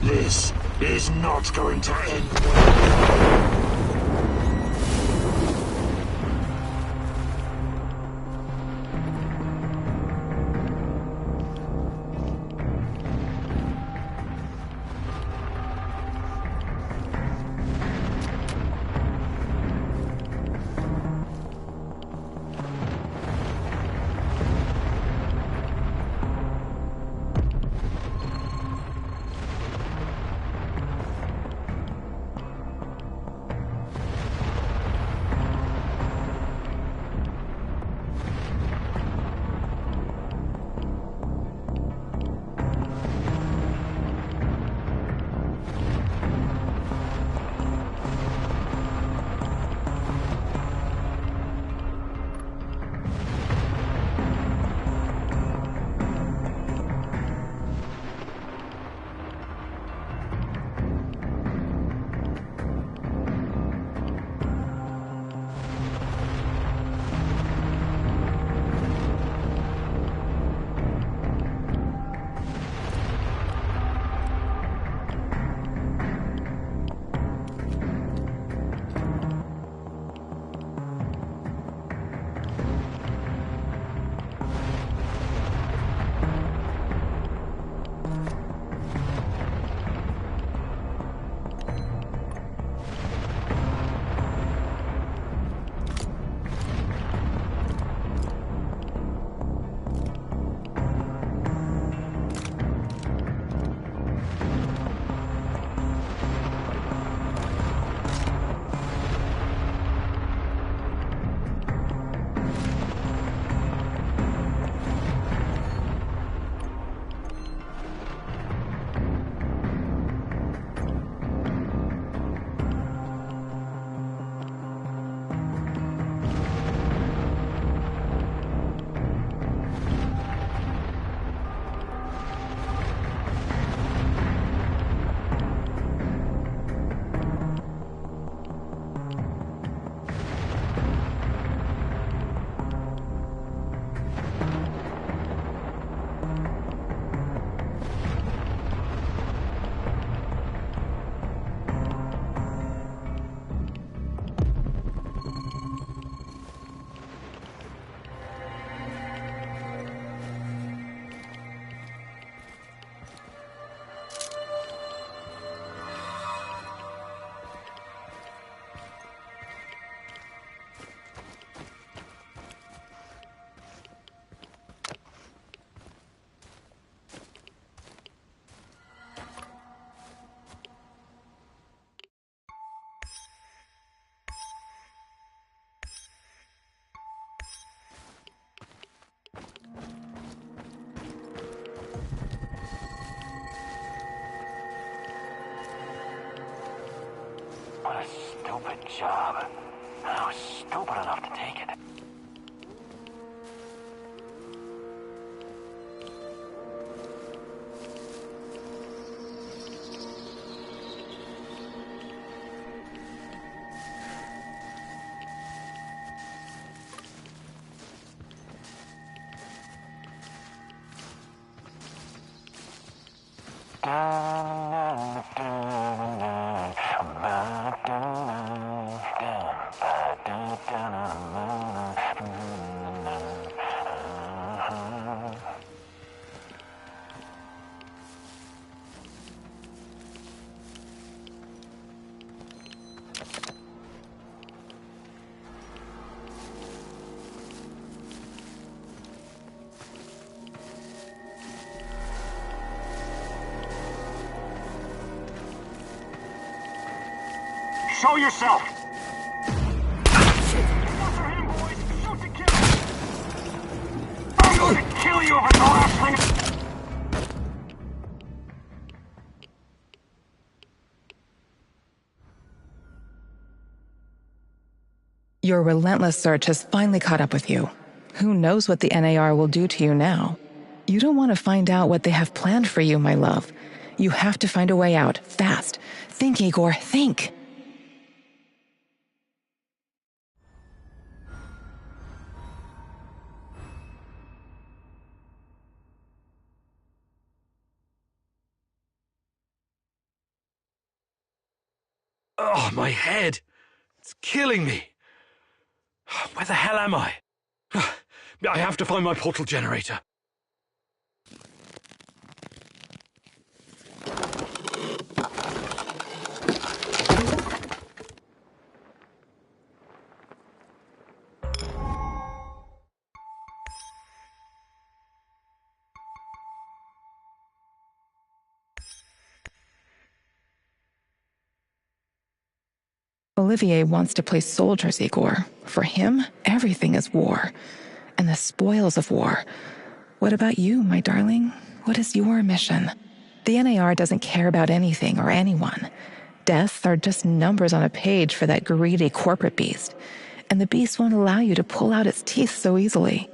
This is not going to end well. What a stupid job. I was stupid enough to take it. Show yourself! I'm going to kill you if it's the last thing. Your relentless search has finally caught up with you. Who knows what the NAR will do to you now? You don't want to find out what they have planned for you, my love. You have to find a way out, fast. Think, Igor, think! Oh, my head. It's killing me. Where the hell am I? I have to find my portal generator. Olivier wants to play soldiers, Igor. For him, everything is war. And the spoils of war. What about you, my darling? What is your mission? The NAR doesn't care about anything or anyone. Deaths are just numbers on a page for that greedy corporate beast. And the beast won't allow you to pull out its teeth so easily.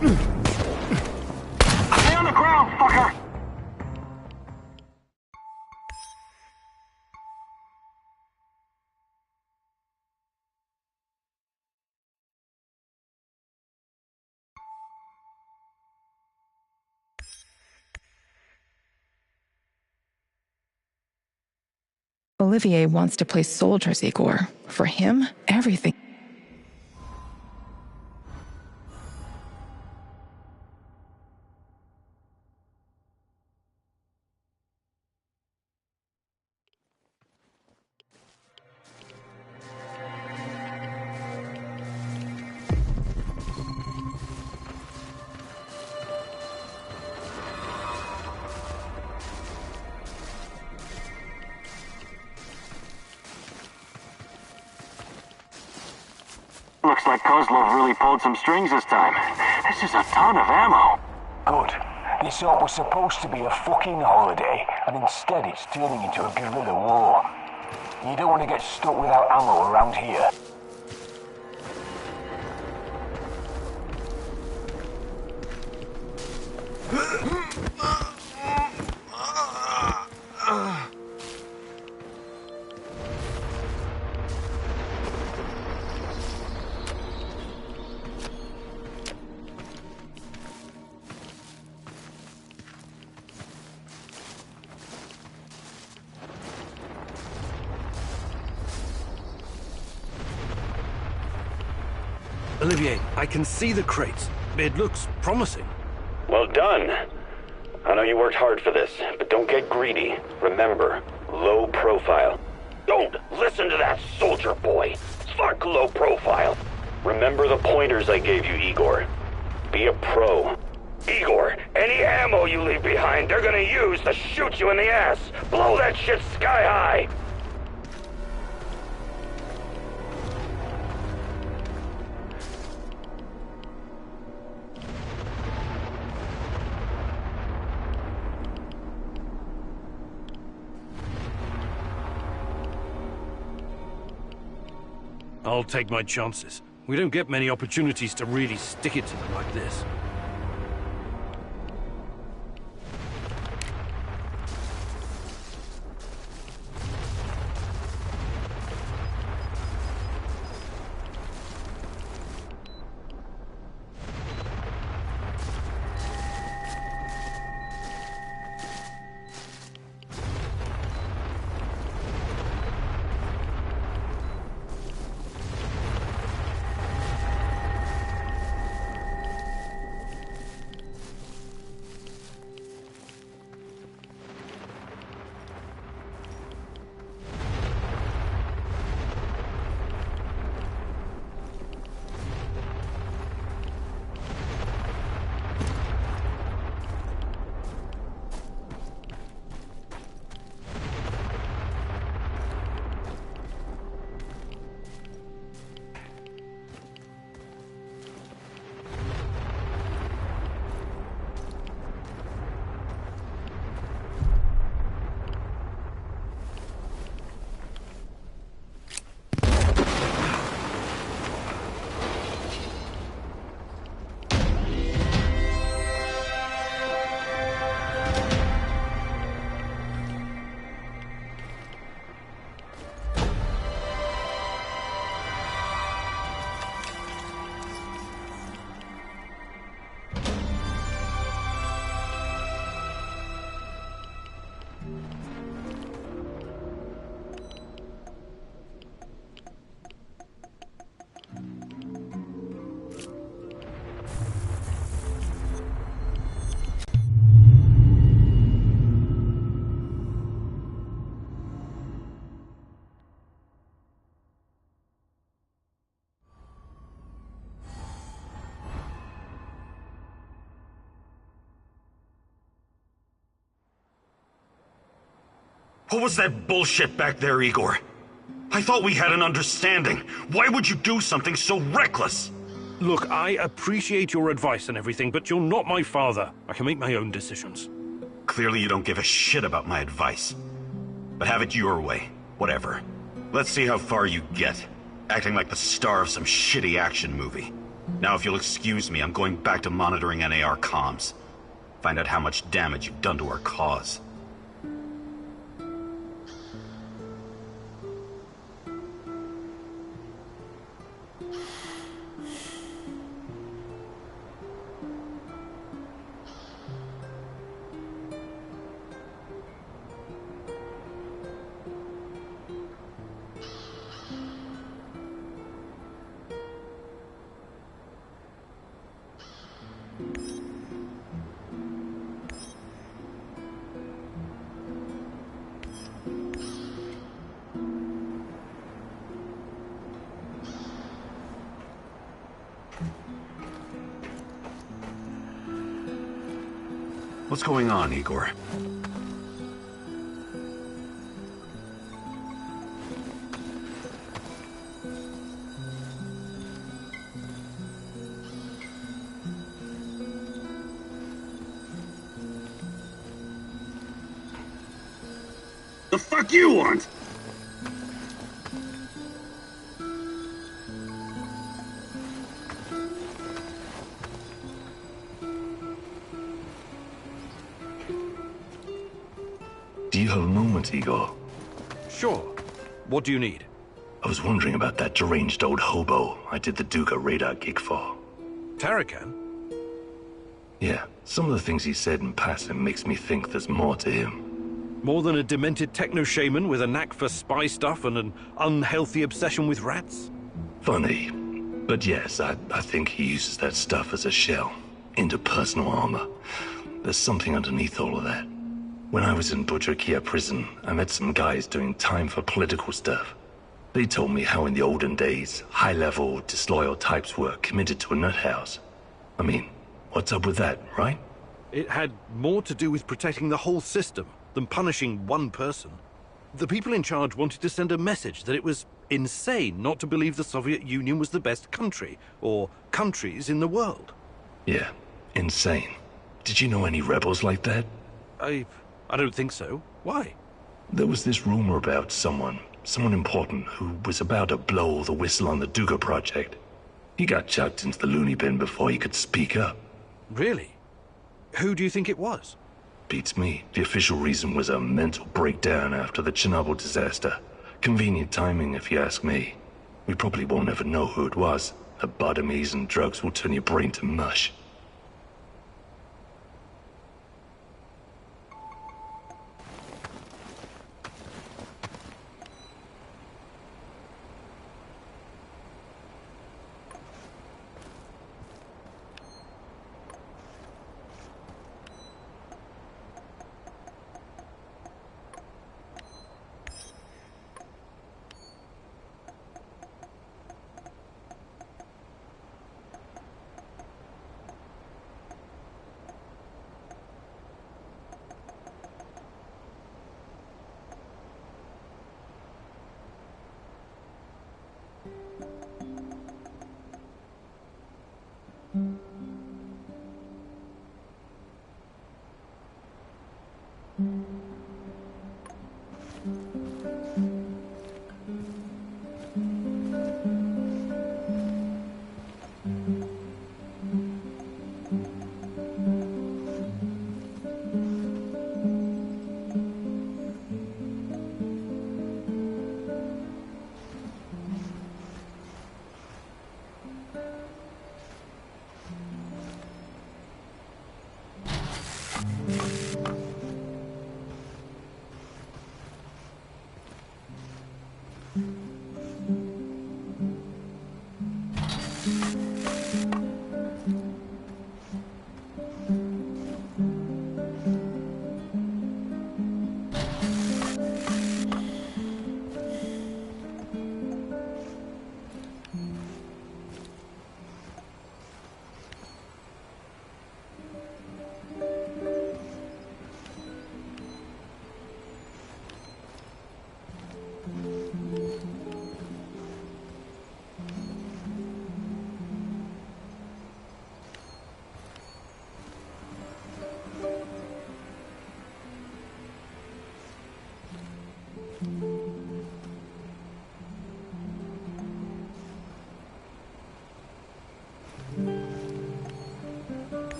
Stay on the ground, fucker! Olivier wants to play soldiers, Igor. For him, everything. Looks like Kozlov really pulled some strings this time. This is a ton of ammo. Good. This all was supposed to be a fucking holiday, and instead it's turning into a guerrilla war. You don't want to get stuck without ammo around here. Olivier, I can see the crates. It looks promising. Well done. I know you worked hard for this, but don't get greedy. Remember, low profile. Don't listen to that soldier boy. Fuck low profile. Remember the pointers I gave you, Igor. Be a pro. Igor, any ammo you leave behind, they're gonna use to shoot you in the ass. Blow that shit sky high. I'll take my chances. We don't get many opportunities to really stick it to them like this. What was that bullshit back there, Igor? I thought we had an understanding. Why would you do something so reckless? Look, I appreciate your advice and everything, but you're not my father. I can make my own decisions. Clearly you don't give a shit about my advice. But have it your way. Whatever. Let's see how far you get. Acting like the star of some shitty action movie. Now if you'll excuse me, I'm going back to monitoring NAR comms. Find out how much damage you've done to our cause. What's going on, Igor? The fuck you want? Do you have a moment, Igor? Sure. What do you need? I was wondering about that deranged old hobo I did the Duga radar gig for. Tarakan? Yeah, some of the things he said in passing makes me think there's more to him. More than a demented techno-shaman with a knack for spy stuff and an unhealthy obsession with rats? Funny. But yes, I think he uses that stuff as a shell. Interpersonal armor. There's something underneath all of that. When I was in Budrakia prison, I met some guys doing time for political stuff. They told me how in the olden days, high-level, disloyal types were committed to a nut house. I mean, what's up with that, right? It had more to do with protecting the whole system than punishing one person. The people in charge wanted to send a message that it was insane not to believe the Soviet Union was the best country, or countries in the world. Yeah, insane. Did you know any rebels like that? I don't think so. Why? There was this rumor about someone important who was about to blow the whistle on the Duga project. He got chucked into the loony bin before he could speak up. Really? Who do you think it was? Beats me. The official reason was a mental breakdown after the Chernobyl disaster. Convenient timing, if you ask me. We probably won't ever know who it was. Lobotomies and drugs will turn your brain to mush.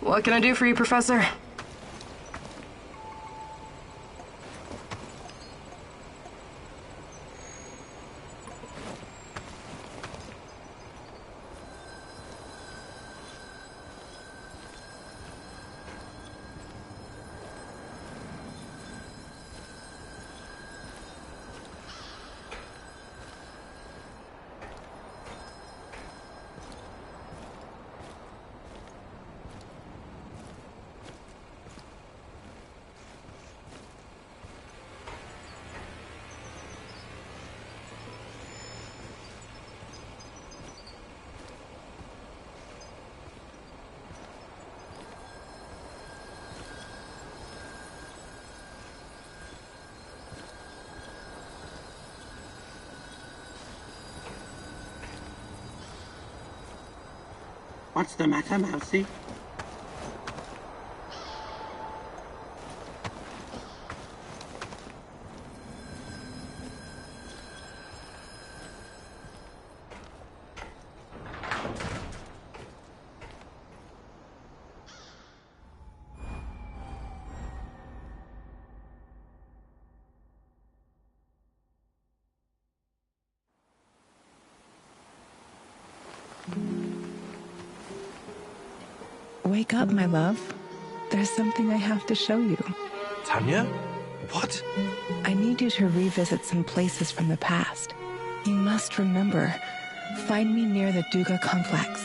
What can I do for you, Professor? What's the matter, Mousy? Wake up, my love. There's something I have to show you. Tanya? What? I need you to revisit some places from the past. You must remember. Find me near the Duga complex.